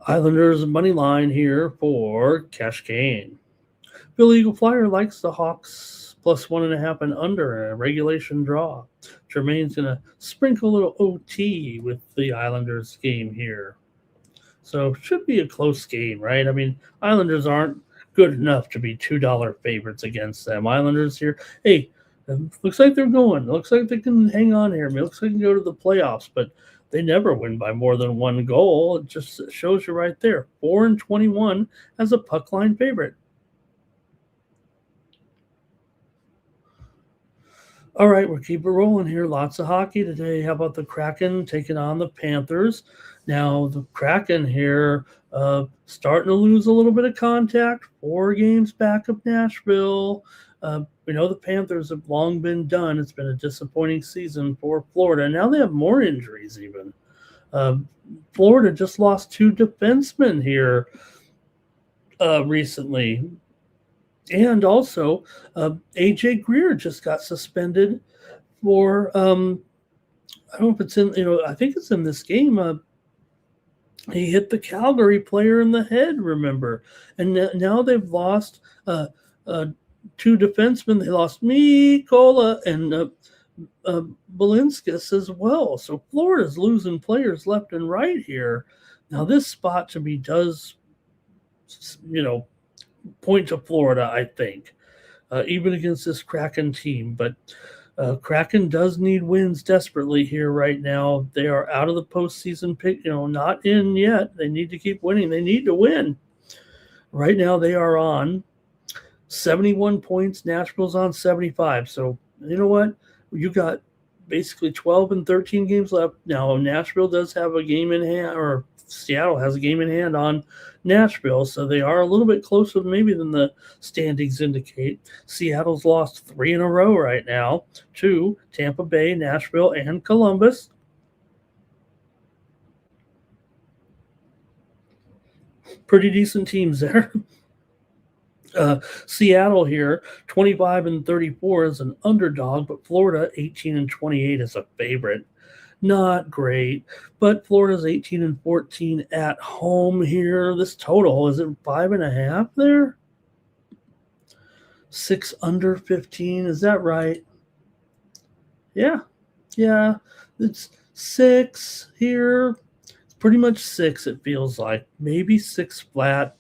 Islanders money line here for Cash Kane. Bill Eagle Flyer likes the Hawks plus 1.5 and under a regulation draw. Jermaine's going to sprinkle a little OT with the Islanders game here. So should be a close game, right? I mean, Islanders aren't good enough to be $2 favorites against them. Islanders here, hey, looks like they're going. Looks like they can hang on here. I mean, looks like they can go to the playoffs, but they never win by more than 1 goal. It just shows you right there. 4-21 as a puck line favorite. All right, we'll keep it rolling here. Lots of hockey today. How about the Kraken taking on the Panthers? Now, the Kraken here starting to lose a little bit of contact. 4 games back of Nashville. We know the Panthers have long been done. It's been a disappointing season for Florida. Now they have more injuries even. Florida just lost 2 defensemen here recently. And also, A.J. Greer just got suspended for, I don't know if it's in, I think it's in this game. He hit the Calgary player in the head, remember? And now they've lost 2 defensemen. They lost Mikola and Balinskis as well. So Florida's losing players left and right here. Now this spot to me does, point to Florida, I think, even against this Kraken team. But Kraken does need wins desperately here right now. They are out of the postseason pick, not in yet. They need to keep winning. They need to win. Right now they are on 71 points. Nashville's on 75. So you know what? You got basically 12 and 13 games left. Now Nashville does have a game in hand, or Seattle has a game in hand on Nashville, so they are a little bit closer maybe than the standings indicate. Seattle's lost 3 in a row right now to Tampa Bay, Nashville, and Columbus. Pretty decent teams there. Seattle here, 25-34 is an underdog, but Florida 18-28 is a favorite. Not great, but Florida's 18-14 at home here. This total, is it 5.5 there? 6 under 15, is that right? Yeah, it's 6 here. It's pretty much 6, it feels like. Maybe 6 flat.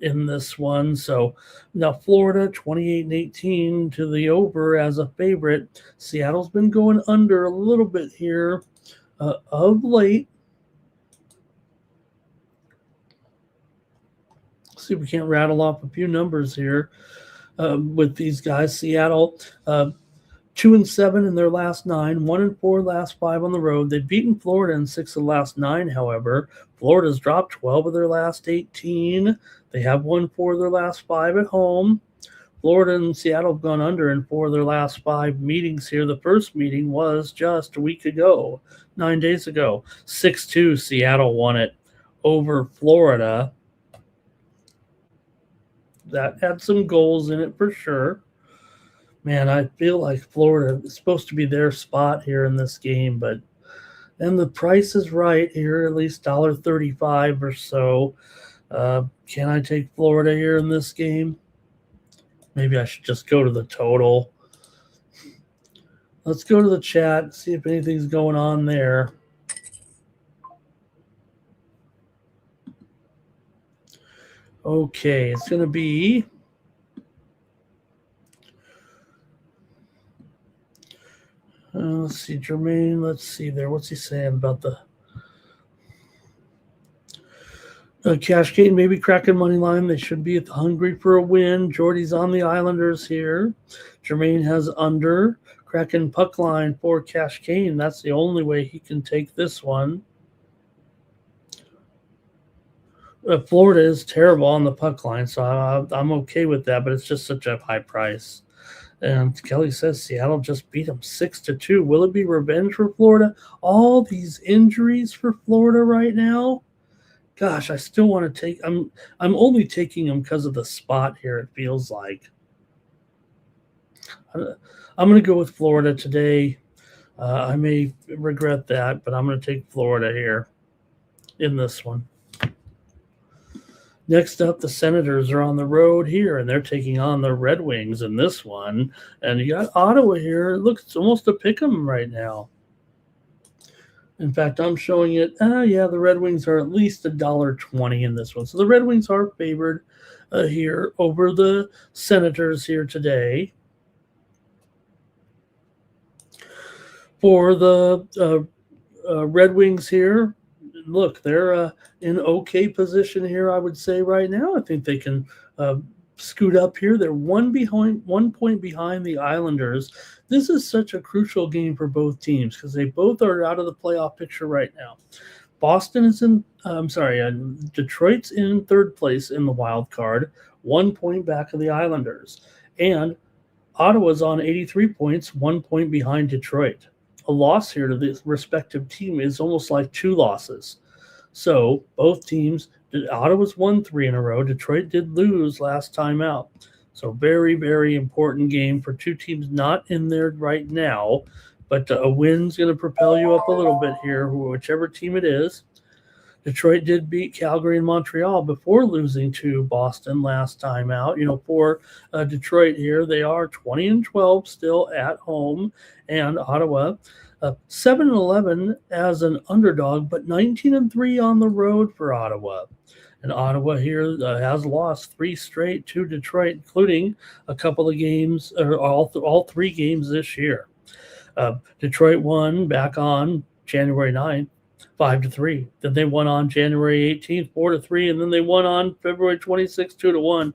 in this one. So now Florida 28-18 to the over as a favorite. Seattle's been going under a little bit here of late. See if we can't rattle off a few numbers here with these guys. Seattle 2-7 in their last 9, 1-4 last 5 on the road. They've beaten Florida in 6 of the last 9, however. Florida's dropped 12 of their last 18. They have won 4 of their last 5 at home. Florida and Seattle have gone under in 4 of their last 5 meetings here. The first meeting was just a week ago, 9 days ago. 6-2, Seattle won it over Florida. That had some goals in it for sure. Man, I feel like Florida is supposed to be their spot here in this game, and the price is right here, at least $1.35 or so. Can I take Florida here in this game? Maybe I should just go to the total. Let's go to the chat, see if anything's going on there. Okay, it's going to be let's see, Jermaine. Let's see there. What's he saying about the cash game? Maybe cracking money line. They should be hungry for a win. Jordy's on the Islanders here. Jermaine has under. Cracking puck line for Cash Kane. That's the only way he can take this one. Florida is terrible on the puck line, so I'm okay with that, but it's just such a high price. And Kelly says Seattle just beat them 6-2. Will it be revenge for Florida? All these injuries for Florida right now? Gosh, I still want to take. I'm only taking them because of the spot here. It feels like I'm going to go with Florida today. I may regret that, but I'm going to take Florida here in this one. Next up, the Senators are on the road here, and they're taking on the Red Wings in this one. And you got Ottawa here. Look, it's almost a pick 'em right now. In fact, I'm showing it. Yeah, the Red Wings are at least $1.20 in this one. So the Red Wings are favored here over the Senators here today. For the Red Wings here, look, they're in okay position here, I would say, right now. I think they can scoot up here. They're 1 point behind the Islanders. This is such a crucial game for both teams because they both are out of the playoff picture right now. Boston is Detroit's in third place in the wild card, 1 point back of the Islanders. And Ottawa's on 83 points, 1 point behind Detroit. A loss here to the respective team is almost like 2 losses. So both teams, Ottawa's won 3 in a row. Detroit did lose last time out. So very, very important game for 2 teams not in there right now. But a win's going to propel you up a little bit here, whichever team it is. Detroit did beat Calgary and Montreal before losing to Boston last time out. For Detroit here, they are 20-12 still at home, and Ottawa 7-11 as an underdog, but 19-3 on the road for Ottawa. And Ottawa here has lost 3 straight to Detroit, including a couple of games, or all 3 games this year. Detroit won back on January 9th. 5-3. Then they won on January 18th, 4-3, and then they won on February 26th, 2-1.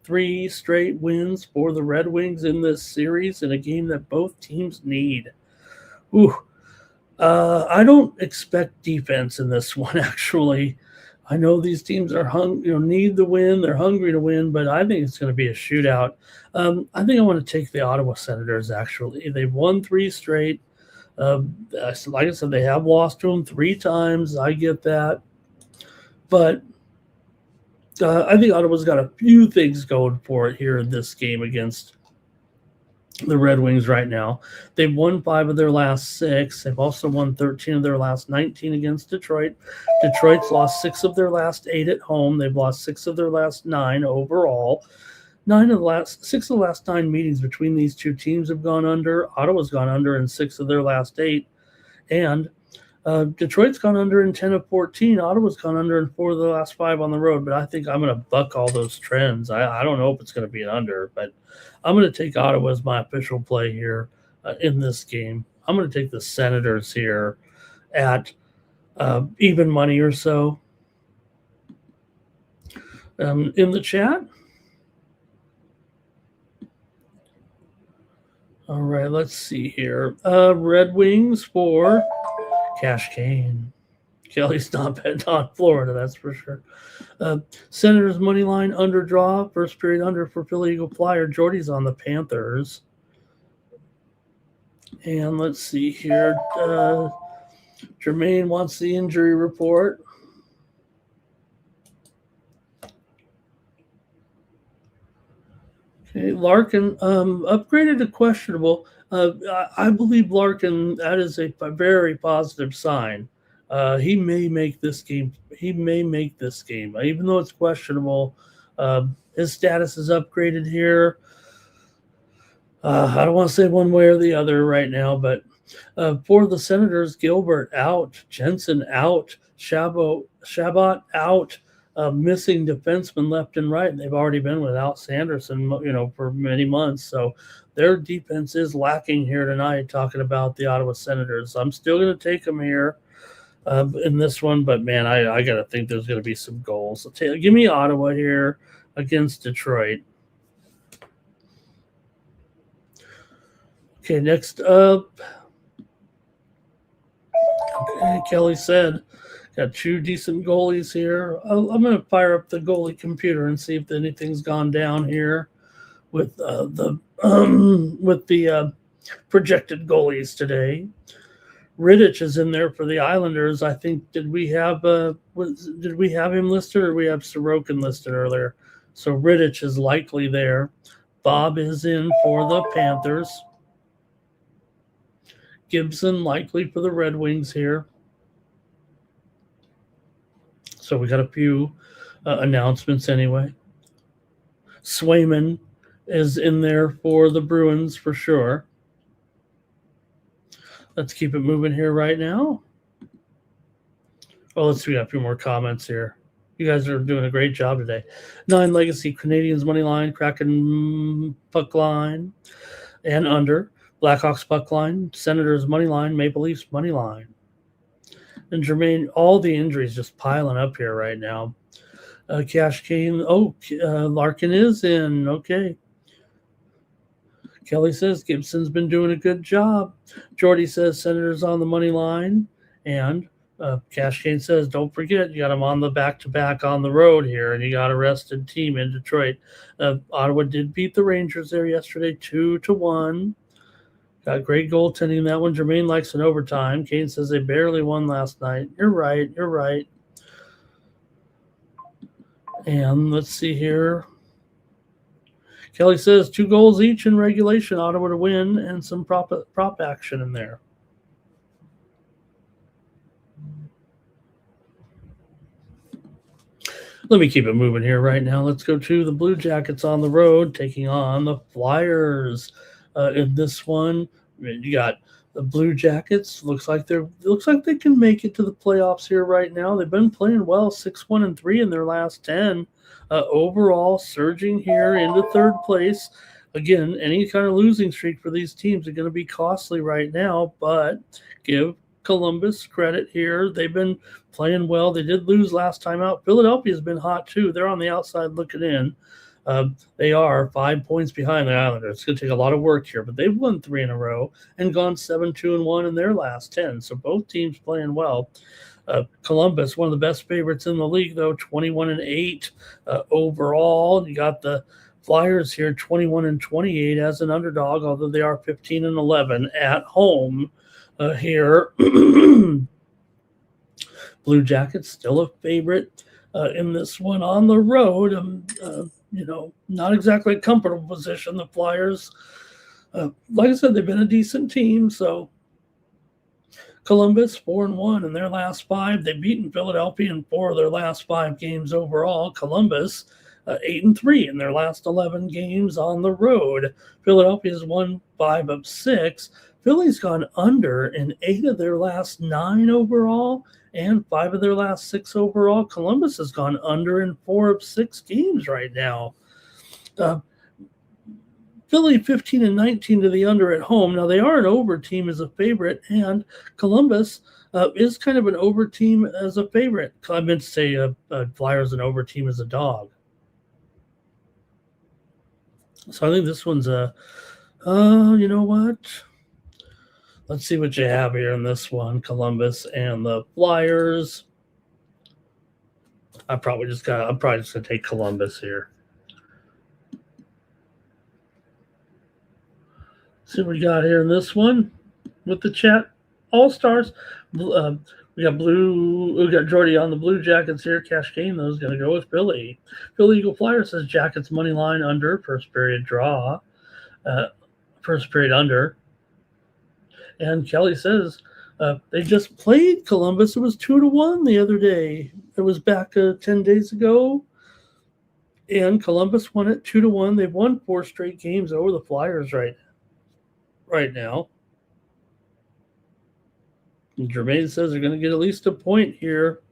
3 straight wins for the Red Wings in this series in a game that both teams need. I don't expect defense in this one, actually. I know these teams are need the win. They're hungry to win, but I think it's going to be a shootout. I think I want to take the Ottawa Senators, actually. They've won 3 straight. Like I said, they have lost to them 3 times. I get that. But I think Ottawa's got a few things going for it here in this game against the Red Wings right now. They've won 5 of their last 6. They've also won 13 of their last 19 against Detroit. Detroit's lost 6 of their last 8 at home. They've lost 6 of their last 9 overall. 6 of the last 9 meetings between these 2 teams have gone under. Ottawa's gone under in 6 of their last 8. And Detroit's gone under in 10 of 14. Ottawa's gone under in 4 of the last 5 on the road, but I think I'm going to buck all those trends. I don't know if it's going to be an under, but I'm going to take Ottawa as my official play here in this game. I'm going to take the Senators here at even money or so. In the chat. All right, let's see here. Red Wings for Cash Kane. Kelly's not betting on Florida, that's for sure. Senators money line under draw. First period under for Philly Eagle Flyer. Jordy's on the Panthers. And let's see here. Jermaine wants the injury report. Okay, Larkin upgraded to questionable. I believe Larkin, that is a very positive sign. He may make this game. Even though it's questionable. His status is upgraded here. I don't want to say one way or the other right now, but for the Senators, Gilbert out, Jensen out, Chabot out. Missing defensemen left and right, and they've already been without Sanderson, for many months. So their defense is lacking here tonight. Talking about the Ottawa Senators, I'm still going to take them here in this one, but man, I got to think there's going to be some goals. So give me Ottawa here against Detroit. Okay, next up. Okay, Kelly said. Got 2 decent goalies here. I'm going to fire up the goalie computer and see if anything's gone down here with the projected goalies today. Rittich is in there for the Islanders. I think did we have him listed, or we have Sorokin listed earlier? So Rittich is likely there. Bob is in for the Panthers. Gibson likely for the Red Wings here. So we got a few announcements anyway. Swayman is in there for the Bruins for sure. Let's keep it moving here right now. Oh, let's see. We got a few more comments here. You guys are doing a great job today. 9 Legacy Canadians money line, Kraken puck line, and under. Blackhawks puck line, Senators money line, Maple Leafs money line. And Jermaine, all the injuries just piling up here right now. Cash Kane. Larkin is in. Okay. Kelly says Gibson's been doing a good job. Jordy says Senators on the money line. And Cash Kane says, don't forget, you got them on the back-to-back on the road here, and you got a rested team in Detroit. Ottawa did beat the Rangers there yesterday 2-1. Got great goaltending in that one. Jermaine likes an overtime. Kane says they barely won last night. You're right. And let's see here. Kelly says 2 goals each in regulation, Ottawa to win, and some prop action in there. Let me keep it moving here right now. Let's go to the Blue Jackets on the road, taking on the Flyers. In this one, you got the Blue Jackets. Looks like they can make it to the playoffs here right now. They've been playing well, 6-1-3 in their last 10. Overall, surging here into 3rd place. Again, any kind of losing streak for these teams are going to be costly right now, but give Columbus credit here. They've been playing well. They did lose last time out. Philadelphia's been hot too. They're on the outside looking in. They are 5 points behind the Islanders. It's going to take a lot of work here, but they've won 3 in a row and gone 7-2-1 in their last 10. So both teams playing well. Columbus, one of the best favorites in the league, though, 21-8 overall. You got the Flyers here, 21-28 as an underdog, although they are 15-11 at home here. Blue Jackets still a favorite in this one on the road. Not exactly a comfortable position. The Flyers, like I said, they've been a decent team. So Columbus 4-1 in their last 5. They've beaten Philadelphia in 4 of their last 5 games overall. Columbus 8-3 in their last 11 games on the road. Philadelphia's won 5 of 6. Philly's gone under in 8 of their last 9 overall and 5 of their last 6 overall. Columbus has gone under in 4 of 6 games right now. Philly 15-19 to the under at home. Now, they are an over team as a favorite, and Columbus is kind of an over team as a favorite. I meant to say Flyers an over team as a dog. So I think this one's you know what? Let's see what you have here in this one. Columbus and the Flyers. I'm probably just gonna take Columbus here. See what we got here in this one with the chat all-stars. We got Jordy on the Blue Jackets here. Cash game, though, is going to go with Philly. Philly Eagle Flyer says Jackets money line under, first period draw. First period under. And Kelly says they just played Columbus. It was 2-1 the other day. It was back 10 days ago. And Columbus won it 2-1. They've won 4 straight games over the Flyers right now. And Jermaine says they're going to get at least a point here.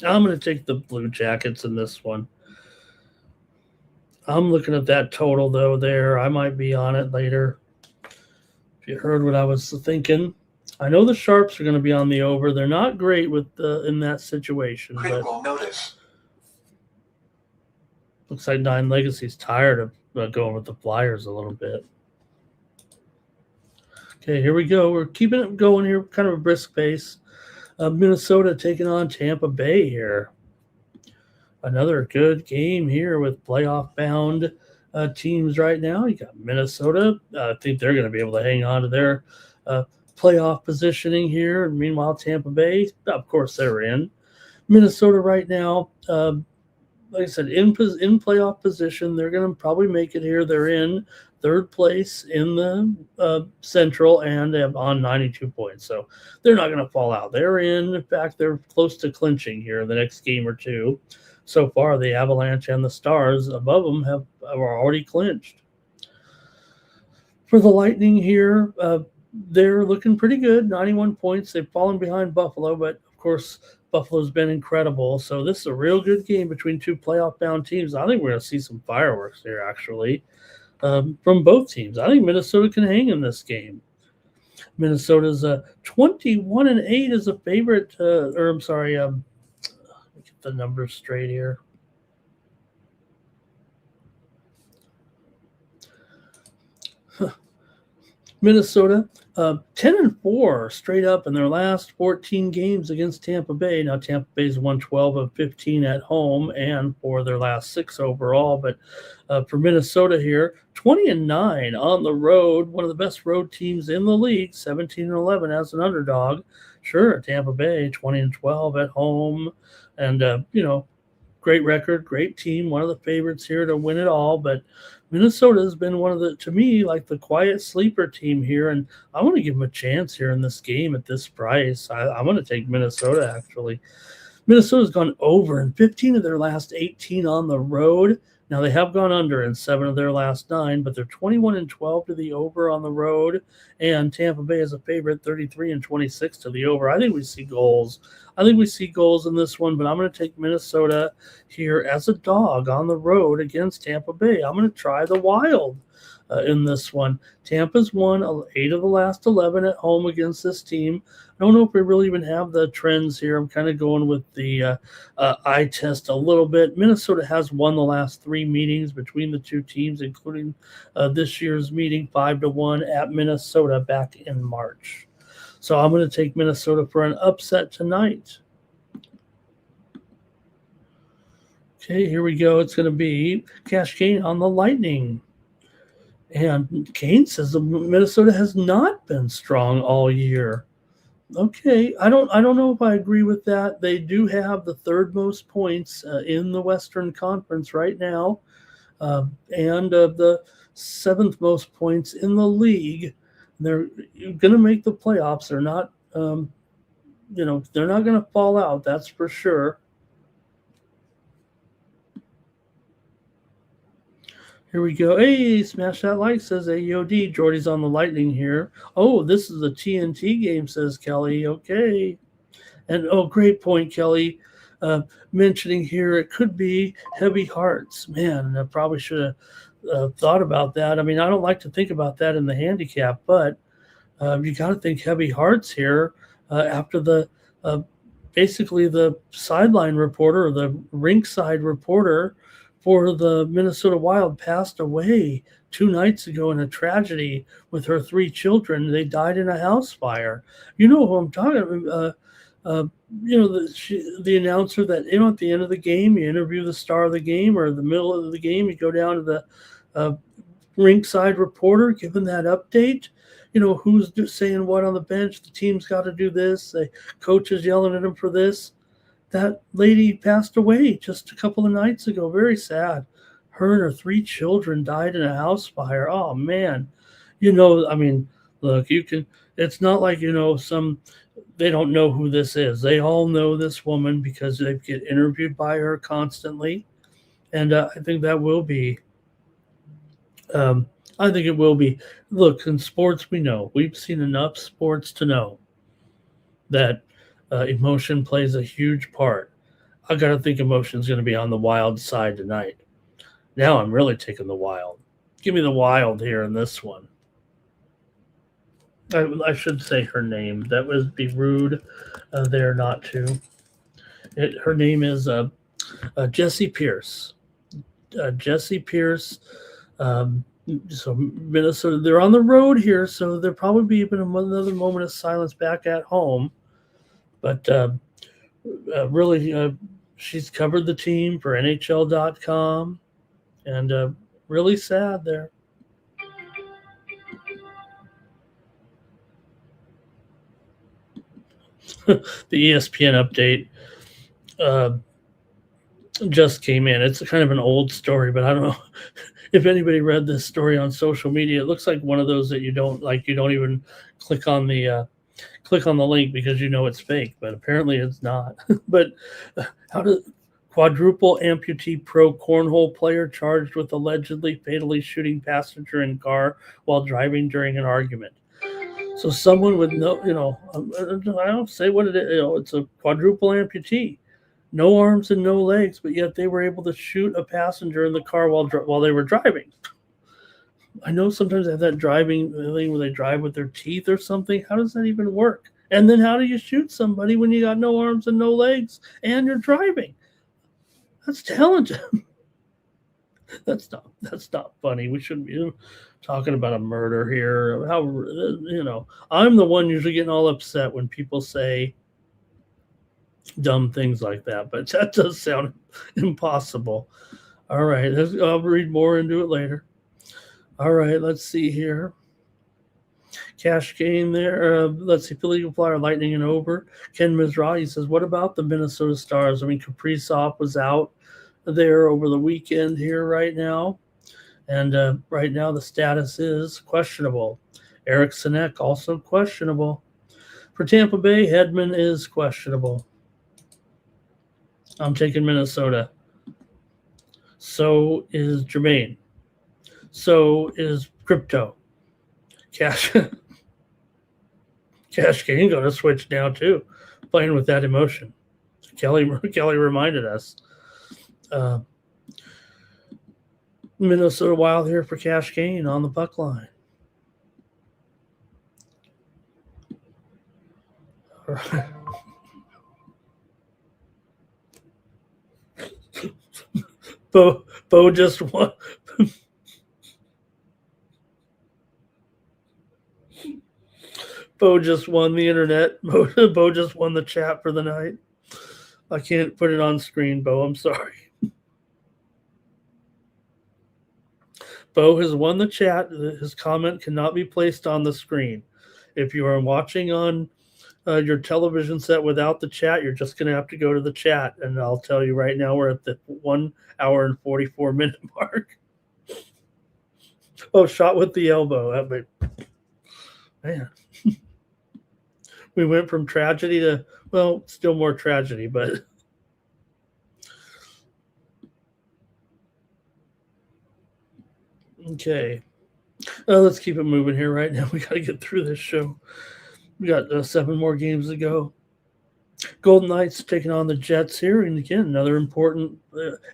I'm going to take the Blue Jackets in this one. I'm looking at that total, though, there. I might be on it later. If you heard what I was thinking. I know the Sharps are going to be on the over. They're not great with in that situation. Critical notice. Looks like Nine Legacy's tired of going with the Flyers a little bit. Okay, here we go. We're keeping it going here, kind of a brisk pace. Minnesota taking on Tampa Bay here. Another good game here with playoff-bound teams right now. You got Minnesota. I think they're going to be able to hang on to their playoff positioning here. Meanwhile, Tampa Bay, of course, they're in. Minnesota right now, like I said, in playoff position. They're going to probably make it here. They're in third place in the Central and on 92 points. So they're not going to fall out. They're in. In fact, they're close to clinching here in the next game or two. So far, the Avalanche and the Stars above them are already clinched. For the Lightning here, they're looking pretty good, 91 points. They've fallen behind Buffalo, but of course, Buffalo's been incredible. So this is a real good game between two playoff-bound teams. I think we're going to see some fireworks here, actually, from both teams. I think Minnesota can hang in this game. Minnesota's 21-8 as a favorite. Let me get the numbers straight here. Minnesota, 10-4 straight up in their last 14 games against Tampa Bay. Now, Tampa Bay's won 12 of 15 at home and for their last 6 overall. But for Minnesota here, 20-9 on the road, one of the best road teams in the league, 17-11 as an underdog. Sure, Tampa Bay, 20-12 at home. And, great record, great team, one of the favorites here to win it all. But Minnesota has been one of the, to me, like the quiet sleeper team here, and I want to give them a chance here in this game at this price. I'm going to take Minnesota, actually. Minnesota's gone over in 15 of their last 18 on the road. Now, they have gone under in 7 of their last 9, but they're 21-12 to the over on the road, and Tampa Bay is a favorite, 33-26 to the over. I think we see goals. I think we see goals in this one, but I'm going to take Minnesota here as a dog on the road against Tampa Bay. I'm going to try the Wild in this one. Tampa's won 8 of the last 11 at home against this team. I don't know if we really even have the trends here. I'm kind of going with the eye test a little bit. Minnesota has won the last 3 meetings between the two teams, including this year's meeting 5-1 at Minnesota back in March. So I'm going to take Minnesota for an upset tonight. Okay, here we go. It's going to be Cash Kane on the Lightning. And Kane says that Minnesota has not been strong all year. Okay, I don't know if I agree with that. They do have the 3rd most points in the Western Conference right now, and the 7th most points in the league. They're going to make the playoffs. They're not, they're not going to fall out. That's for sure. Here we go. Hey, smash that like, says AOD. Jordy's on the Lightning here. Oh, this is a TNT game, says Kelly. Okay. And oh, great point, Kelly. Mentioning here it could be heavy hearts. Man, I probably should have thought about that. I mean, I don't like to think about that in the handicap, but you got to think heavy hearts here after the basically the sideline reporter or the rinkside reporter for the Minnesota Wild passed away 2 nights ago in a tragedy with her 3 children. They died in a house fire. You know who I'm talking about. Uh, the announcer that, at the end of the game, you interview the star of the game, or the middle of the game, you go down to the rinkside reporter, giving that update. Who's saying what on the bench. The team's got to do this. The coach is yelling at him for this. That lady passed away just a couple of nights ago. Very sad. Her and her 3 children died in a house fire. Oh, man. Look, it's not like, they don't know who this is. They all know this woman because they get interviewed by her constantly. And I think that will be, I think it will be. Look, in sports, we know. We've seen enough sports to know that emotion plays a huge part. I got to think emotion's going to be on the Wild side tonight. Now I'm really taking the Wild. Give me the Wild here in this one. I should say her name. That would be rude there not to. Her name is Jessie Pierce. Jessie Pierce. So Minnesota, they're on the road here, so there'll probably be even another moment of silence back at home. But really, she's covered the team for NHL.com, and really sad there. The ESPN update just came in. It's kind of an old story, but I don't know if anybody read this story on social media. It looks like one of those that you don't like. You don't even click on the link because it's fake, but apparently it's not. But how does quadruple amputee pro cornhole player charged with allegedly fatally shooting passenger in car while driving during an argument? So someone with no, I don't say what it is. It's a quadruple amputee, no arms and no legs, but yet they were able to shoot a passenger in the car while they were driving. I know sometimes they have that driving thing where they drive with their teeth or something. How does that even work? And then how do you shoot somebody when you got no arms and no legs and you're driving? That's talented. That's not funny. We shouldn't be talking about a murder here. I'm the one usually getting all upset when people say dumb things like that, but that does sound impossible. All right, I'll read more into it later. All right, let's see here. Cash gain there. Let's see, Philly Flyer, Lightning, and over. Ken Mizrahi says, what about the Minnesota Stars? I mean, Kaprizov was out there over the weekend here right now. And right now the status is questionable. Eric Sinek also questionable. For Tampa Bay, Hedman is questionable. I'm taking Minnesota. So is Jermaine. So is Crypto. Cash Game going to switch now too, playing with that emotion. Kelly reminded us. Minnesota Wild here for Cash Gain on the puck line. All right. Bo just won. Bo just won the internet. Bo just won the chat for the night. I can't put it on screen, Bo. I'm sorry. Bo has won the chat. His comment cannot be placed on the screen. If you are watching on your television set without the chat, you're just going to have to go to the chat. And I'll tell you right now, we're at the 1 hour and 44 minute mark. Oh, shot with the elbow. Man. We went from tragedy to, well, still more tragedy, but Okay. Let's keep it moving here right now. We got to get through this show. We got 7 more games to go. Golden Knights taking on the Jets here. And again, another important.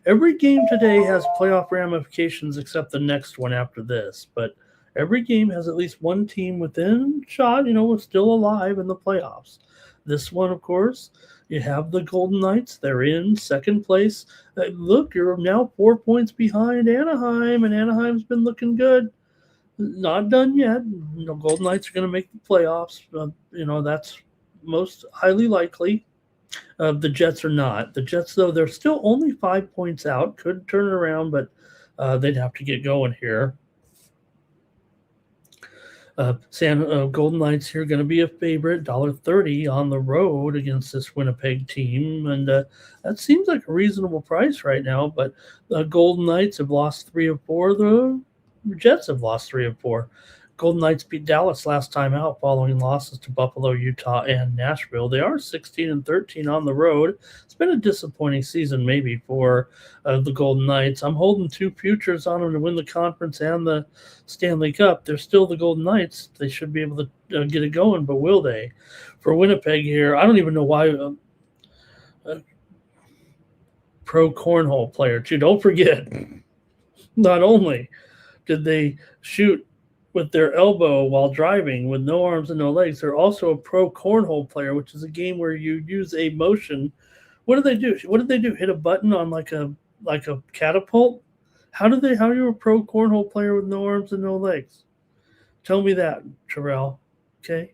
Every game today has playoff ramifications except the next one after this. But every game has at least one team within shot, still alive in the playoffs. This one, of course, you have the Golden Knights. They're in second place. Look, you're now 4 points behind Anaheim, and Anaheim's been looking good. Not done yet. Golden Knights are going to make the playoffs. That's most highly likely. The Jets are not. The Jets, though, they're still only 5 points out. Could turn it around, but they'd have to get going here. Golden Knights here going to be a favorite, $1.30 on the road against this Winnipeg team, and that seems like a reasonable price right now. But the Golden Knights have lost 3 of 4. The Jets have lost 3 of 4. Golden Knights beat Dallas last time out following losses to Buffalo, Utah, and Nashville. They are 16-13 on the road. It's been a disappointing season maybe for the Golden Knights. I'm holding 2 futures on them to win the conference and the Stanley Cup. They're still the Golden Knights. They should be able to get it going, but will they? For Winnipeg here, I don't even know why pro cornhole player, too. Don't forget, not only did they shoot with their elbow while driving with no arms and no legs, they're also a pro cornhole player, which is a game where you use a motion. What did they do? Hit a button on like a catapult? How are you a pro cornhole player with no arms and no legs? Tell me that, Terrell. Okay.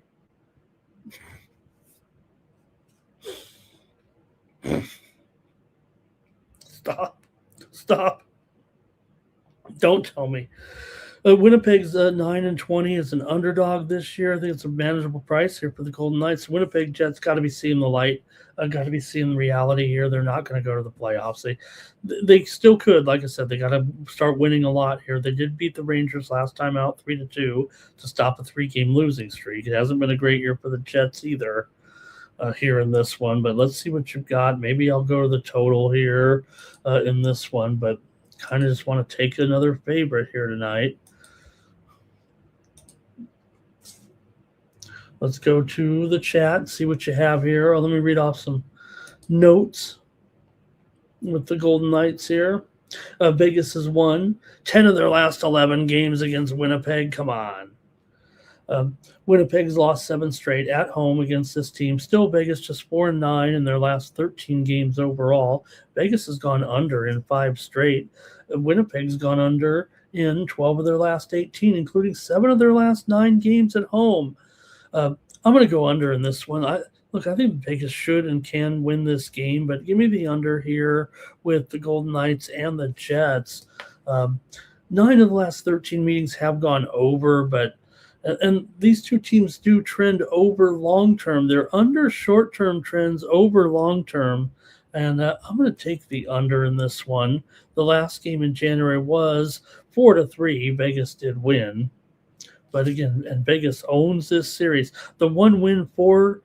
Stop. Don't tell me. Winnipeg's 9-20 is an underdog this year. I think it's a manageable price here for the Golden Knights. Winnipeg Jets got to be seeing the light. Got to be seeing the reality here. They're not going to go to the playoffs. They still could. Like I said, they got to start winning a lot here. They did beat the Rangers last time out 3-2 to stop a 3-game losing streak. It hasn't been a great year for the Jets either here in this one. But let's see what you've got. Maybe I'll go to the total here in this one. But kind of just want to take another favorite here tonight. Let's go to the chat, see what you have here. Let me read off some notes with the Golden Knights here. Vegas has won 10 of their last 11 games against Winnipeg. Come on. Winnipeg's lost 7 straight at home against this team. Still, Vegas just 4-9 in their last 13 games overall. Vegas has gone under in 5 straight. Winnipeg's gone under in 12 of their last 18, including 7 of their last 9 games at home. I'm going to go under in this one. I think Vegas should and can win this game, but give me the under here with the Golden Knights and the Jets. 9 of the last 13 meetings have gone over, and these two teams do trend over long-term. They're under short-term trends over long-term, and I'm going to take the under in this one. The last game in January was 4-3. Vegas did win. But again, and Vegas owns this series. The one win for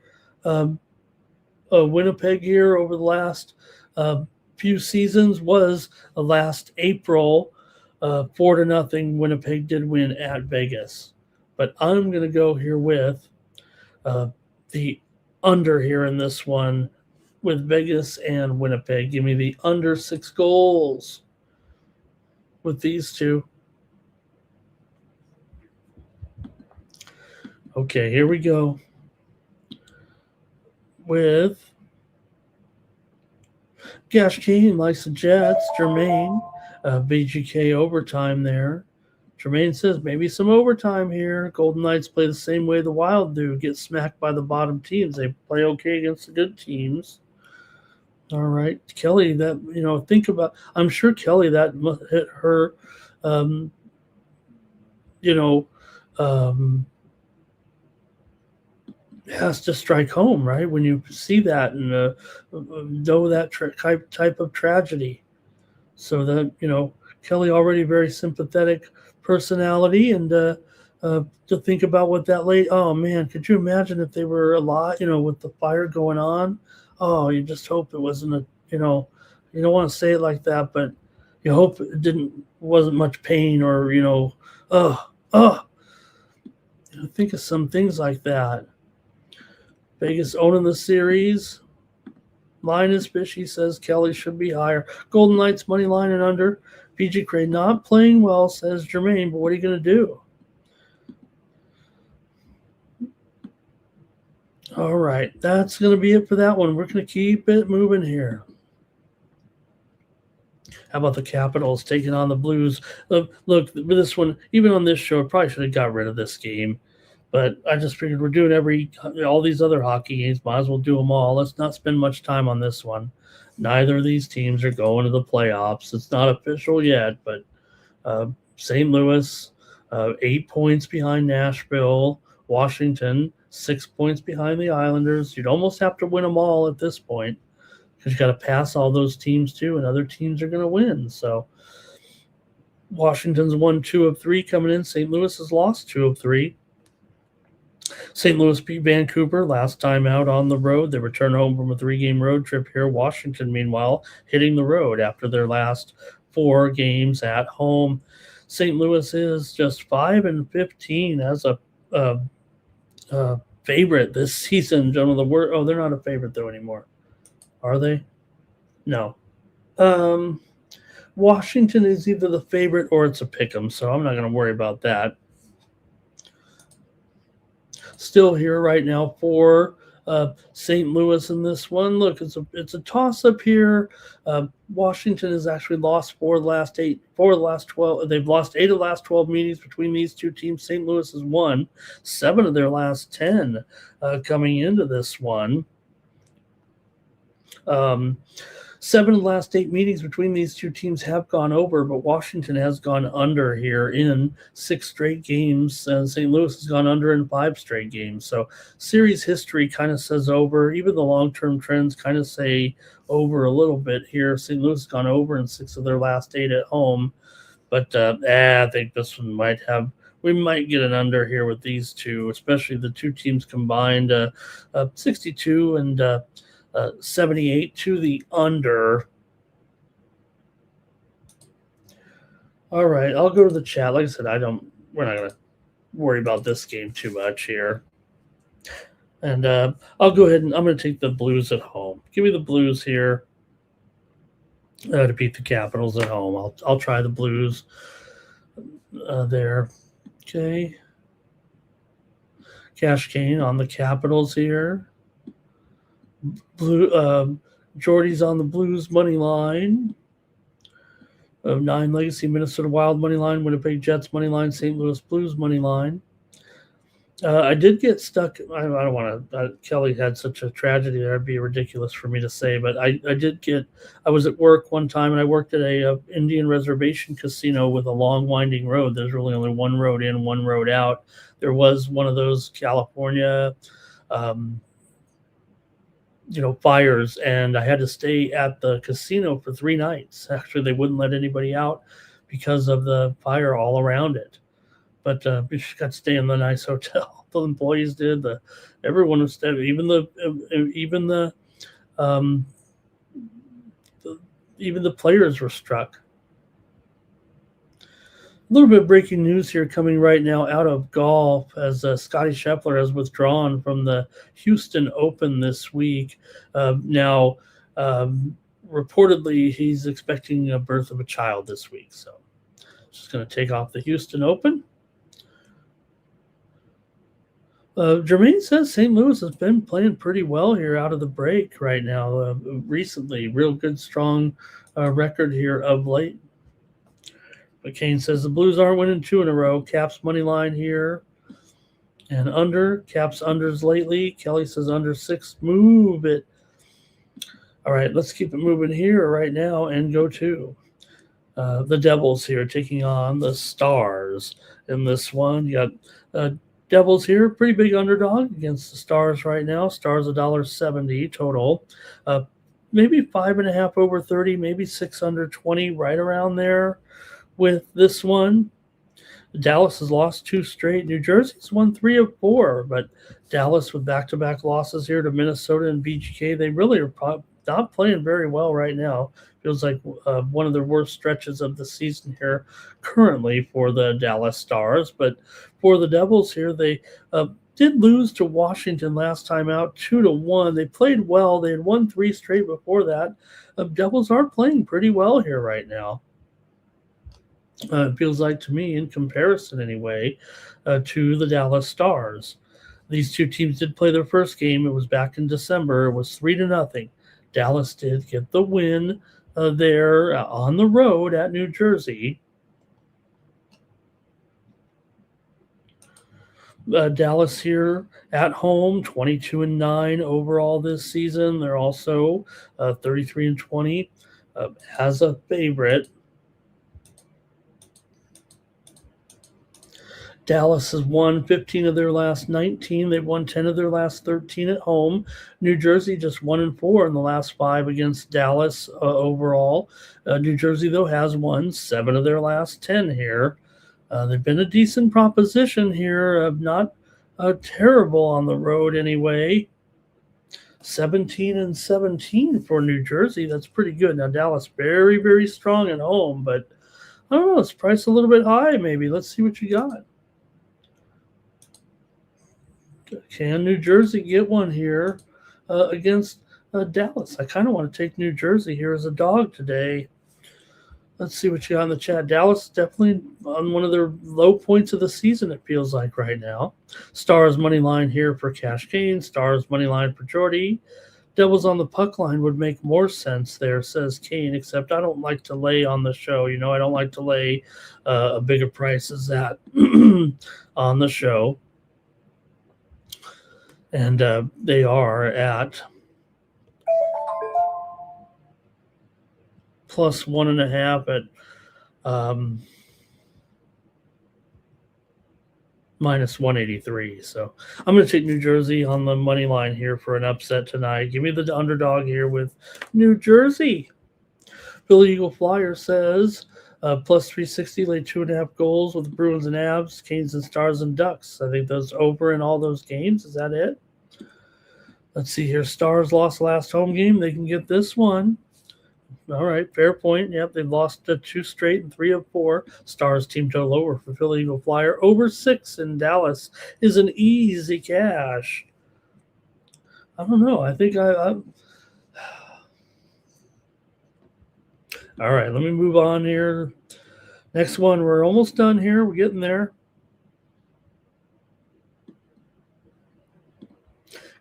Winnipeg here over the last few seasons was last April, 4-0. Winnipeg did win at Vegas. But I'm going to go here with the under here in this one with Vegas and Winnipeg. Give me the under 6 goals with these two. Okay, here we go with Gash Kane likes the Jets. Jermaine, VGK overtime there. Jermaine says maybe some overtime here. Golden Knights play the same way the Wild do, get smacked by the bottom teams. They play okay against the good teams. All right, Kelly, think about, I'm sure Kelly, that hit her, has to strike home, right? When you see that and know that type of tragedy. So that, Kelly already very sympathetic personality, and to think about what that oh man, could you imagine if they were alive, with the fire going on? Oh, you just hope it wasn't you don't want to say it like that, but You hope it wasn't much pain or, think of some things like that. Vegas owning the series. Line is fishy, says Kelly should be higher. Golden Knights money line and under. PG Cray not playing well, says Jermaine, but what are you going to do? All right, that's going to be it for that one. We're going to keep it moving here. How about the Capitals taking on the Blues? Look, this one, even on this show, I probably should have got rid of this game. But I just figured we're doing all these other hockey games. Might as well do them all. Let's not spend much time on this one. Neither of these teams are going to the playoffs. It's not official yet, but St. Louis, 8 points behind Nashville. Washington, 6 points behind the Islanders. You'd almost have to win them all at this point because you got to pass all those teams too, and other teams are going to win. So Washington's won 2 of 3 coming in. St. Louis has lost 2 of 3. St. Louis beat Vancouver last time out on the road. They return home from a 3-game road trip here. Washington, meanwhile, hitting the road after their last 4 games at home. St. Louis is just 5-15 as a favorite this season. Gentlemen, they're not a favorite though anymore, are they? No. Washington is either the favorite or it's a pick'em, so I'm not going to worry about that. Still here right now for St. Louis in this one. Look, it's a toss-up here. Washington has actually lost 4 of the last 12. They've lost 8 of the last 12 meetings between these two teams. St. Louis has won 7 of their last 10 coming into this one. 7 of the last 8 meetings between these two teams have gone over, but Washington has gone under here in 6 straight games, and St. Louis has gone under in 5 straight games. So series history kind of says over. Even the long-term trends kind of say over a little bit here. St. Louis has gone over in 6 of their last 8 at home, but I think this one we might get an under here with these two, especially the two teams combined, 62 and 78 to the under. All right, I'll go to the chat. Like I said, we're not going to worry about this game too much here. And I'll go ahead and I'm going to take the Blues at home. Give me the Blues here to beat the Capitals at home. I'll try the Blues there. Okay. Cash Kane on the Capitals here. Jordy's on the Blues money line. 9 Legacy Minnesota Wild money line, Winnipeg Jets money line, St. Louis Blues money line. I did get stuck. I don't want to. Kelly had such a tragedy there; it'd be ridiculous for me to say. But I was at work one time, and I worked at a Indian reservation casino with a long, winding road. There's really only one road in, one road out. There was one of those California. Fires, and I had to stay at the casino for 3 nights. Actually, they wouldn't let anybody out because of the fire all around it. But we just got to stay in the nice hotel. The employees did. Everyone was staying. Even the players were struck. A little bit of breaking news here coming right now out of golf as Scottie Scheffler has withdrawn from the Houston Open this week. Now, reportedly, he's expecting a birth of a child this week. So just going to take off the Houston Open. Jermaine says St. Louis has been playing pretty well here out of the break right now. Recently, real good, strong record here of late. But Kane says the Blues aren't winning 2 in a row. Caps money line here. And under. Caps unders lately. Kelly says under 6. Move it. All right, let's keep it moving here right now and go to the Devils here taking on the Stars in this one. You got Devils here, pretty big underdog against the Stars right now. Stars $1.70 total. Maybe 5.5 over 30, maybe 6 under 20, right around there. With this one, Dallas has lost 2 straight. New Jersey's won 3 of 4, but Dallas with back-to-back losses here to Minnesota and BGK, they really are not playing very well right now. Feels like one of the worst stretches of the season here currently for the Dallas Stars. But for the Devils here, they did lose to Washington last time out, 2-1. They played well. They had won 3 straight before that. Devils are playing pretty well here right now. It feels like to me, in comparison anyway, to the Dallas Stars. These two teams did play their first game. It was back in December. It was 3-0. Dallas did get the win there on the road at New Jersey. Dallas here at home, 22-9 overall this season. They're also 33-20 as a favorite. Dallas has won 15 of their last 19. They've won 10 of their last 13 at home. New Jersey just 1-4 in the last 5 against Dallas overall. New Jersey, though, has won 7 of their last 10 here. They've been a decent proposition here, not terrible on the road anyway. 17-17 for New Jersey. That's pretty good. Now, Dallas very, very strong at home, but I don't know. It's priced a little bit high maybe. Let's see what you got. Can New Jersey get one here against Dallas? I kind of want to take New Jersey here as a dog today. Let's see what you got in the chat. Dallas is definitely on one of their low points of the season, it feels like right now. Stars money line here for Cash Kane. Stars money line for Jordy. Devils on the puck line would make more sense there, says Kane, except I don't like to lay on the show. I don't like to lay a bigger price as that on the show. And they are at plus 1.5 at minus 183. So I'm going to take New Jersey on the money line here for an upset tonight. Give me the underdog here with New Jersey. Philly Eagle Flyer says plus 360, laid 2.5 goals with the Bruins and Avs, Canes and Stars and Ducks. I think those over in all those games. Is that it? Let's see here. Stars lost last home game. They can get this one. All right, fair point. Yep, they've lost 2 straight and 3 of 4. Stars team total over for Philly Eagle Flyer. Over 6 in Dallas is an easy cash. I don't know. I think I all right, let me move on here. Next one, we're almost done here. We're getting there.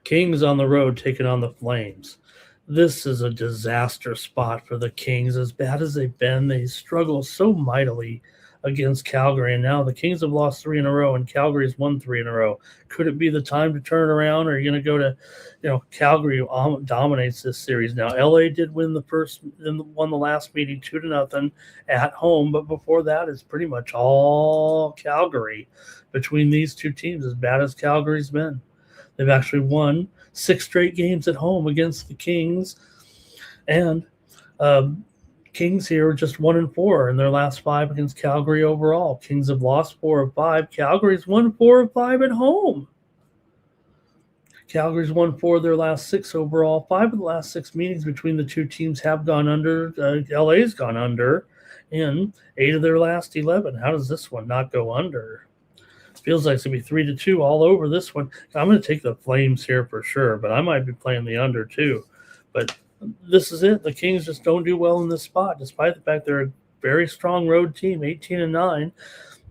Kings on the road taking on the Flames. This is a disaster spot for the Kings. As bad as they've been, they struggle so mightily against Calgary. And now the Kings have lost 3 in a row, and Calgary's won 3 in a row. Could it be the time to turn around, or are you going to go to, Calgary dominates this series now. LA did win won the last meeting 2-0 at home, but before that, it's pretty much all Calgary between these two teams, as bad as Calgary's been. They've actually won 6 straight games at home against the Kings, and Kings here are just 1-4 in their last 5 against Calgary overall. Kings have lost 4 of 5. Calgary's won 4 of 5 at home. Calgary's won 4 of their last 6 overall. 5 of the last 6 meetings between the two teams have gone under. LA's gone under in 8 of their last 11. How does this one not go under? Feels like it's going to be 3-2 all over this one. I'm going to take the Flames here for sure, but I might be playing the under too. But this is it. The Kings just don't do well in this spot, despite the fact they're a very strong road team, 18-9.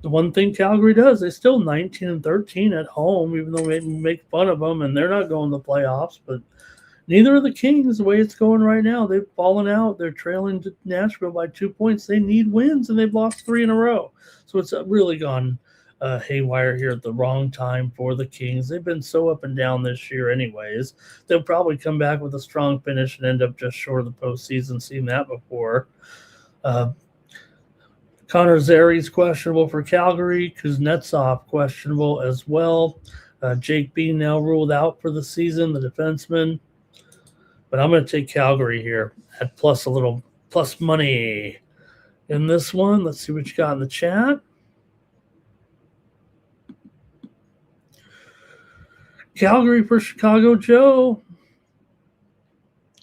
The one thing Calgary does, they still 19-13 at home, even though we make fun of them, and they're not going to the playoffs. But neither are the Kings. The way it's going right now, they've fallen out. They're trailing to Nashville by 2 points. They need wins, and they've lost 3 in a row. So it's really gone haywire here at the wrong time for the Kings. They've been so up and down this year anyways. They'll probably come back with a strong finish and end up just short of the postseason. Seen that before. Connor Zari's questionable for Calgary. Kuznetsov questionable as well. Jake Bean now ruled out for the season, the defenseman. But I'm going to take Calgary here at plus money in this one. Let's see what you got in the chat. Calgary for Chicago Joe.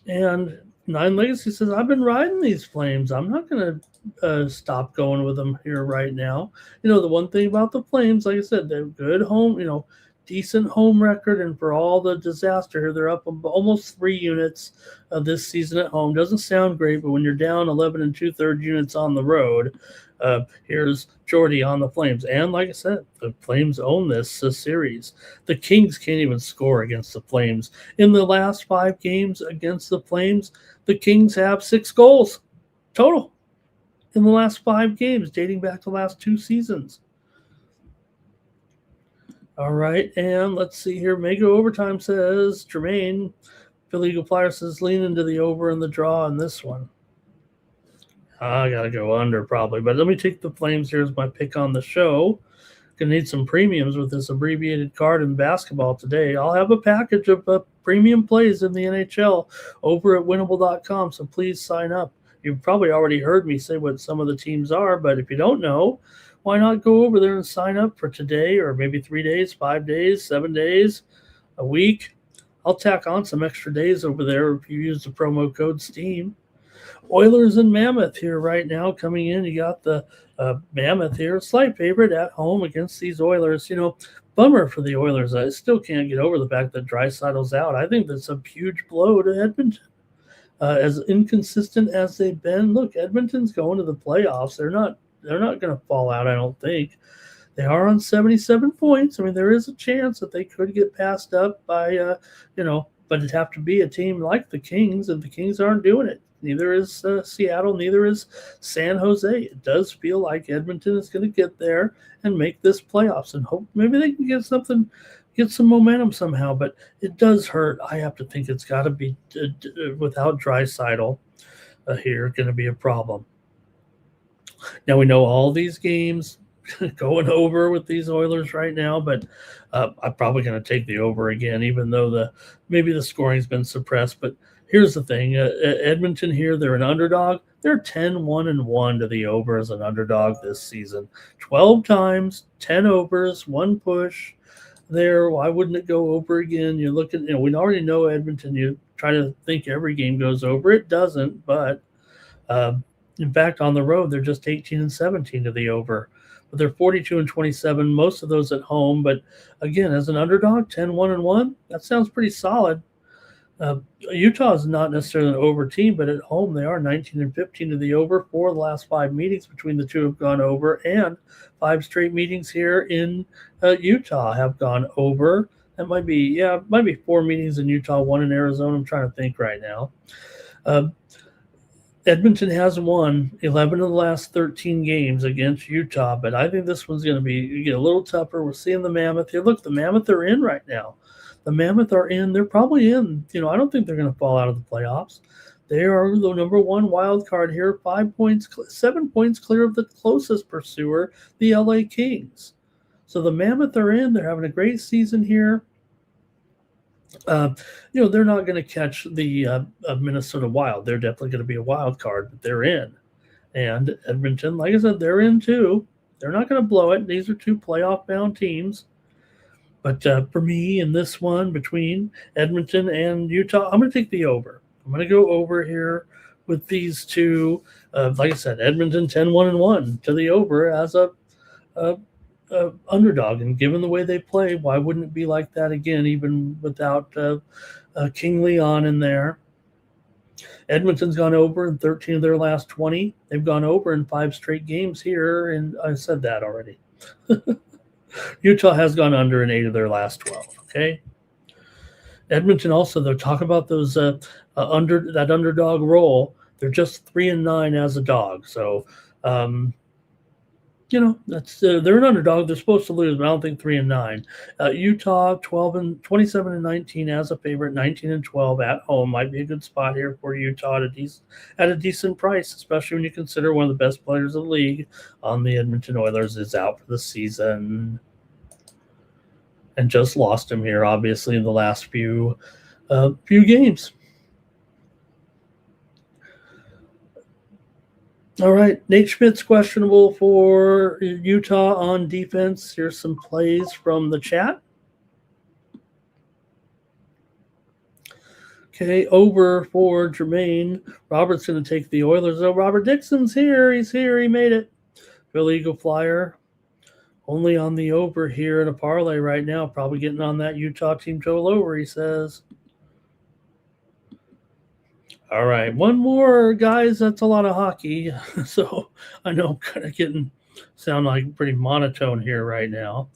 And Nine Legacy says, I've been riding these Flames. I'm not going to stop going with them here right now. The one thing about the Flames, like I said, they're good home, decent home record. And for all the disaster here, they're up almost 3 units this season at home. Doesn't sound great, but when you're down 11 and 2/3 units on the road, here's Jordy on the Flames. And like I said, the Flames own this series. The Kings can't even score against the Flames. In the last 5 games against the Flames, the Kings have 6 goals total in the last 5 games, dating back to the last 2 seasons. All right, and let's see here. Mega Overtime says, Jermaine, Philly Eagle Flyer says, lean into the over in the draw in this one. I got to go under probably, but let me take the Flames here as my pick on the show. Going to need some premiums with this abbreviated card in basketball today. I'll have a package of premium plays in the NHL over at winnable.com, so please sign up. You've probably already heard me say what some of the teams are, but if you don't know, why not go over there and sign up for today or maybe 3 days, 5 days, 7 days, a week. I'll tack on some extra days over there if you use the promo code STEAM. Oilers and Mammoth here right now coming in. You got the Mammoth here, slight favorite at home against these Oilers. Bummer for the Oilers. I still can't get over the fact that Draisaitl's out. I think that's a huge blow to Edmonton. As inconsistent as they've been, look, Edmonton's going to the playoffs. They're not going to fall out, I don't think. They are on 77 points. I mean, there is a chance that they could get passed up by, but it'd have to be a team like the Kings, and the Kings aren't doing it. Neither is Seattle, neither is San Jose. It does feel like Edmonton is going to get there and make this playoffs and hope maybe they can get some momentum somehow, but it does hurt. I have to think it's got to be without Draisaitl here going to be a problem. Now we know all these games going over with these Oilers right now, but I'm probably going to take the over again, even though maybe the scoring's been suppressed. But here's the thing, Edmonton here, they're an underdog. They're 10-1-1 to the over as an underdog this season. 12 times, 10 overs, 1 push there. Why wouldn't it go over again? You look at, we already know Edmonton. You try to think every game goes over. It doesn't, but in fact, on the road, they're just 18-17 to the over. But they're 42-27, most of those at home. But again, as an underdog, 10-1-1, that sounds pretty solid. Utah is not necessarily an over team, but at home they are 19-15 to the over. 4 of the last 5 meetings between the two have gone over, and 5 straight meetings here in Utah have gone over. That might be 4 meetings in Utah, 1 in Arizona. I'm trying to think right now. Edmonton has won 11 of the last 13 games against Utah, but I think this one's going to get a little tougher. We're seeing the Mammoth here. Look, the Mammoth are in right now. The Mammoth are in. They're probably in. I don't think they're going to fall out of the playoffs. They are the number 1 wild card here, 7 points clear of the closest pursuer, the LA Kings. So the Mammoth are in. They're having a great season here. They're not going to catch the Minnesota Wild. They're definitely going to be a wild card, but they're in. And Edmonton, like I said, they're in too. They're not going to blow it. These are 2 playoff-bound teams. But for me, in this one between Edmonton and Utah, I'm going to take the over. I'm going to go over here with these 2. Like I said, Edmonton 10-1-1 to the over as a underdog, and given the way they play, why wouldn't it be like that again, even without King Leon in there? Edmonton's gone over in 13 of their last 20. They've gone over in 5 straight games here, and I said that already. Utah has gone under in 8 of their last 12. Okay. Edmonton also, they're talking about those underdog role. They're just 3-9 as a dog, so. That's they're an underdog. They're supposed to lose, but I don't think 3-9. Utah 27-19 as a favorite, 19-12 at home might be a good spot here for Utah at a decent price, especially when you consider one of the best players in the league on the Edmonton Oilers is out for the season, and just lost him here, obviously, in the last few games. All right, Nate Schmidt's questionable for Utah on defense. Here's some plays from the chat. Okay, over for Jermaine. Robert's going to take the Oilers. Oh, Robert Dixon's here. He's here. He made it. Philly Eagle Flyer. Only on the over here in a parlay right now. Probably getting on that Utah team total over, he says. All right, one more, guys. That's a lot of hockey. So I know I'm kind of sound like pretty monotone here right now.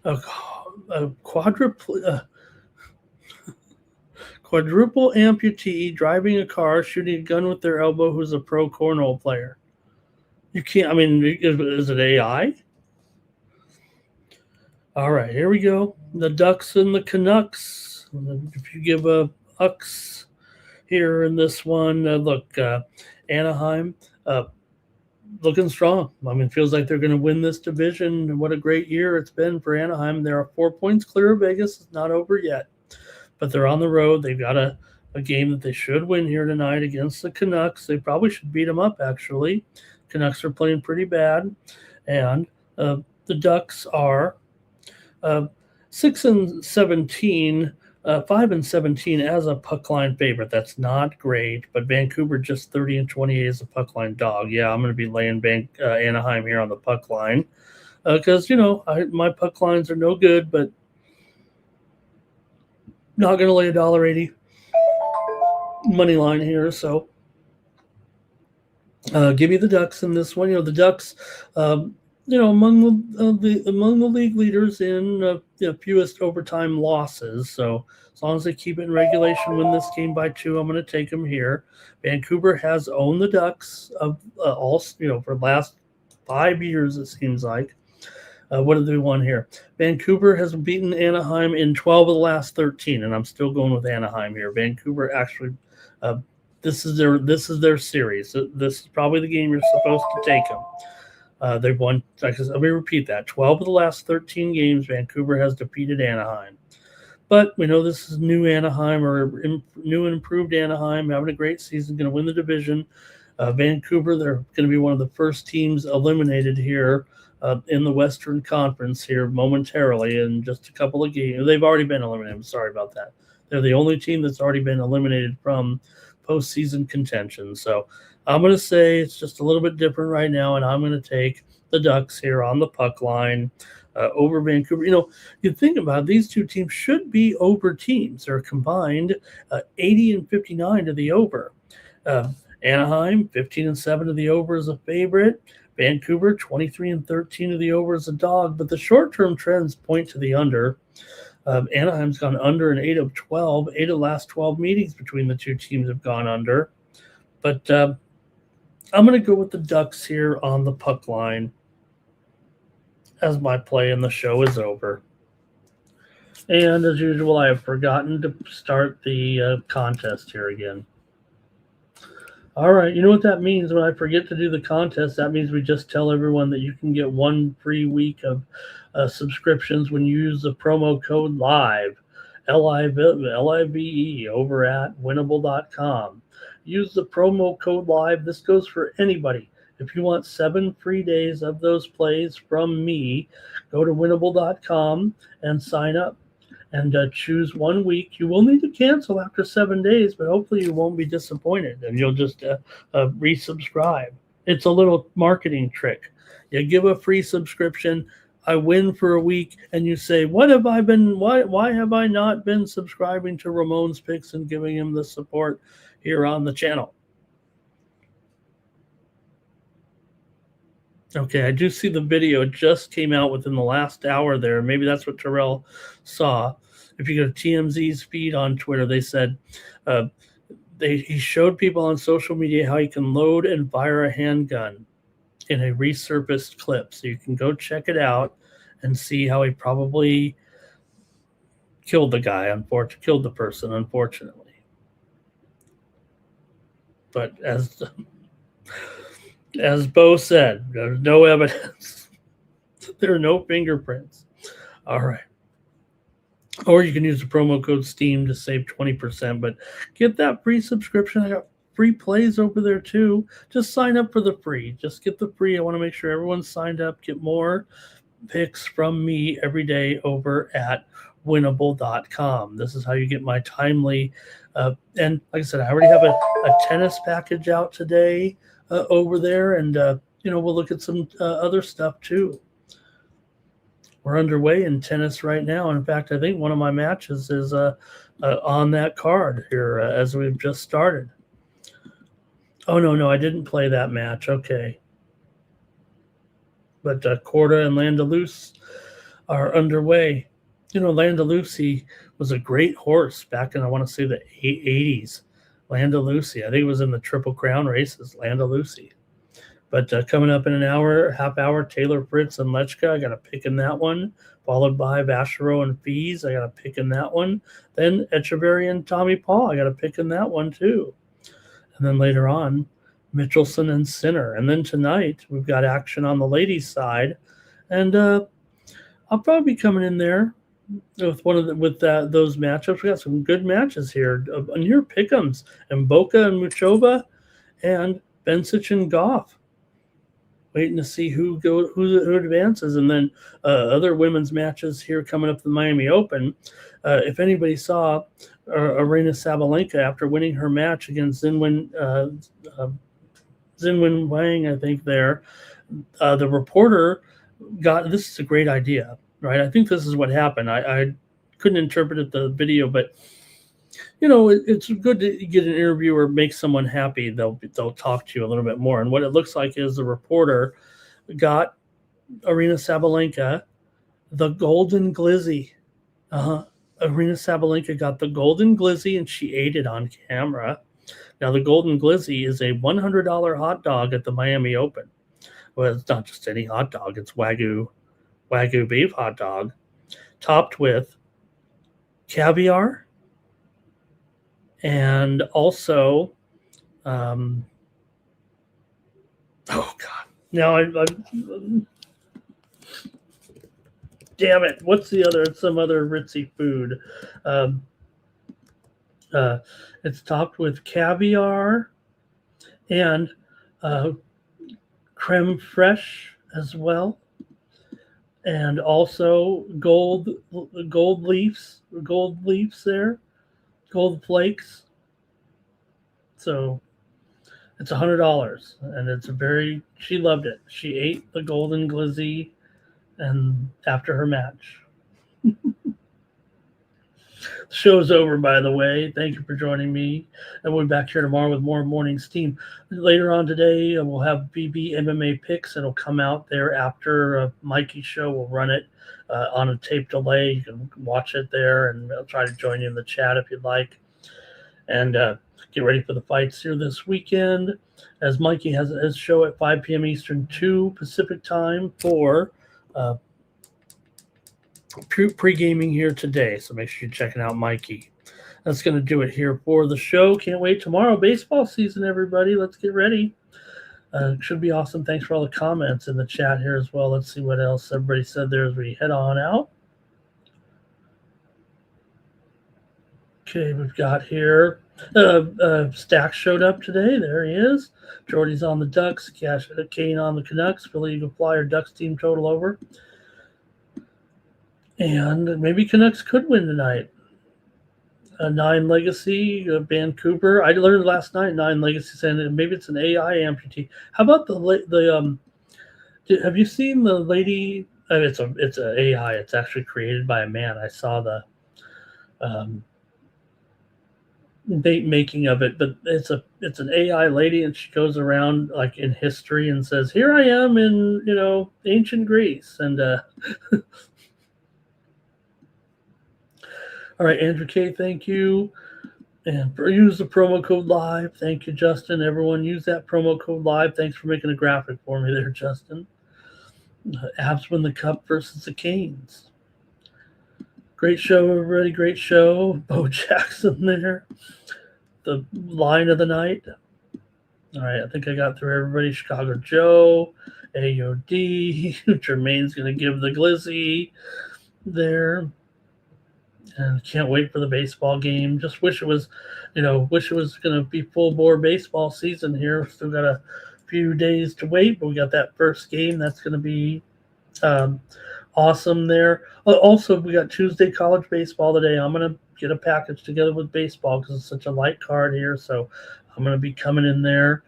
A quadruple amputee driving a car, shooting a gun with their elbow, who's a pro cornhole player. You can't, I mean, is it AI? All right, here we go. The Ducks and the Canucks. If you give a Hucks here in this one, look, Anaheim, looking strong. I mean, feels like they're going to win this division. What a great year it's been for Anaheim. They are 4 points clear of Vegas. It's not over yet, but they're on the road. They've got a game that they should win here tonight against the Canucks. They probably should beat them up, actually. Canucks are playing pretty bad, and the Ducks are 6-17, 5-17 as a puck line favorite. That's not great, but Vancouver just 30-28 as a puck line dog. Yeah, I'm going to be laying Anaheim here on the puck line because my puck lines are no good, but not going to lay $1.80 money line here. So give me the Ducks in this one. The Ducks. Among the league leaders in fewest overtime losses. So as long as they keep it in regulation, win this game by 2, I'm going to take them here. Vancouver has owned the Ducks of for the last 5 years, it seems like. What did they won here? Vancouver has beaten Anaheim in 12 of the last 13, and I'm still going with Anaheim here. Vancouver actually, this is their series. This is probably the game you're supposed to take them. They've won, let me repeat that, 12 of the last 13 games, Vancouver has defeated Anaheim. But we know this is new Anaheim, or new and improved Anaheim, having a great season, going to win the division. Vancouver, they're going to be one of the first teams eliminated here in the Western Conference here momentarily in just a couple of games. They've already been eliminated. I'm sorry about that. They're the only team that's already been eliminated from postseason contention. So I'm going to say it's just a little bit different right now, and I'm going to take the Ducks here on the puck line over Vancouver. You think about it, these two teams should be over teams. They're combined 80-59 to the over. Anaheim 15-7 to the over as a favorite. Vancouver 23-13 to the over as a dog. But the short-term trends point to the under. Anaheim's gone under in 8 of 12. 8 of the last 12 meetings between the two teams have gone under. But I'm going to go with the Ducks here on the puck line as my play, and the show is over. And as usual, I have forgotten to start the contest here again. All right, you know what that means when I forget to do the contest? That means we just tell everyone that you can get 1 free week of subscriptions when you use the promo code LIVE, LIVE, over at winnable.com. Use the promo code LIVE. This goes for anybody. If you want 7 free days of those plays from me, go to winnable.com and sign up and choose 1 week. You will need to cancel after 7 days, but hopefully you won't be disappointed and you'll just resubscribe. It's a little marketing trick. You give a free subscription, I win for a week, and you say, why have I not been subscribing to Ramon's Picks and giving him the support here on the channel? Okay, I do see the video. It just came out within the last hour there. Maybe that's what Terrell saw. If you go to TMZ's feed on Twitter, they said he showed people on social media how you can load and fire a handgun in a resurfaced clip. So you can go check it out and see how he probably killed the guy, killed the person, unfortunately. But as Bo said, there's no evidence. There are no fingerprints. All right. Or you can use the promo code STEAM to save 20%, but get that free subscription. I got free plays over there too. Just sign up for the free. Just get the free. I want to make sure everyone's signed up, get more picks from me every day over at winnable.com. This is how you get my timely, and like I said, I already have a tennis package out today over there, and we'll look at some other stuff too. We're underway in tennis right now. In fact, I think one of my matches is on that card here as we've just started. Oh, no, I didn't play that match. Okay. But Corda and Landaluce are underway. Landaluce was a great horse back in, I want to say, the 80s. Landaluce, I think it was in the Triple Crown races, Landaluce. But coming up in an hour, half hour, Taylor Fritz and Lechka, I got a pick in that one. Followed by Vachereau and Fees, I got a pick in that one. Then Echeverry and Tommy Paul, I got a pick in that one too. And then later on, Mitchelson and Sinner. And then tonight, we've got action on the ladies' side. And I'll probably be coming in there with those matchups. We got some good matches here. Near pick'ems, and Boca and Muchova, and Bencic and Goff. Waiting to see who advances, and then other women's matches here coming up the Miami Open. If anybody saw Aryna Sabalenka after winning her match against Xinwen Wang, I think there, the reporter this is a great idea, right? I think this is what happened. I couldn't interpret the video, but it's good to get an interview or make someone happy. They'll talk to you a little bit more. And what it looks like is the reporter got Aryna Sabalenka the golden glizzy. Aryna Sabalenka got the golden glizzy, and she ate it on camera. Now, the golden glizzy is a $100 hot dog at the Miami Open. Well, it's not just any hot dog. It's Wagyu beef hot dog, topped with caviar, and also, oh God! Now I damn it! What's the other? It's some other ritzy food. It's topped with caviar and creme fraiche as well, and also gold leaves there. Gold flakes. So it's $100, and she loved it. She ate the golden glizzy and after her match. The show's over, by the way. Thank you for joining me. And we'll be back here tomorrow with more Morning Steam. Later on today, we'll have BB MMA picks. It'll come out there after Mikey's show. We'll run it on a tape delay. You can watch it there, and I'll try to join you in the chat if you'd like. And get ready for the fights here this weekend, as Mikey has his show at 5 p.m. Eastern, 2 Pacific time for pre-gaming here today. So make sure you're checking out Mikey. That's going to do it here for the show. Can't wait. Tomorrow, baseball season, everybody. Let's get ready. Should be awesome. Thanks for all the comments in the chat here as well. Let's see what else everybody said there as we head on out. Okay, we've got here Stack showed up today. There he is. Jordy's on the Ducks. Kane on the Canucks. Philly Eagle Flyer Ducks team total over. And maybe Canucks could win tonight. 9 Legacy, Vancouver. I learned last night 9 Legacy saying maybe it's an AI amputee. How about have you seen the lady? It's an AI. It's actually created by a man. I saw the making of it, but it's an AI lady, and she goes around like in history and says, "Here I am in ancient Greece," and all right, Andrew K, thank you. And use the promo code LIVE. Thank you, Justin. Everyone use that promo code LIVE. Thanks for making a graphic for me there, Justin. Abs win the cup versus the Canes. Great show, everybody. Great show. Bo Jackson there. The line of the night. All right, I think I got through everybody. Chicago Joe, AOD. Jermaine's going to give the glizzy there. And can't wait for the baseball game. Just wish it was going to be full bore baseball season here. Still got a few days to wait, but we got that first game. That's going to be Awesome there. Also, we got Tuesday college baseball today. I'm going to get a package together with baseball because it's such a light card here. So I'm going to be coming in there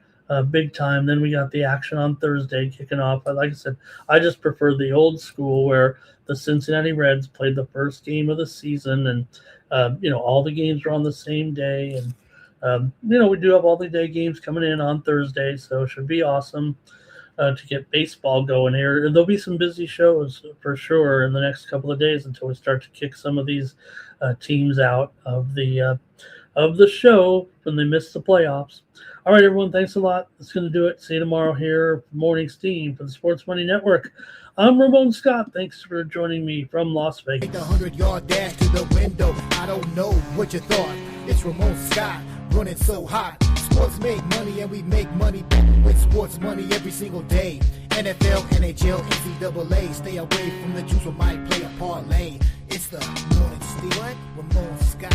big time. Then we got the action on Thursday kicking off. But like I said, I just prefer the old school where the Cincinnati Reds played the first game of the season, and all the games are on the same day. And we do have all the day games coming in on Thursday, so it should be awesome. To get baseball going here. There'll be some busy shows for sure in the next couple of days until we start to kick some of these teams out of the show when they miss the playoffs. All right, everyone, thanks a lot. That's going to do it. See you tomorrow here for Morning Steam for the Sports Money Network. I'm Ramon Scott. Thanks for joining me from Las Vegas. Take the 100-yard dash to the window. I don't know what you thought. It's Ramon Scott running so hot. Sports make money and we make money with sports money every single day. NFL, NHL, NCAA. Stay away from the juice, we might play a parlay. It's the Morning Steam. Ramon Scott.